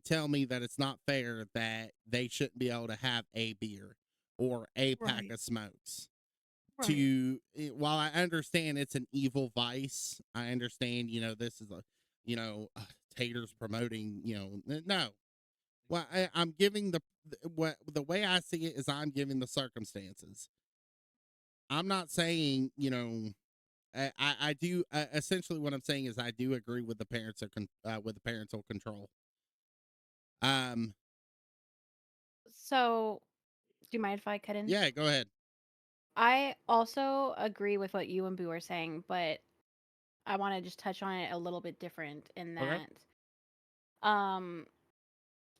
tell me that it's not fair that they shouldn't be able to have a beer or a pack Right. of smokes. Right. While I understand it's an evil vice, I understand, this is a, taters promoting, no. Well, I'm giving the way I see it is I'm giving the circumstances. I'm not saying, I do essentially what I'm saying is I do agree with the parents with the parental control. Um, So, do you mind if I cut in? yeah, go ahead. I also agree with what you and Boo are saying, but I want to just touch on it a little bit different in Okay. that um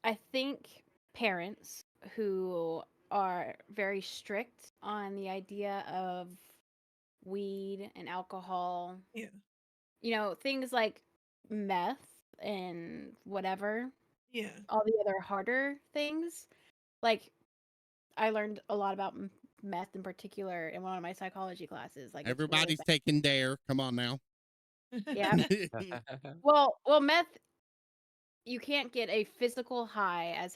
I think parents who are very strict on the idea of weed and alcohol, Yeah. things like meth and whatever, Yeah. all the other harder things. Like, I learned a lot about meth in particular in one of my psychology classes. Like, it's really Everybody's bad. taking dare. Come on now. Yeah. Well, meth, you can't get a physical high as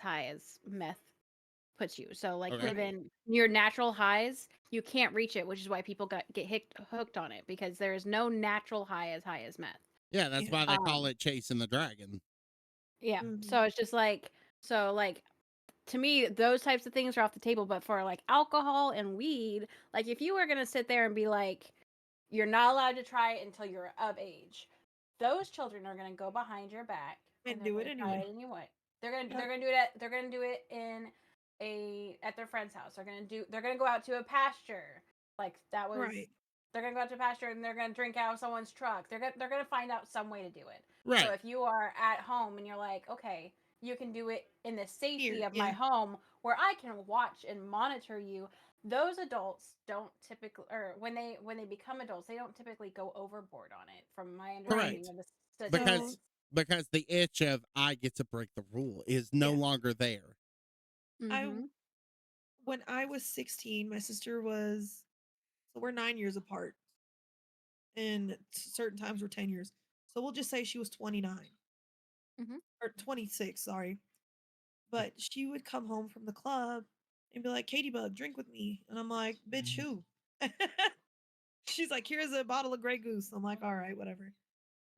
meth puts you. So, like, Okay. Right. even your natural highs, you can't reach it, which is why people get hooked on it because there is no natural high as meth. Yeah, that's Yeah. why they call Um, it chasing the dragon. yeah. Mhm. So it's just like to me, those types of things are off the table. But for like alcohol and weed, like if you were gonna sit there and be like, you're not allowed to try it until you're of age, those children are gonna go behind your back and And they're do it gonna try anyway. it anyway. Yep. They're gonna do it in at their friend's house. They're gonna go out to a pasture. Like that was Right. They're gonna go out to pasture and they're gonna drink out of someone's truck. They're gonna find out some way to do it. So Right. if you are at home and you're like, okay, you can do it in the safety Here, of my yeah. home where I can watch and monitor you. Those adults don't typically, or when they become adults, they don't typically go overboard on it. From my understanding Right. Correct. of the Because statistics. because the itch of I get to break the rule is no Yeah. longer there. I Mm-hmm. when I was 16, my sister was so we're 9 years apart, and certain times we're 10 years. So we'll just say she was 29 Mm-hmm. or 26, sorry. But she would come home from the club and be like, "Katie Bug, drink with me." And I'm like, "Bitch, who?" She's like, "Here's a bottle of Grey Goose." I'm like, "All right, whatever."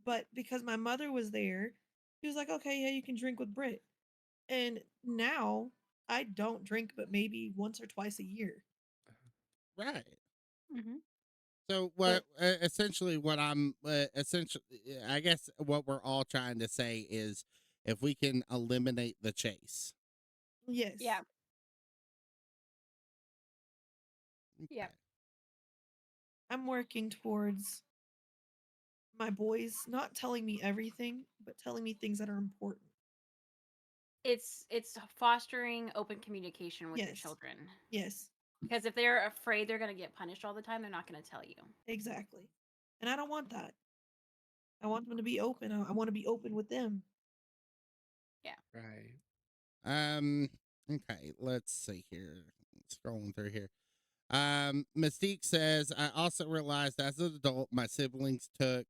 But because my mother was there, she was like, "Okay, yeah, you can drink with Brit." And now I don't drink but maybe once or twice a year. Right. Mm-hmm. So But what essentially what I'm essentially I guess what we're all trying to say is if we can eliminate the chase. yes, Yeah. Yeah. Okay. I'm working towards my boys not telling me everything, but telling me things that are important. It's fostering open communication with your Yes. children. Yes, Because if they're afraid they're going to get punished all the time, they're not going to tell you. exactly. And I don't want that. I want them to be open. I want to be open with them. Yeah. Right. Okay, let's see here. Scrolling through here. Mystique says, I also realized as an adult, my siblings took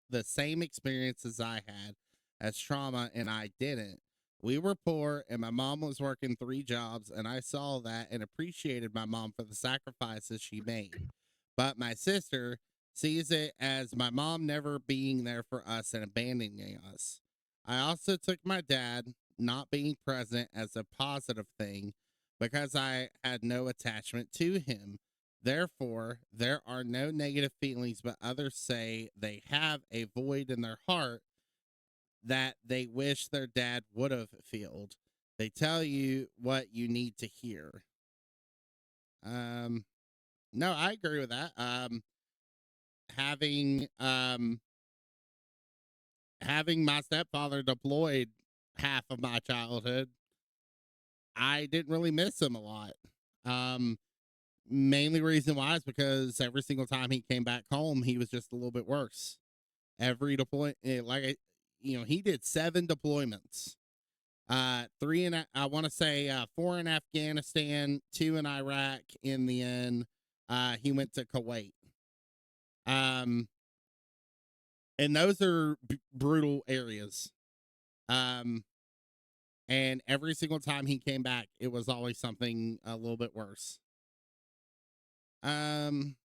the same experiences I had as trauma and I didn't. We were poor and my mom was working 3 jobs, and I saw that and appreciated my mom for the sacrifices she made. But my sister sees it as my mom never being there for us and abandoning us. I also took my dad not being present as a positive thing because I had no attachment to him. Therefore, there are no negative feelings, but others say they have a void in their heart that they wish their dad would have filled. They tell you what you need to hear. Um, no, I agree with that. Having having my stepfather deployed half of my childhood, I didn't really miss him a lot. Um, Mainly reason why is because every single time he came back home, he was just a little bit worse. Every deploy, he did 7 deployments. Three in I want to say 4 in Afghanistan, 2 in Iraq. In the end, he went to Kuwait. Um, and those are brutal areas. Um, and every single time he came back, it was always something a little bit worse. Um,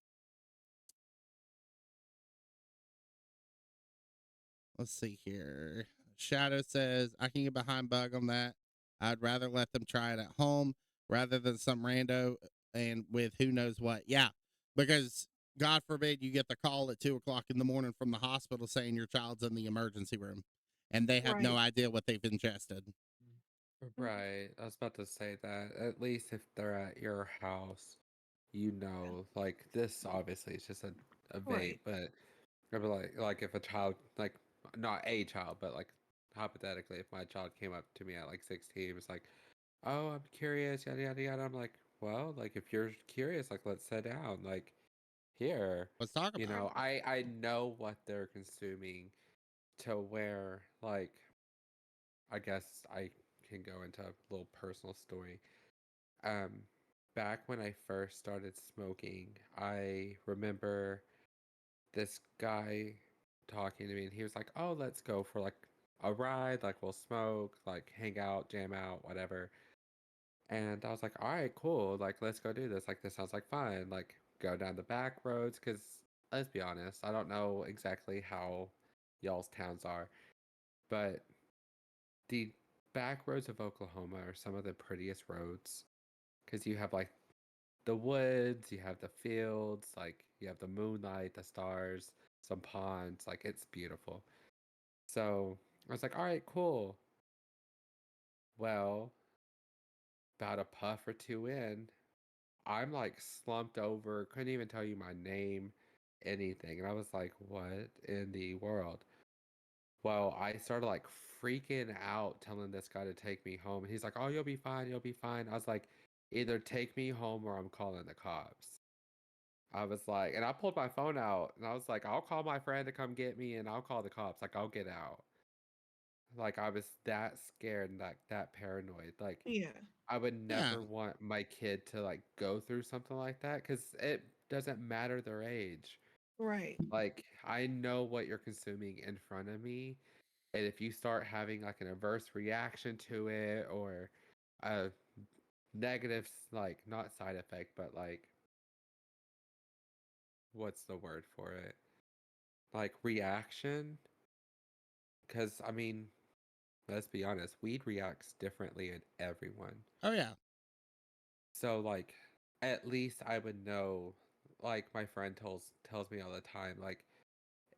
let's see here. Shadow says, I can get behind Bug on that. I'd rather let them try it at home rather than some rando and with who knows what. Yeah, because God forbid you get the call at 2 o'clock in the morning from the hospital saying your child's in the emergency room and they have no Right. idea what they've ingested. Mhm. Right. I was about to say that. At least if they're at your house, Yeah. like this obviously it's just a vape, Right. but I'd be like if a child, like not a child, but like hypothetically, if my child came up to me at like 16, it's like, oh, I'm curious, yada yada yada. I'm like, well, like if you're curious, like let's sit down, like here, Let's talk about it. I know what they're consuming to where like I guess I can go into a little personal story. Um, Back when I first started smoking, I remember this guy talking to me and he was like, "Oh, let's go for like a ride, like we'll smoke, like hang out, jam out, whatever." And I was like, "All right, cool. Like let's go do this. Like this sounds like fun. Like go down the back roads cuz let's be honest, I don't know exactly how y'all's towns are, but the back roads of Oklahoma are some of the prettiest roads cuz you have like the woods, you have the fields, like you have the moonlight, the stars, some ponds, like it's beautiful. So I was like, all right, cool. Well, about a puff or two in, I'm like slumped over, couldn't even tell you my name. anything. And I was like, what in the world? Well, I started like freaking out telling this guy to take me home. And he's like, oh, you'll be fine. You'll be fine. I was like, either take me home or I'm calling the cops. I was like, and I pulled my phone out and I was like, I'll call my friend to come get me and I'll call the cops. Like, I'll get out. Like, I was that scared and that paranoid. Like, Yeah. I would Yeah. never want my kid to like go through something like that because it doesn't matter their age. Right. Like, I know what you're consuming in front of me. And if you start having like an adverse reaction to it or a negative, like, not side effect, but like, what's the word for it? Like, reaction. Because, I mean, let's be honest, weed reacts differently in everyone. Oh yeah. So, like, at least I would know, like, my friend tells me all the time, like,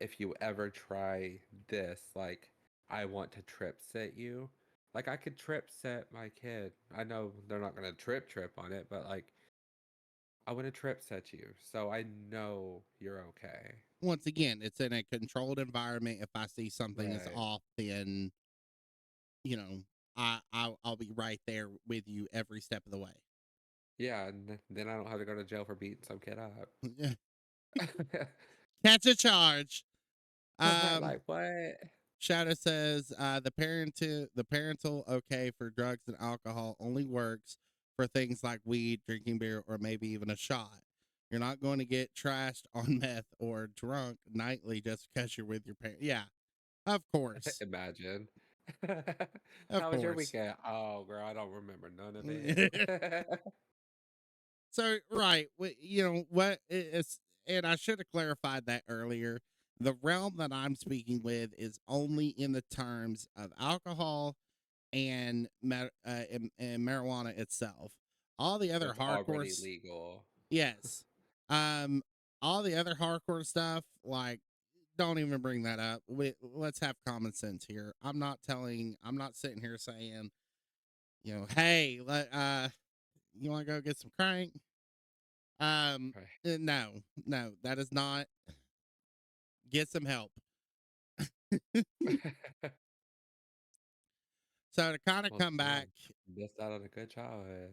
if you ever try this, like, I want to trip sit you. Like, I could trip set my kid. I know they're not gonna trip on it, but like, I want to trip set you, so I know you're okay. Once again, it's in a controlled environment. If I see something is Right. off, then I'll be right there with you every step of the way. Yeah, and then I don't have to go to jail for beating some kid up. Catch a charge. Like what? Shadow says the parental okay for drugs and alcohol only works for things like weed, drinking beer, or maybe even a shot. You're not going to get trashed on meth or drunk nightly just because you're with your parents. Yeah, of course, Imagine. of How was your course. weekend? Oh, girl, I don't remember none of it. So right, you know what it's, and I should have clarified that earlier. The realm that I'm speaking with is only in the terms of alcohol and and marijuana itself. All the other That's already hardcore, legal. yes, um, all the other hardcore stuff, like, don't even bring that up. Let's have common sense here. I'm not sitting here saying, hey, you want to go get some crank? No, no, that is not. Get some help. Right. So to kind of Once come back, again, missed out on a good childhood.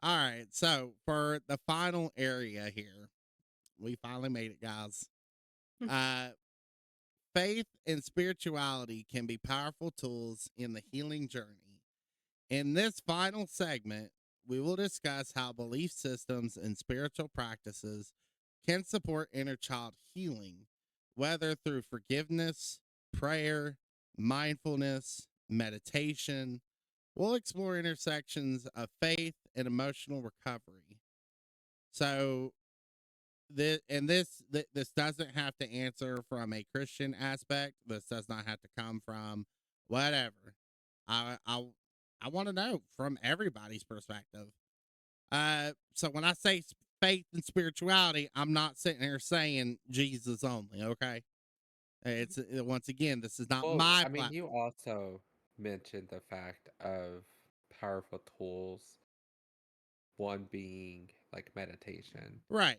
all right. So for the final area here, we finally made it, guys. Uh, faith and spirituality can be powerful tools in the healing journey. In this final segment, we will discuss how belief systems and spiritual practices can support inner child healing, whether through forgiveness, prayer, mindfulness, meditation. We'll explore intersections of faith and emotional recovery. So, this doesn't have to answer from a Christian aspect. This does not have to come from whatever. I I want to know from everybody's perspective. So when I say faith and spirituality, I'm not sitting here saying Jesus only. Okay, it's once again, this is not Well, my I mean, you platform, also mentioned the fact of powerful tools, one being like meditation. right?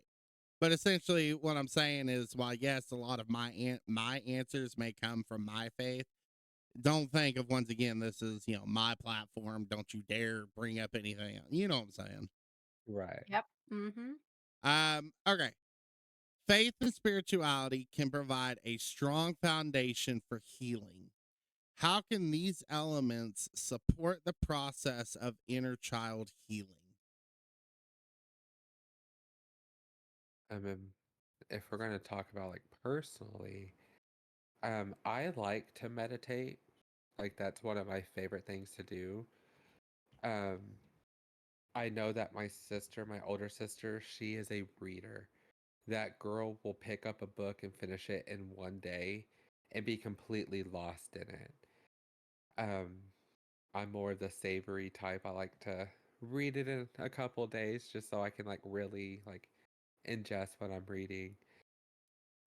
But essentially, what I'm saying is, while yes, a lot of my answers may come from my faith, don't think of once again this is my platform. Don't you dare bring up anything else. You know what I'm saying? Right. Yep. Mm-hmm. Okay. Faith and spirituality can provide a strong foundation for healing. How can these elements support the process of inner child healing? I mean, if we're going to talk about like personally, I like to meditate. Like that's one of my favorite things to do. Um, I know that my sister, my older sister, she is a reader. That girl will pick up a book and finish it in one day and be completely lost in it. Um, I'm more of the savory type. I like to read it in a couple days just so I can like really like ingest what I'm reading.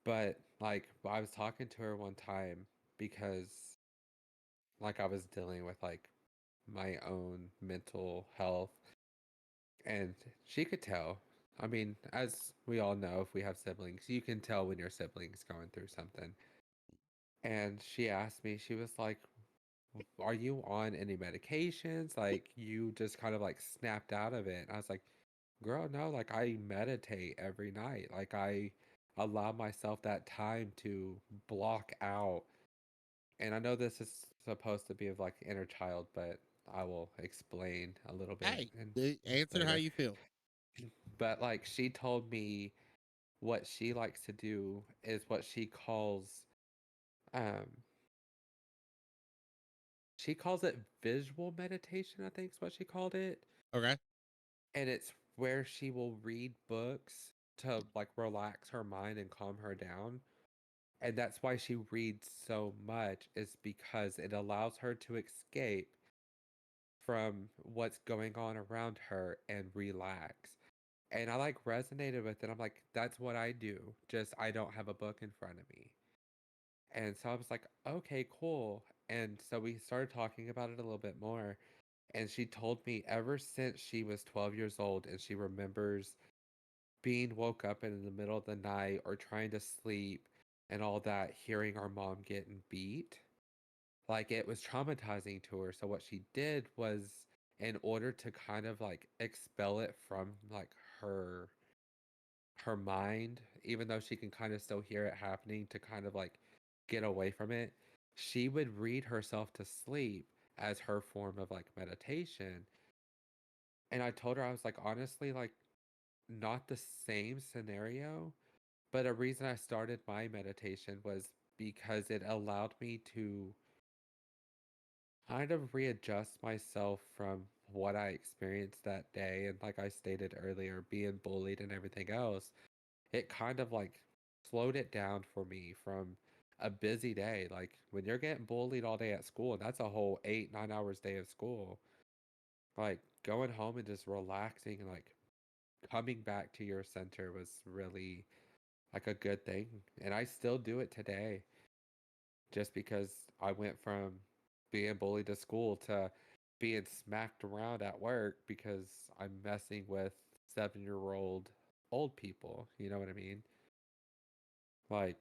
But like I was talking to her one time because like I was dealing with like my own mental health and she could tell. I mean, as we all know, if we have siblings, you can tell when your sibling's going through something. And she asked me, she was like, are you on any medications? Like, you just kind of like snapped out of it. And I was like, girl, no, like, I meditate every night. Like, I allow myself that time to block out. And I know this is supposed to be of like inner child, but I will explain a little bit Hey, and answer how later. you feel. But like, she told me what she likes to do is what um she calls it visual meditation, I think is what she called it. Okay. And it's where she will read books to like relax her mind and calm her down. And that's why she reads so much, is because it allows her to escape from what's going on around her and relax. And I like resonated with it. I'm like, that's what I do. Just I don't have a book in front of me. And so I was like, okay, cool. And so we started talking about it a little bit more. And she told me ever since she was 12 years old and she remembers being woke up in the middle of the night or trying to sleep and all that, hearing our mom getting beat, like it was traumatizing to her. So what she did was, in order to kind of like expel it from like her mind, even though she can kind of still hear it happening, to kind of like get away from it, she would read herself to sleep as her form of like meditation. And I told her, I was like, honestly, like, not the same scenario, but a reason I started my meditation was because it allowed me to kind of readjust myself from what I experienced that day. And like I stated earlier, being bullied and everything else, it kind of like slowed it down for me from a busy day. Like when you're getting bullied all day at school, and that's a whole 8, 9 hours day of school, like going home and just relaxing and like coming back to your center was really like a good thing. And I still do it today, just because I went from being bullied at school to being smacked around at work because I'm messing with 7-year-old old people. You know what I mean? Like,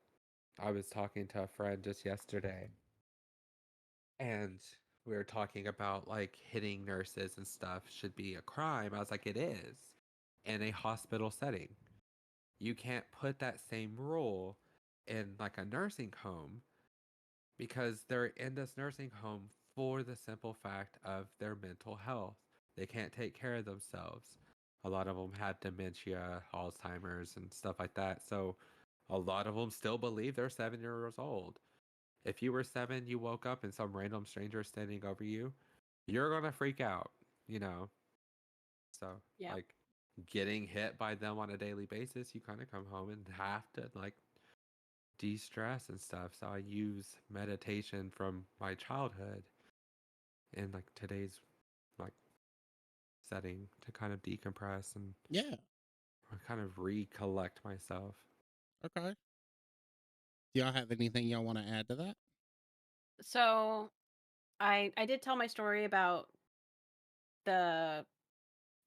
I was talking to a friend just yesterday, and we were talking about like hitting nurses and stuff should be a crime. I was like, it is in a hospital setting. You can't put that same rule in like a nursing home, because they're in this nursing home for the simple fact of their mental health. They can't take care of themselves. A lot of them have dementia, Alzheimer's, and stuff like that. So a lot of them still believe they're 7 years old. If you were 7, you woke up and some random stranger is standing over you, you're going to freak out, you know? So, Yeah. like, getting hit by them on a daily basis, you kind of come home and have to, like, de-stress and stuff. So I use meditation from my childhood in like today's like setting to kind of decompress and Yeah. kind of recollect myself. Okay. Do y'all have anything y'all want to add to that? So I did tell my story about the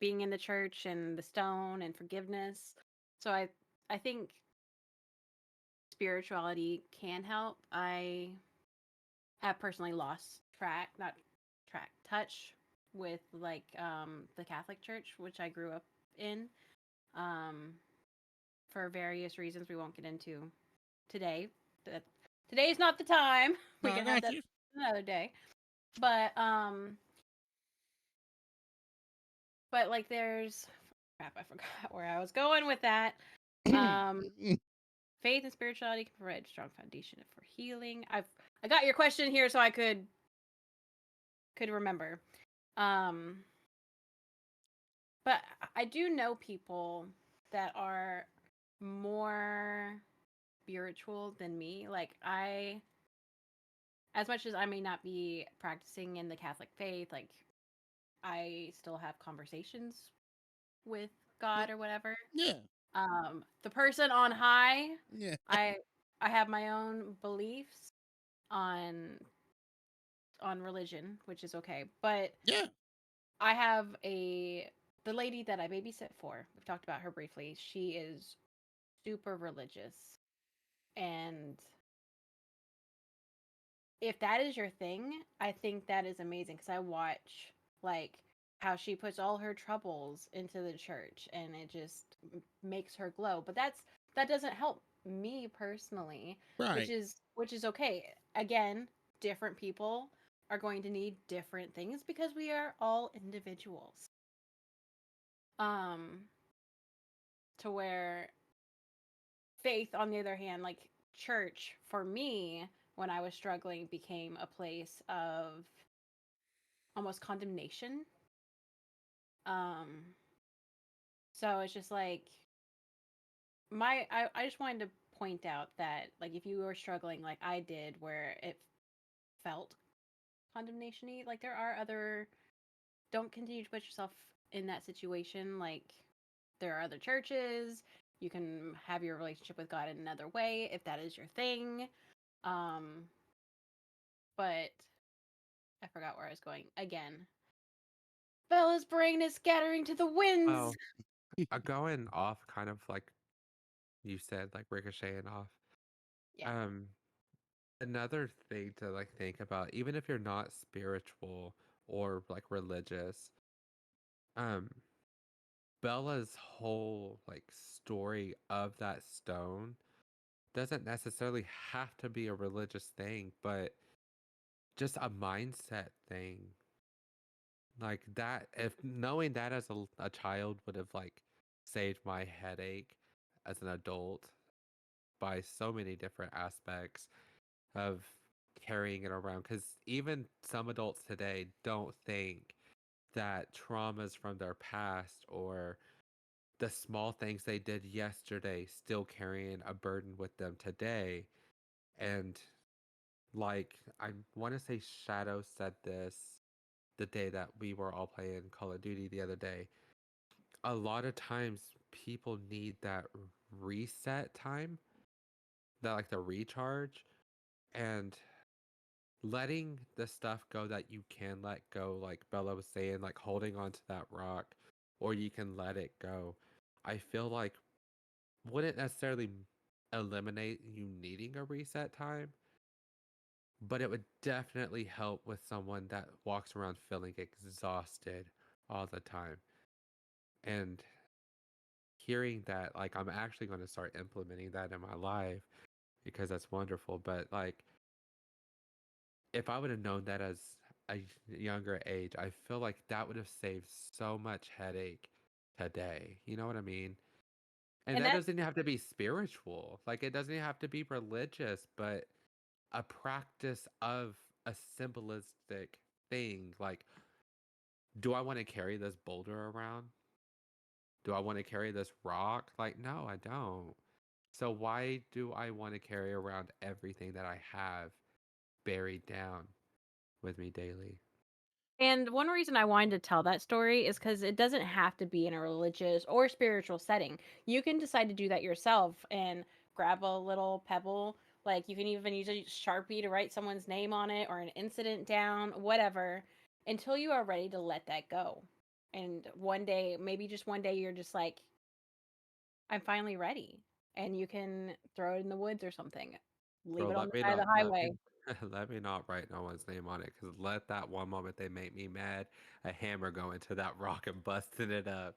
being in the church and the stone and forgiveness. So I think spirituality can help. I have personally lost touch with like the Catholic Church, which I grew up in, um for various reasons we won't get into today. That today is not the time. No, We I can have got that you. another day. But like there's crap, I forgot where I was going with that. Um Faith and spirituality can provide a strong foundation for healing. I got your question here so I could remember. Um but I do know people that are more spiritual than me. Like as much as I may not be practicing in the Catholic faith, like I still have conversations with God or whatever. Yeah. The person on high, Yeah. I I have my own beliefs on religion, which is okay. But Yeah. I have a the lady that I babysit for, we've talked about her briefly. She is super religious. And if that is your thing, I think that is amazing because I watch like how she puts all her troubles into the church and it just makes her glow. But that doesn't help me personally, Right. which is okay. Again, different people are going to need different things because we are all individuals. Um to where faith on the other hand, like church for me when I was struggling became a place of almost condemnation. Um, so it's just like I just wanted to point out that like if you were struggling like I did where it felt condemnation-y, like there are other don't continue to put yourself in that situation. Like there are other churches. You can have your relationship with God in another way if that is your thing. Um, but I forgot where I was going again. Bella's brain is scattering to the winds. Well, going off kind of like you said, like ricocheting off. Yeah. Um, Another thing to like think about, even if you're not spiritual or like religious, um, Bella's whole like story of that stone doesn't necessarily have to be a religious thing, but just a mindset thing. Like that, if knowing that as a child would have like saved my headache as an adult by so many different aspects of carrying it around. Because even some adults today don't think that traumas from their past or the small things they did yesterday still carrying a burden with them today. And like, I want to say Shadow said this the day that we were all playing Call of Duty the other day. A lot of times people need that reset time, that like the recharge, and letting the stuff go that you can let go, like Bella was saying, like holding on to that rock, or you can let it go. I feel like wouldn't necessarily eliminate you needing a reset time, but it would definitely help with someone that walks around feeling exhausted all the time. And hearing that, like, I'm actually going to start implementing that in my life because that's wonderful. But, like, if I would have known that as a younger age, I feel like that would have saved so much headache today. You know what I mean? And And that that doesn't have to be spiritual. Like, it doesn't have to be religious, but a practice of a symbolistic thing. Like, do I want to carry this boulder around? Do I want to carry this rock? Like, no, I don't. So why do I want to carry around everything that I have buried down with me daily? and one reason I wanted to tell that story is because it doesn't have to be in a religious or spiritual setting. You can decide to do that yourself and grab a little pebble. Like you can even use a Sharpie to write someone's name on it or an incident down, whatever, until you are ready to let that go. And one day, maybe just one day, you're just like, I'm finally ready. And you can throw it in the woods or something. Leave Bro, it on let the me side of not the highway. let me not write no one's name on it, because let that one moment they make me mad, a hammer go into that rock and busting it up.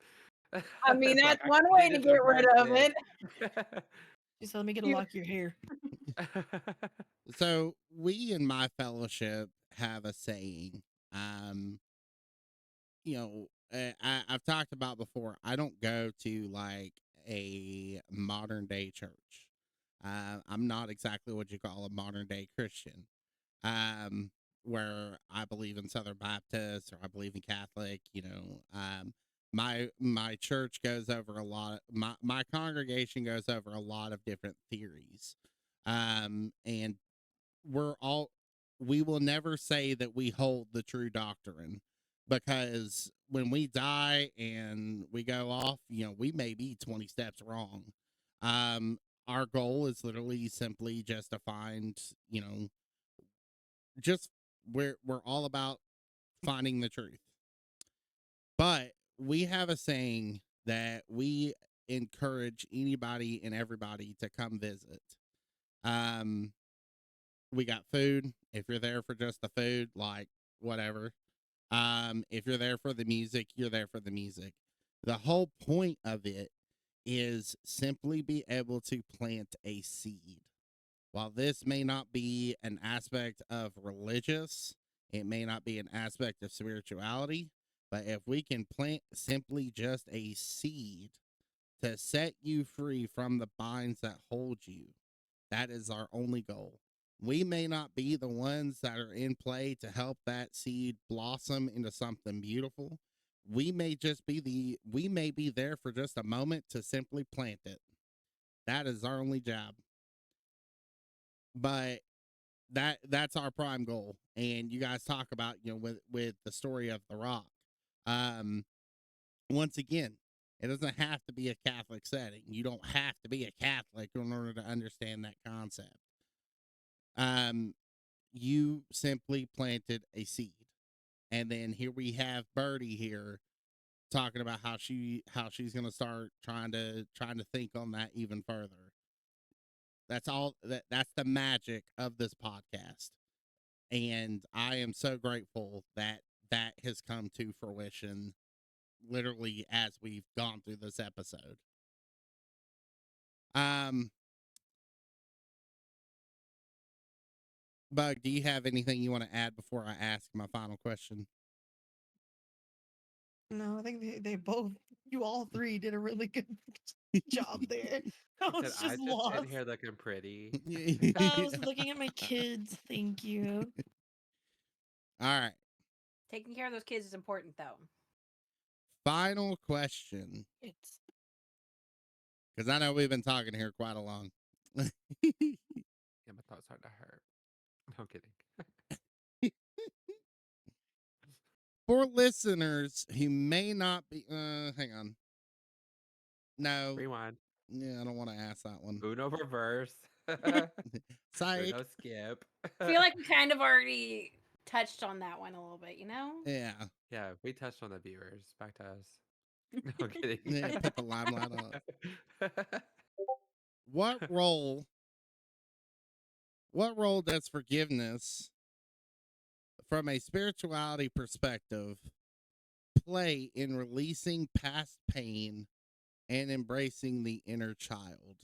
I mean, It's that's like I one way to needed get to rid vent of it. it. Just let me get a You lock of your hair. So we in my fellowship have a saying. Um, I've talked about before. I don't go to like a modern day church. I'm not exactly what you call a modern day Christian. Where I believe in Southern Baptist or I believe in Catholic. My church goes over a lot. My congregation goes over a lot of different theories. And we're all we will never say that we hold the true doctrine, because when we die and we go off, we may be 20 steps wrong. um our goal is literally simply just to find, just we're all about finding the truth. But we have a saying that we encourage anybody and everybody to come visit. Um, we got food. If you're there for just the food, like whatever. If you're there for the music, you're there for the music. The whole point of it is simply be able to plant a seed. While this may not be an aspect of religious, it may not be an aspect of spirituality, but if we can plant simply just a seed to set you free from the binds that hold you, that is our only goal. We may not be the ones that are in play to help that seed blossom into something beautiful. We may be there for just a moment to simply plant it. That is our only job. But that's our prime goal. And you guys talk about, with the story of the rock. Um, once again, it doesn't have to be a Catholic setting. You don't have to be a Catholic in order to understand that concept. You simply planted a seed. And then here we have Birdie here talking about how she's going to start trying to think on that even further. That's the magic of this podcast. And I am so grateful that that has come to fruition literally as we've gone through this episode. Bug, do you have anything you want to add before I ask my final question? No, I think they both, you all three did a really good job there. I was I just just in lost. here looking pretty. I was looking at my kids. Thank you. All right. Taking care of those kids is important, though. Final question. It's Because I know we've been talking here quite a long. Yeah, my throat's starting to hurt. No kidding. For listeners who may not be, hang on. No. Rewind. Yeah, I don't want to ask that one. Uno reverse. Psych. Uno skip. I feel like we kind of already touched on that one a little bit, Yeah. Yeah, we touched on the viewers. Back to us. No kidding. Yeah, put the limelight up. What role does forgiveness from a spirituality perspective play in releasing past pain and embracing the inner child?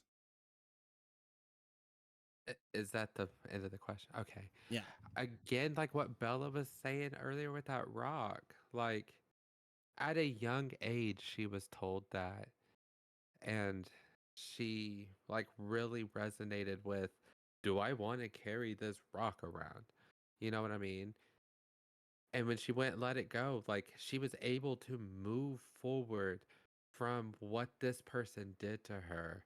Is that the end of the question? Okay. Yeah. Again, like what Bella was saying earlier with that rock, like at a young age, she was told that. And she like really resonated with, do I want to carry this rock around? You know what I mean? And when she went and let it go, like she was able to move forward from what this person did to her.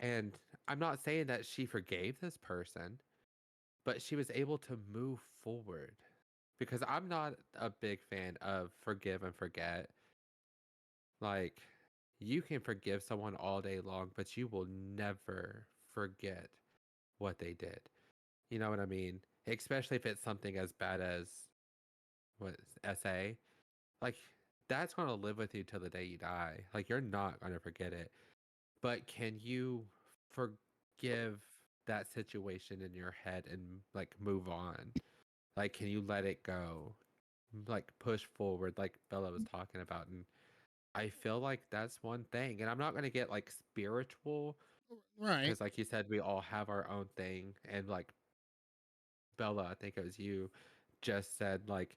And I'm not saying that she forgave this person, but she was able to move forward. Because I'm not a big fan of forgive and forget. Like, you can forgive someone all day long, but you will never forget what they did. You know what I mean? Especially if it's something as bad as what SA. Like, that's going to live with you till the day you die. Like, you're not going to forget it. But can you forgive that situation in your head and like move on? Like, can you let it go? Like, push forward, like Bella was talking about. And I feel like that's one thing. And I'm not going to get like spiritual Right. because, like you said, we all have our own thing. And like Bella, I think it was you, just said, like,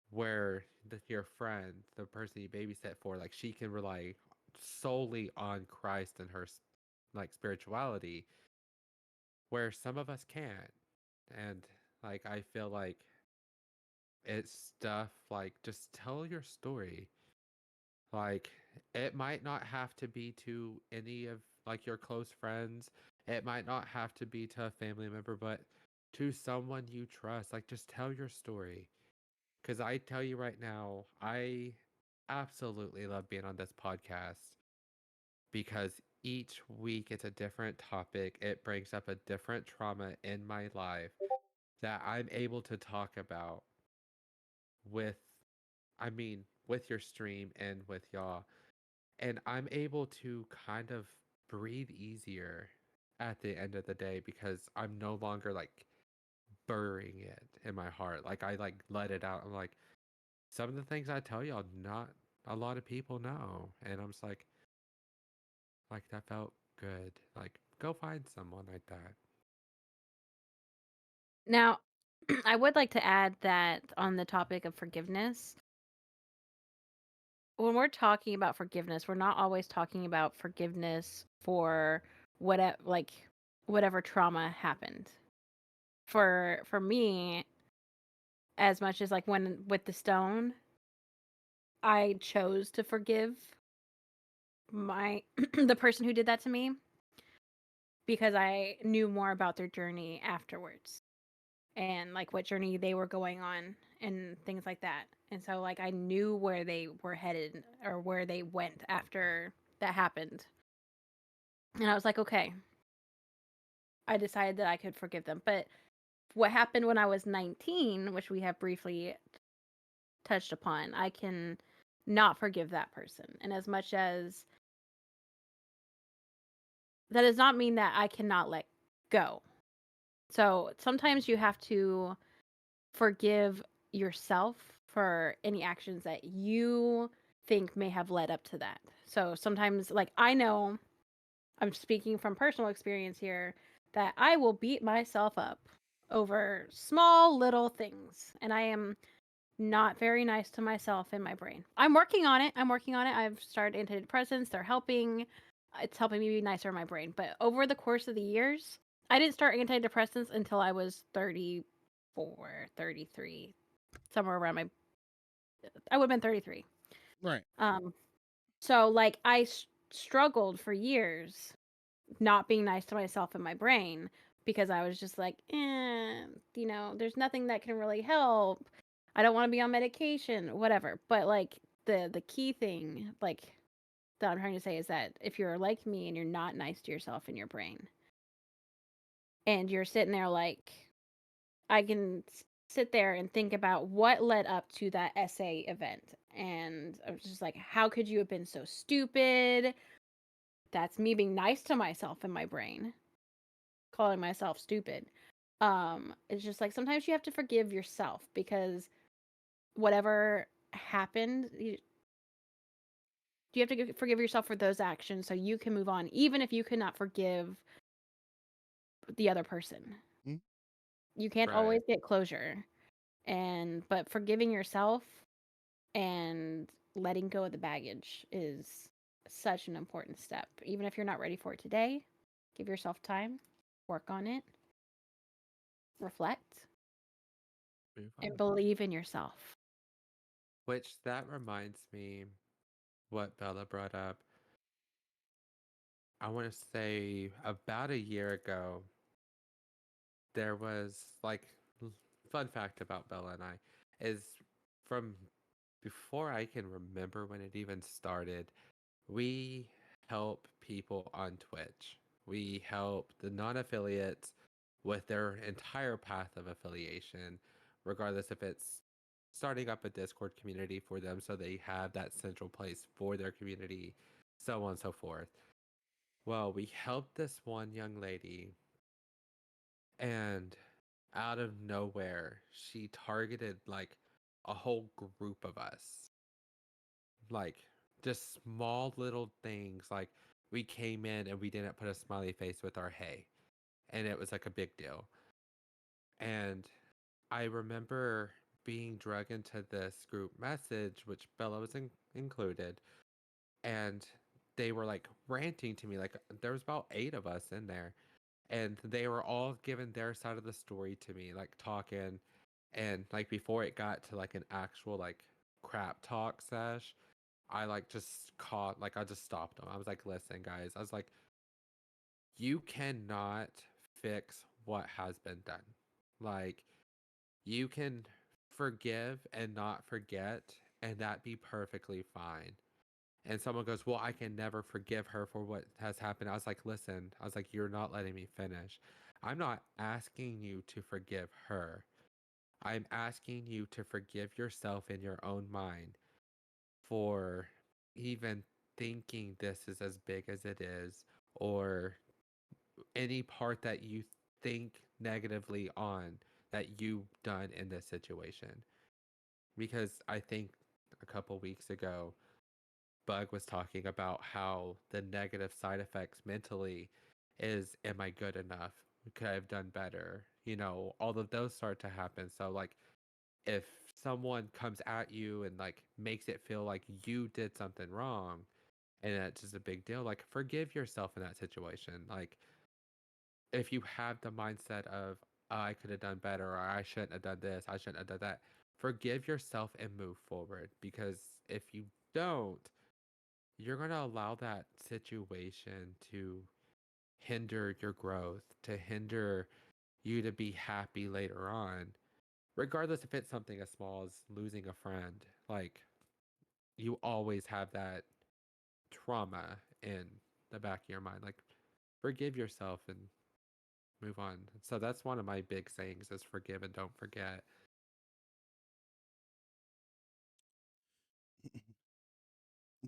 where your friend, the person you babysit for, like, she can rely solely on Christ and her like spirituality, where some of us can't. And like, I feel like it's stuff like just tell your story. Like, it might not have to be to any of like your close friends. It might not have to be to a family member, but to someone you trust. Like, just tell your story. Because I tell you right now, I absolutely love being on this podcast because each week it's a different topic. It brings up a different trauma in my life that I'm able to talk about with, I mean, with your stream and with y'all. And I'm able to kind of breathe easier at the end of the day because I'm no longer like burying it in my heart. Like I like let it out. I'm like, some of the things I tell y'all, not a lot of people know. And I'm just like that felt good. Like, go find someone like that. Now, I would like to add that on the topic of forgiveness, when we're talking about forgiveness, we're not always talking about forgiveness for whatever trauma happened. For me, as much as like when with the stone, I chose to forgive my the person who did that to me because I knew more about their journey afterwards and like what journey they were going on and things like that. And so like I knew where they were headed or where they went after that happened. And I was like, okay, I decided that I could forgive them. But what happened when I was 19, which we have briefly touched upon, I can not forgive that person. And as much as that does not mean that I cannot let go. So sometimes you have to forgive yourself for any actions that you think may have led up to that. So sometimes, like, I know I'm speaking from personal experience here that I will beat myself up over small little things. And I am not very nice to myself in my brain. I'm working on it. I've started antidepressants. They're helping. It's helping me be nicer in my brain. But over the course of the years, I didn't start antidepressants until I was 34, 33, somewhere around I would have been 33. Right. Um, so like struggled for years not being nice to myself in my brain because I was just like, there's nothing that can really help. I don't want to be on medication, whatever. But like the key thing, like that I'm trying to say is that if you're like me and you're not nice to yourself in your brain, and you're sitting there like, I can sit there and think about what led up to that essay event, and I was just like, how could you have been so stupid? That's me being nice to myself in my brain, calling myself stupid. It's just like sometimes you have to forgive yourself because whatever happened, you have to forgive yourself for those actions so you can move on, even if you cannot forgive the other person. Mm. You can't Right. always get closure, but forgiving yourself and letting go of the baggage is such an important step. Even if you're not ready for it today, give yourself time, work on it, reflect, Move on. and believe in yourself. Which that reminds me what Bella brought up. I want to say about a year ago, there was like fun fact about Bella and I is from before I can remember when it even started, we help people on Twitch. We help the non-affiliates with their entire path of affiliation, regardless if it's starting up a Discord community for them so they have that central place for their community, so on and so forth. Well, we helped this one young lady, and out of nowhere, she targeted like a whole group of us. Like just small little things. Like we came in and we didn't put a smiley face with our hey. And it was like a big deal. And I remember being drug into this group message, which Bella was included. And they were like ranting to me. Like there was about 8 of us in there. And they were all giving their side of the story to me, like talking. And like before it got to like an actual like crap talk sesh, I like just caught like I just stopped them. I was like, listen, guys, I was like, you cannot fix what has been done. Like you can forgive and not forget, and that be perfectly fine. And someone goes, well, I can never forgive her for what has happened. I was like, listen, I was like, you're not letting me finish. I'm not asking you to forgive her. I'm asking you to forgive yourself in your own mind. for even thinking this is as big as it is, or any part that you think negatively on that you've done in this situation. Because I think a couple weeks ago, Bug was talking about how the negative side effects mentally is, am I good enough? Could I have done better? All of those start to happen. So, like, if someone comes at you and like makes it feel like you did something wrong, and that's just a big deal, like, forgive yourself in that situation. Like, if you have the mindset of, "Oh, I could have done better, or I shouldn't have done this, I shouldn't have done that," forgive yourself and move forward. Because if you don't, you're going to allow that situation to hinder your growth, to hinder you to be happy later on, regardless if it's something as small as losing a friend. Like, you always have that trauma in the back of your mind. Like, forgive yourself and move on. So that's one of my big sayings is forgive and don't forget.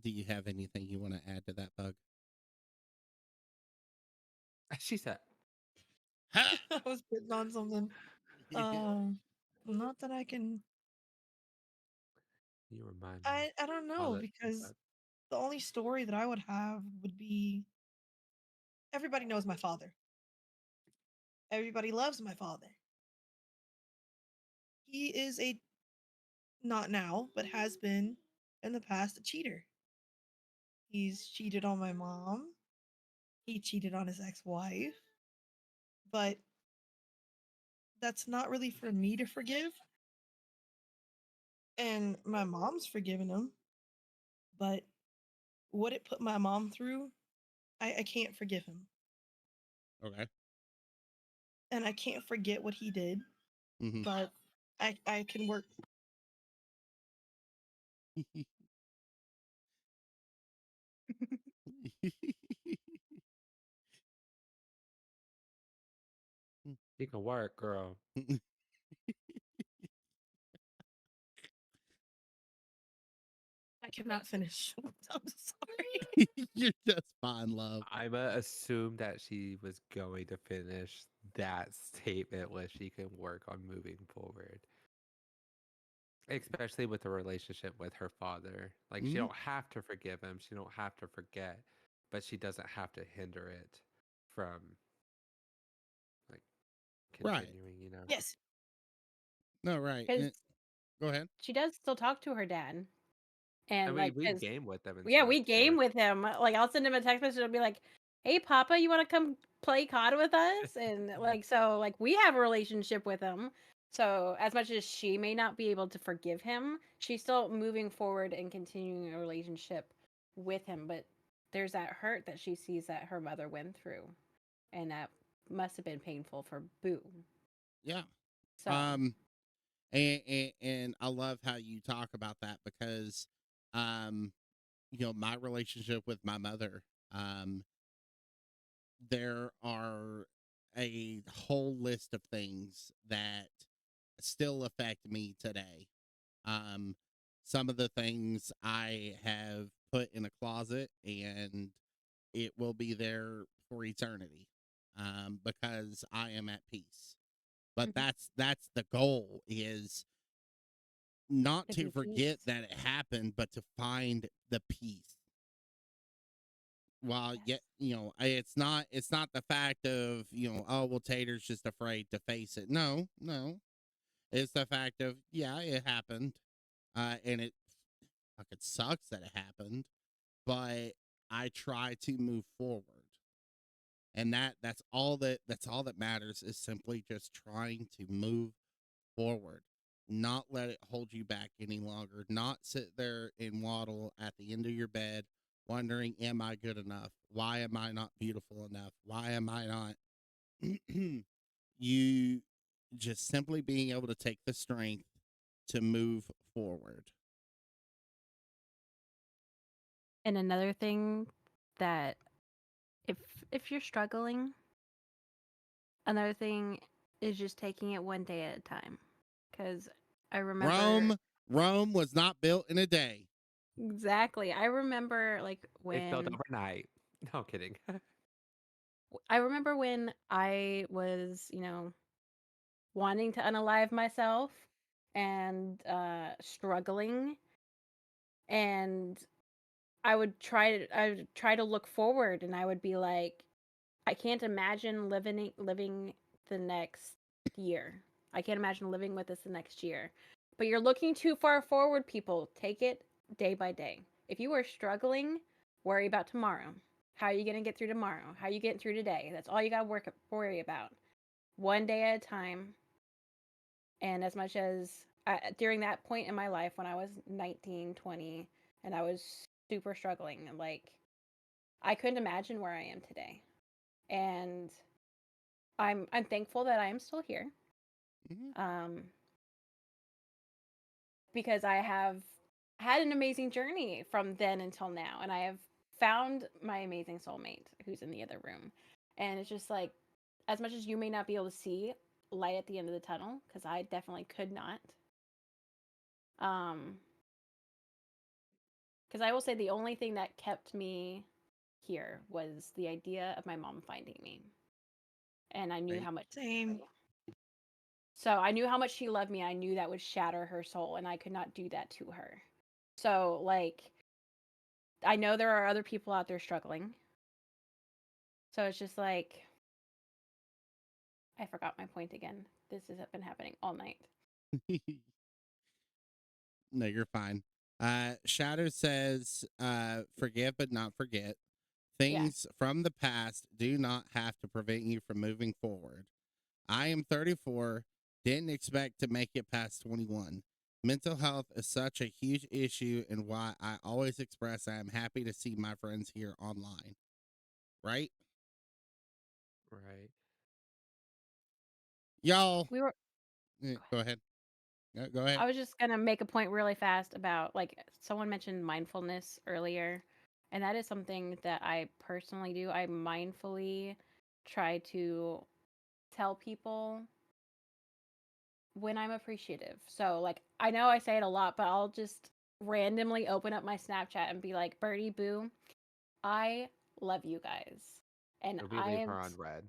Do you have anything you want to add to that, Bug? She said, Ha! I was putting on something. Um, not that I can. you remind me. I don't All know that she because said. the only story that I would have would be everybody knows my father. Everybody loves my father. He is a not now, but has been in the past a cheater. He's cheated on my mom. He cheated on his ex-wife, but that's not really for me to forgive. And my mom's forgiven him, but what it put my mom through, I can't forgive him. Okay. And I can't forget what he did, Hmm. but I can work. You can work, girl. I cannot finish. I'm sorry. You're just fine, love. I'm going to assume that she was going to finish that statement where she can work on moving forward. Especially with the relationship with her father. Like, she Hmm. don't have to forgive him. She don't have to forget. But she doesn't have to hinder it from, like, Right. continuing. Yes. No, right. Because Go ahead. she does still talk to her dad. I And mean, like, we because game with them and yeah, stuff we too. game with him. Like, I'll send him a text message and be like, "Hey, Papa, you want to come play COD with us?" And like, so like we have a relationship with him. So as much as she may not be able to forgive him, she's still moving forward and continuing a relationship with him. But there's that hurt that she sees that her mother went through, and that must have been painful for Boo. Yeah. So Um, and I love how you talk about that because, um, my relationship with my mother, um, there are a whole list of things that still affect me today. Um, some of the things I have put in a closet and it will be there for eternity, because I am at peace. But mhm, that's the goal, is not to to be forget peace. that it happened, but to find the peace. While yet, Yes. it's not the fact of, oh well, Tater's just afraid to face it. No, no, it's the fact of, yeah, it happened, and it fucking sucks that it happened, but I try to move forward, and that's all that matters, is simply just trying to move forward, not let it hold you back any longer, not sit there and waddle at the end of your bed wondering, am I good enough? Why am I not beautiful enough? Why am I not? You just simply being able to take the strength to move forward. And another thing that if if you're struggling, another thing is just taking it one day at a time. Because I remember, Rome was not built in a day. Exactly. I remember like It's built when overnight. No, I'm kidding. I remember when I was, wanting to unalive myself and struggling, and I would try to look forward, and I would be like, I can't imagine living the next year. I can't imagine living with this the next year. But you're looking too far forward, people. Take it day by day. If you are struggling, worry about tomorrow. How are you going to get through tomorrow? How are you getting through today? That's all you got to worry about. One day at a time. And as much as during that point in my life when I was 19, 20, and I was super struggling, like I couldn't imagine where I am today. And I'm thankful that I am still here. Mhm. Um, because I have had an amazing journey from then until now, and I have found my amazing soulmate who's in the other room. And it's just like, as much as you may not be able to see light at the end of the tunnel, because I definitely could not. Um, because I will say the only thing that kept me here was the idea of my mom finding me, and I knew Right. how much. Same. So I knew how much she loved me. I knew that would shatter her soul, and I could not do that to her. So, like, I know there are other people out there struggling. So it's just like, I forgot my point again. This has been happening all night. No, you're fine. Shadow says, forgive but not forget. Yeah. Things from the past do not have to prevent you from moving forward. I am 34, didn't expect to make it past 21. Mental health is such a huge issue, and why I always express I am happy to see my friends here online. Right? Right. Y'all, We were, go ahead. Go ahead. I was just going to make a point really fast about, like, someone mentioned mindfulness earlier. And that is something that I personally do. I mindfully try to tell people when I'm appreciative. So, like, I know I say it a lot, but I'll just randomly open up my Snapchat and be like, Birdie Boo, I love you guys. And We leave her on red.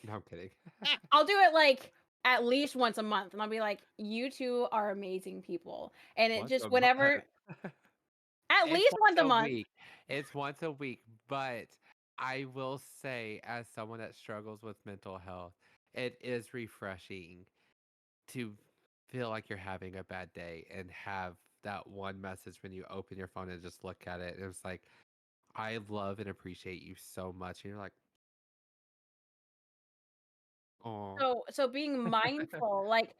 No, I'm kidding. I'll do it like at least once a month. And I'll be like, you two are amazing people. And it Once just, a month. whenever, at It's least once once a a month. week. It's once a week. But I will say, as someone that struggles with mental health, it is refreshing to feel like you're having a bad day and have that one message when you open your phone and just look at it. It was like, I love and appreciate you so much. And you're like, oh, So being mindful, like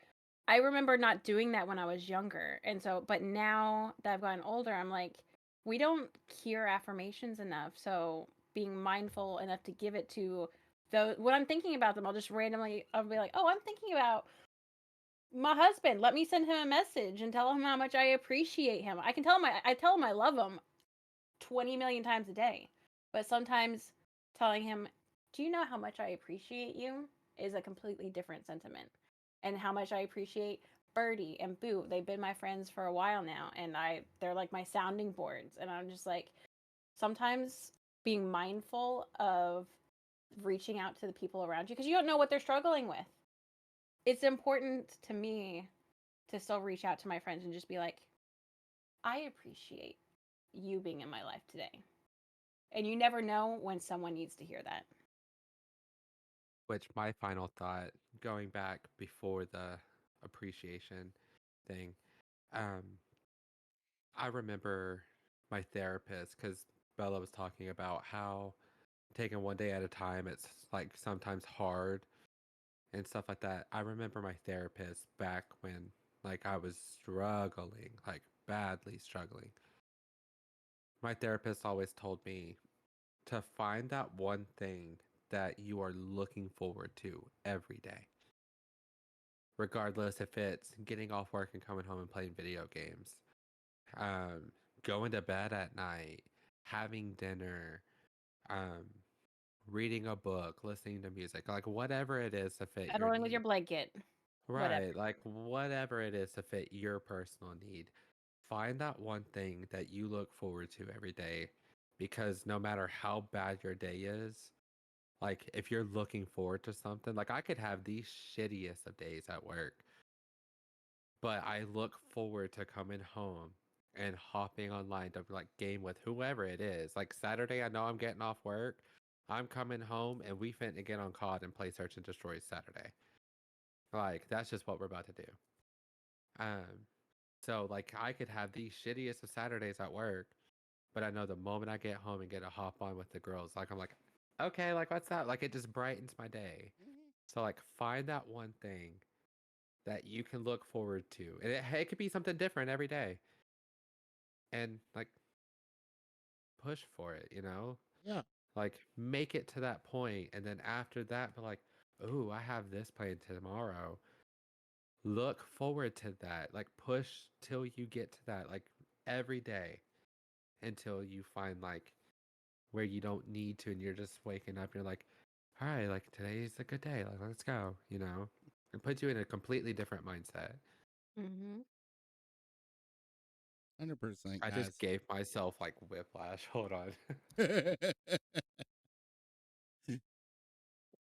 I remember not doing that when I was younger. And so, but now that I've gotten older, I'm like, we don't hear affirmations enough. So being mindful enough to give it to those, when I'm thinking about them, I'll be like, oh, I'm thinking about my husband. Let me send him a message and tell him how much I appreciate him. I tell him I love him 20 million times a day. But sometimes telling him, do you know how much I appreciate you, is a completely different sentiment. And how much I appreciate Birdie and Boo. They've been my friends for a while now, and they're like my sounding boards. And I'm just like, sometimes being mindful of reaching out to the people around you, because you don't know what they're struggling with. It's important to me to still reach out to my friends and just be like, I appreciate you being in my life today. And you never know when someone needs to hear that. which my final thought, going back before the appreciation thing, um, I remember my therapist because Bella was talking about how taking one day at a time, it's like sometimes hard and stuff like that. I remember my therapist back when like I was struggling, like badly struggling. My therapist always told me to find that one thing that you are looking forward to every day. Regardless if it's getting off work and coming home and playing video games, um, going to bed at night, having dinner, um, reading a book, listening to music, like whatever it is to fit your Cuddling with your need. blanket, whatever. Right, like whatever it is to fit your personal need. find that one thing that you look forward to every day, because no matter how bad your day is, like if you're looking forward to something, like I could have the shittiest of days at work, but I look forward to coming home and hopping online to like game with whoever it is. Like Saturday, I know I'm getting off work. I'm coming home and we finna get on COD and play Search and Destroy Saturday. Like that's just what we're about to do. Um, so like I could have the shittiest of Saturdays at work, but I know the moment I get home and get a hop on with the girls, like I'm like, okay, like what's that? Like it just brightens my day. So like find that one thing that you can look forward to. And it could be something different every day. And like push for it, you know? Yeah. Like make it to that point and then after that be like, "Oh, I have this planned tomorrow." Look forward to that. Like push till you get to that like every day until you find like where you don't need to and you're just waking up and you're like, "All right, like today's a good day. Like let's go," you know? It puts you in a completely different mindset. Mm-hmm. 100%, I just guys. gave myself like whiplash. Hold on.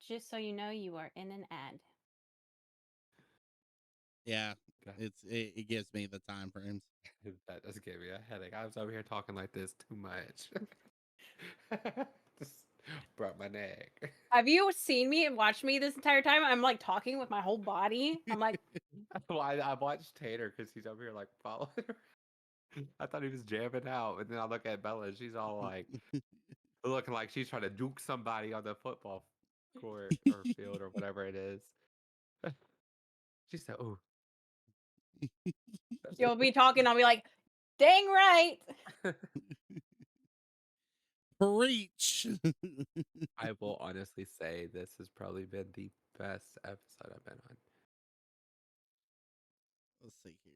Just so you know, you are in an ad. Yeah, God, it gives me the time frames. that just gave me a headache. I was over here talking like this too much. Just brought my neck. Have you seen me and watched me this entire time? I'm like talking with my whole body. I'm like, Well, I watched Tater because he's over here like following her. I thought he was jamming out, and then I look at Bella and she's all like looking like she's trying to duke somebody on the football court or field or whatever it is. She said, "Oh." you'll be talking. I'll be like, dang right. Preach. I will honestly say this has probably been the best episode I've been on. Let's see here.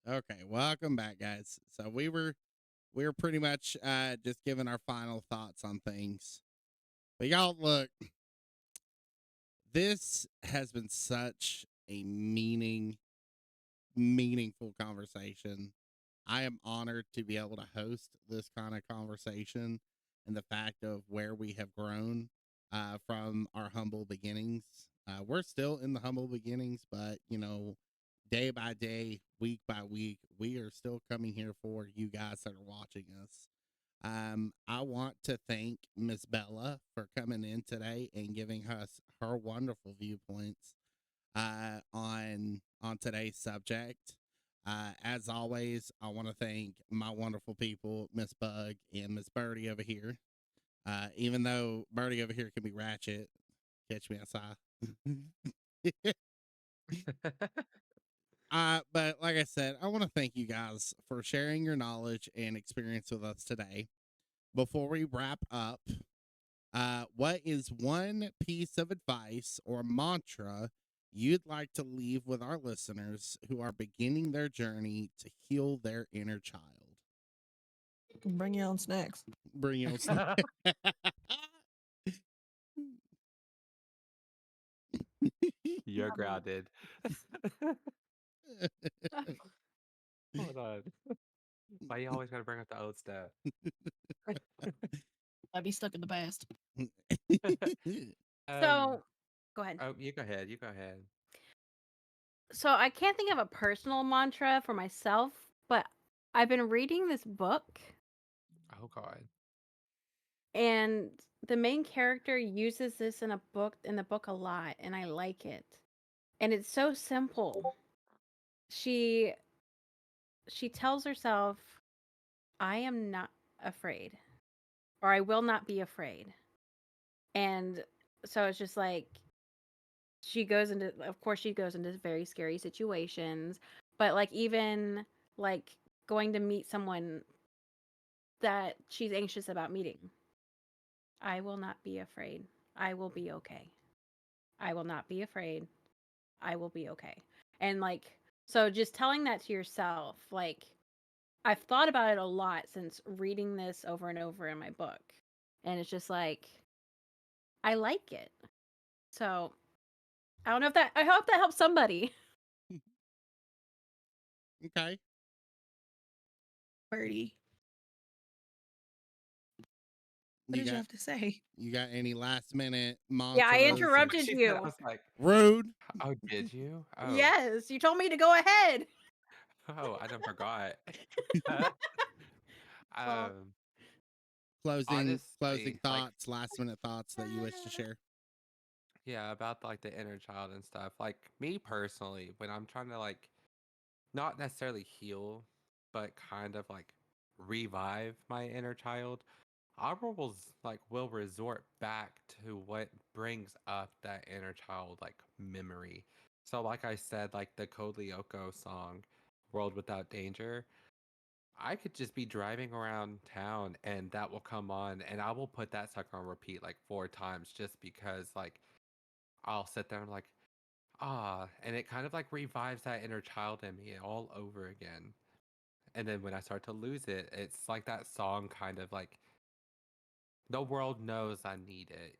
Okay, welcome back, guys. So we were pretty much just giving our final thoughts on things. But y'all, look, this has been such a meaningful conversation. I am honored to be able to host this kind of conversation and the fact of where we have grown from our humble beginnings. We're still in the humble beginnings, but day by day, week by week, we are still coming here for you guys that are watching us. I want to thank Miss Bella for coming in today and giving us her wonderful viewpoints on today's subject. As always, I want to thank my wonderful people, Miss Bug and Miss Birdie over here. Even though Birdie over here can be ratchet, catch me outside. But like I said, I want to thank you guys for sharing your knowledge and experience with us today. Before we wrap up, what is one piece of advice or mantra you'd like to leave with our listeners who are beginning their journey to heal their inner child? Bring your own snacks. Bring your You're grounded. Hold on. Why you always gotta bring up the old stuff? I'd be stuck in the past. So, go ahead. Oh, you go ahead. You go ahead. So I can't think of a personal mantra for myself, but I've been reading this book, Oh God. and the main character uses this in the book a lot, and I like it. And it's so simple. She tells herself, I am not afraid, or I will not be afraid. And so it's just like of course she goes into very scary situations, but like even like going to meet someone that she's anxious about meeting. I will not be afraid. I will be okay. I will not be afraid. I will be okay. And like, so just telling that to yourself, like, I've thought about it a lot since reading this over and over in my book. And it's just like, I like it. So I don't know if I hope that helps somebody. Okay. Birdie. What did you have to say? You got any last minute Yeah, I mantras? interrupted She said, you. I was like, Rude. oh, did you? Oh, Yes, you told me to go ahead. oh, I done forgot. Well, um, Closing honestly, like, thoughts, last minute thoughts that you wish to share. yeah, about like the inner child and stuff. Like me personally, when I'm trying to like not necessarily heal, but kind of like revive my inner child, will resort back to what brings up that inner child like memory. So like I said, like the Code Lyoko song, World Without Danger, I could just be driving around town and that will come on and I will put that sucker on repeat like 4 times just because like I'll sit there and like, ah, and it kind of like revives that inner child in me all over again. And then when I start to lose it, it's like that song kind of like the world knows I need it,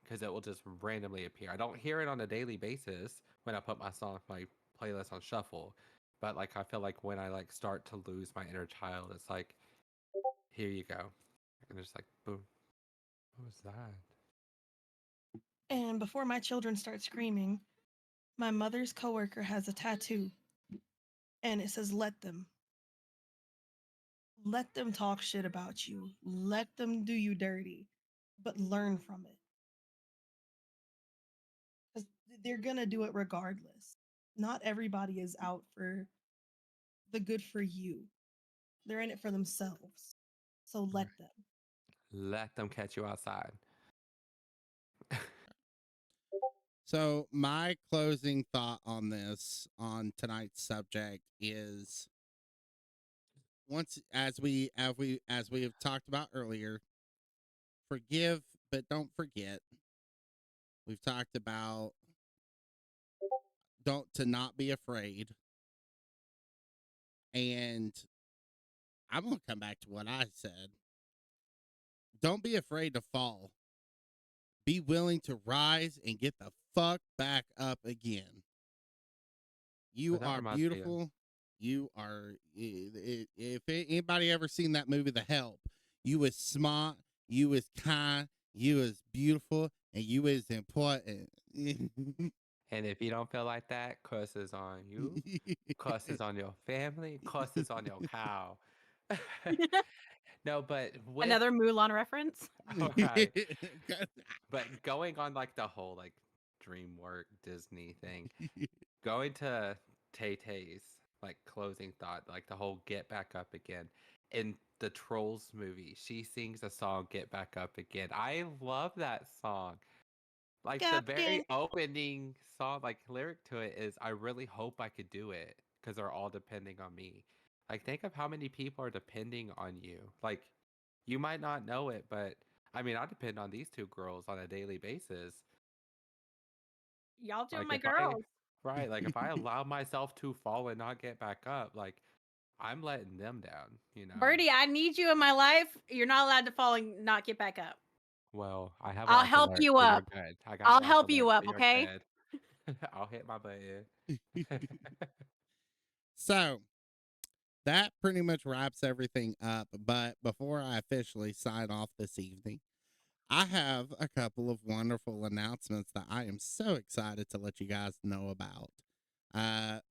because it will just randomly appear. I don't hear it on a daily basis when I put my playlist on shuffle, but like I feel like when I like start to lose my inner child, it's like, here you go, and it's like, boom, what was that? and before my children start screaming, my mother's coworker has a tattoo and it says, let them. Let them talk shit about you. Let them do you dirty, but learn from it. Because they're going to do it regardless. Not everybody is out for the good for you, they're in it for themselves. So let them. Let them catch you outside. So my closing thought on tonight's subject is once as we have talked about earlier, forgive but don't forget. We've talked about don't to not be afraid. And I'm going to come back to what I said. Don't be afraid to fall. Be willing to rise and get the fuck back up again. You That are reminds me of beautiful. You are. If anybody ever seen that movie, The Help, you is smart. You is kind. You is beautiful, and you is important. and if you don't feel like that, curses on you, curses on your family, curses on your cow. No, but with Another Mulan reference. all right. But going on like the whole like DreamWorks Disney thing, going to Tay Tay's like closing thought, like the whole Get Back Up Again. In the Trolls movie, she sings a song Get Back Up Again. I love that song. Like the Gap very again. opening song, like lyric to it is I really hope I could do it because they're all depending on me. Like think of how many people are depending on you. Like you might not know it, but I mean I depend on these two girls on a daily basis. Y'all two are Like my if I girls. right, like if I allow myself to fall and not get back up, like I'm letting them down. Birdie, I need you in my life. You're not allowed to fall and not get back up. Well, I have a I'll lot to help learn, you so you're up. good. I got a I'll lot to help learn, you so up, you're okay? good. I'll hit my button. So that pretty much wraps everything up. But before I officially sign off this evening, I have a couple of wonderful announcements that I am so excited to let you guys know about.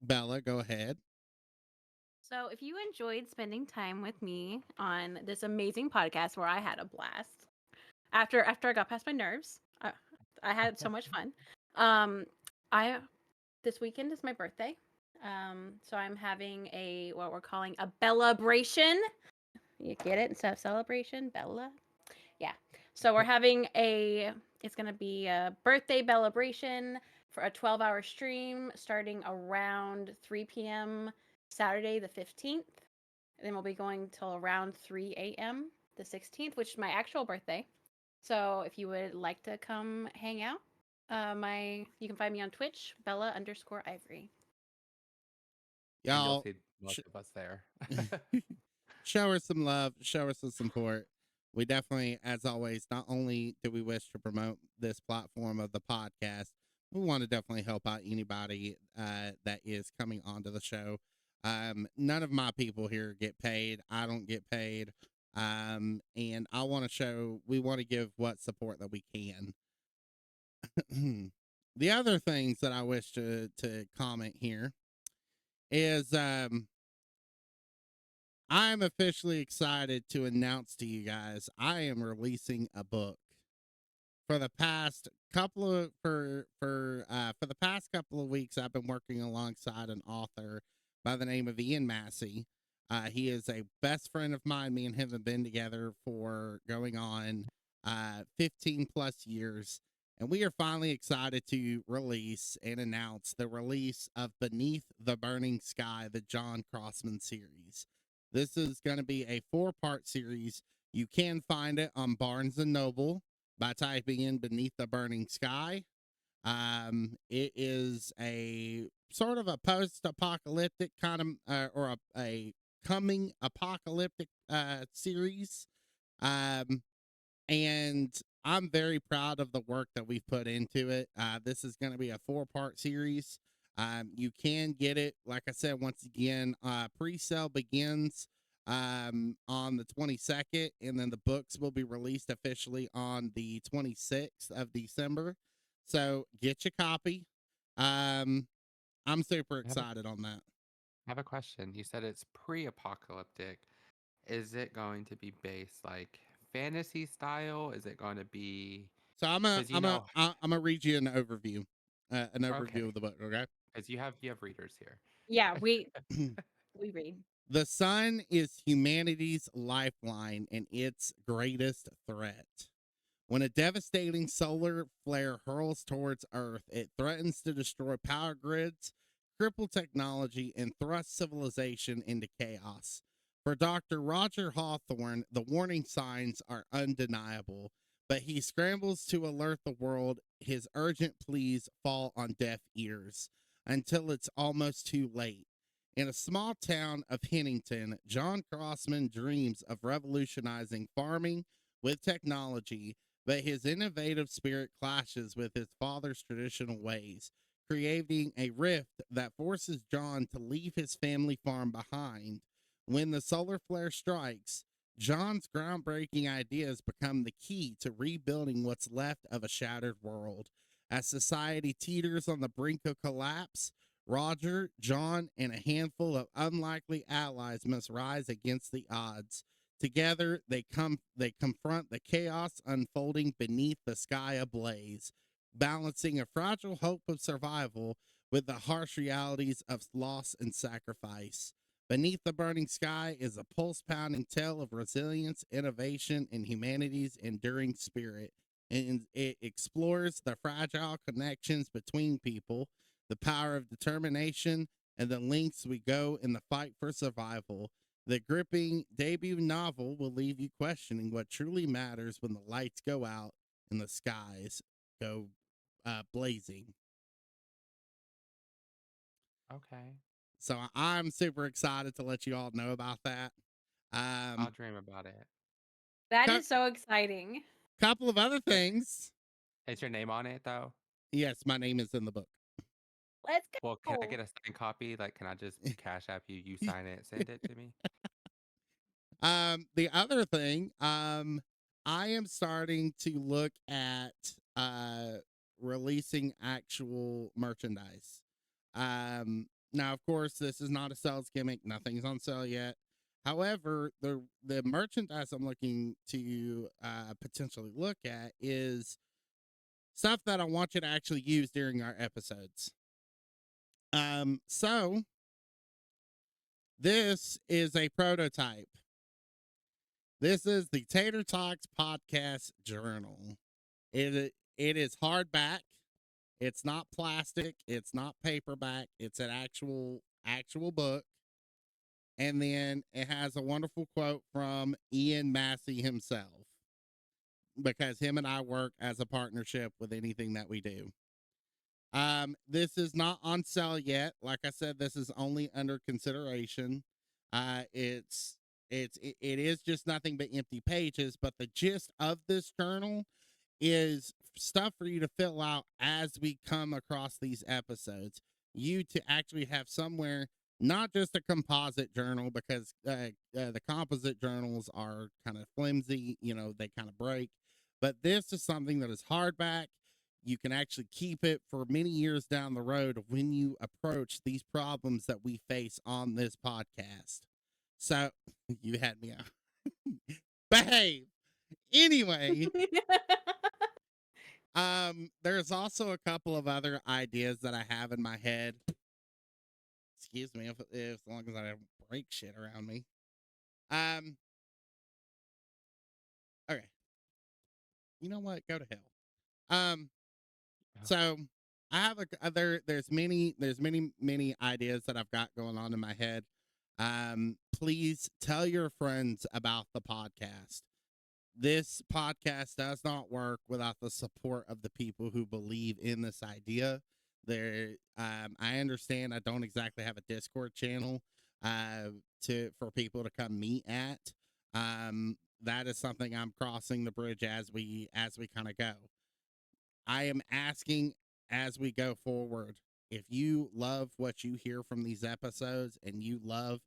Bella, go ahead. So, if you enjoyed spending time with me on this amazing podcast where I had a blast after I got past my nerves, I had so much fun. Um, I this weekend is my birthday, so I'm having what we're calling a Bellabration. You get it? Instead of celebration, Bella. Yeah. So we're having it's going to be a birthday Bellabration for a 12-hour stream starting around 3 p.m. Saturday the 15th. And then we'll be going till around 3 a.m. the 16th, which is my actual birthday. So if you would like to come hang out, you can find me on Twitch, Bella_Ivory. And you'll Y'all, see most of us there. show her some love, show her some support. We definitely, as always, not only do we wish to promote this platform of the podcast, we want to definitely help out anybody that is coming onto the show. None of my people here get paid. I don't get paid. And we want to give what support that we can. The other things that I wish to comment here is I'm officially excited to announce to you guys I am releasing a book. For the past couple of for the past couple of weeks, I've been working alongside an author by the name of Ian Massey. He is a best friend of mine. Me and him have been together for going on 15 plus years. And we are finally excited to release and announce the release of Beneath the Burning Sky, the John Crossman series. This is going to be a 4-part series. You can find it on Barnes & Noble by typing in Beneath the Burning Sky. It is a sort of a post-apocalyptic kind of, or a coming apocalyptic series. And I'm very proud of the work that we've put into it. This is going to be a 4-part series. You can get it, like I said, once again, pre-sale begins on the 22nd, and then the books will be released officially on the 26th of December. So get your copy. I'm super excited on that. I have a question. You said it's pre-apocalyptic. Is it going to be based like fantasy style? Is it going to be? So I'm gonna read you an overview Okay, of the book. Okay. because you have readers here. Yeah, we read. The sun is humanity's lifeline and its greatest threat. When a devastating solar flare hurls towards Earth, it threatens to destroy power grids, cripple technology, and thrust civilization into chaos. For Dr. Roger Hawthorne, the warning signs are undeniable, but he scrambles to alert the world. His urgent pleas fall on deaf ears until it's almost too late. In a small town of Hennington, John Crossman dreams of revolutionizing farming with technology, but his innovative spirit clashes with his father's traditional ways, creating a rift that forces John to leave his family farm behind. When the solar flare strikes, John's groundbreaking ideas become the key to rebuilding what's left of a shattered world. As society teeters on the brink of collapse, Roger, John, and a handful of unlikely allies must rise against the odds. Together, they confront the chaos unfolding beneath the sky ablaze, balancing a fragile hope of survival with the harsh realities of loss and sacrifice. Beneath the Burning Sky is a pulse-pounding tale of resilience, innovation, and humanity's enduring spirit. And it explores the fragile connections between people, the power of determination, and the lengths we go in the fight for survival. The gripping debut novel will leave you questioning what truly matters when the lights go out and the skies go blazing. Okay, So I'm super excited to let you all know about that. I'll dream about it. That cou- is so exciting. Couple of other things. Is your name on it though? Yes, my name is in the book. Let's Well, can I go. get a signed copy? Like, can I just Cash App you? You sign it, send it to me. The other thing, I am starting to look at releasing actual merchandise. Now, of course, this is not a sales gimmick. Nothing's on sale yet. However, the merchandise I'm looking to potentially look at is stuff that I want you to actually use during our episodes. So this is a prototype. This is the Tater-talks podcast journal. It is hardback. It's not plastic. It's not paperback. It's an actual book. And then it has a wonderful quote from Ian Massey himself, because him and I work as a partnership with anything that we do. This is not on sale yet. Like I said, this is only under consideration. It is just nothing but empty pages, but the gist of this journal is stuff for you to fill out as we come across these episodes. You to actually have somewhere not just a composite journal, because the composite journals are kind of flimsy, they kind of break. But this is something that is hardback. You can actually keep it for many years down the road when you approach these problems that we face on this podcast. So you had me out. Behave. Anyway, there's also a couple of other ideas that I have in my head. Excuse me, if as long as I don't break shit around me. Okay. You know what? Go to hell. So I have there's many ideas that I've got going on in my head. Please tell your friends about the podcast. This podcast does not work without the support of the people who believe in this idea. I understand I don't exactly have a Discord channel for people to come meet at. That is something I'm crossing the bridge as we kind of go. I am asking as we go forward, if you love what you hear from these episodes and you love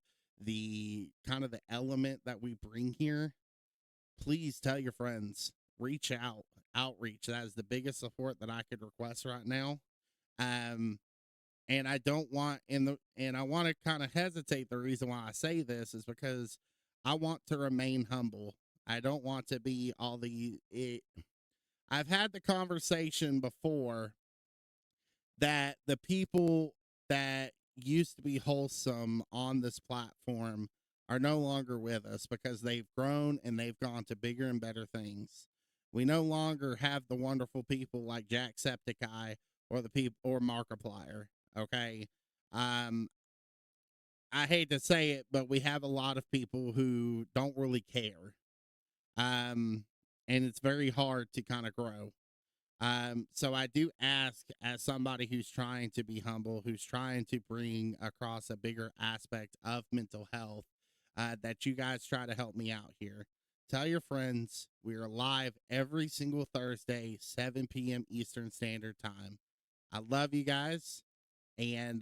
the kind of the element that we bring here, please tell your friends, outreach. That is the biggest support that I could request right now. And I don't want and I want to kind of hesitate. The reason why I say this is because I want to remain humble. I don't want to be I've had the conversation before that the people that used to be wholesome on this platform are no longer with us because they've grown and they've gone to bigger and better things. We no longer have the wonderful people like Jacksepticeye or Markiplier. Okay. I hate to say it, but we have a lot of people who don't really care. And it's very hard to kind of grow. So I do ask, as somebody who's trying to be humble, who's trying to bring across a bigger aspect of mental health, that you guys try to help me out here. Tell your friends we are live every single Thursday, 7 p.m. Eastern Standard Time. I love you guys, and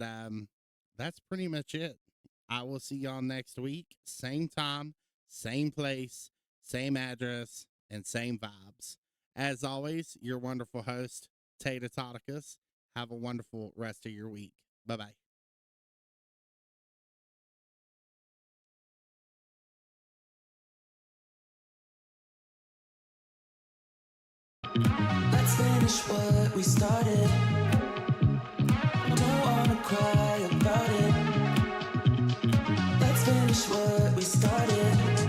that's pretty much it. I will see y'all next week. Same time, same place, same address, and same vibes. As always, your wonderful host, Tater-talks. Have a wonderful rest of your week. Bye-bye. Let's finish what we started. Don't wanna cry about it. Let's finish what we started.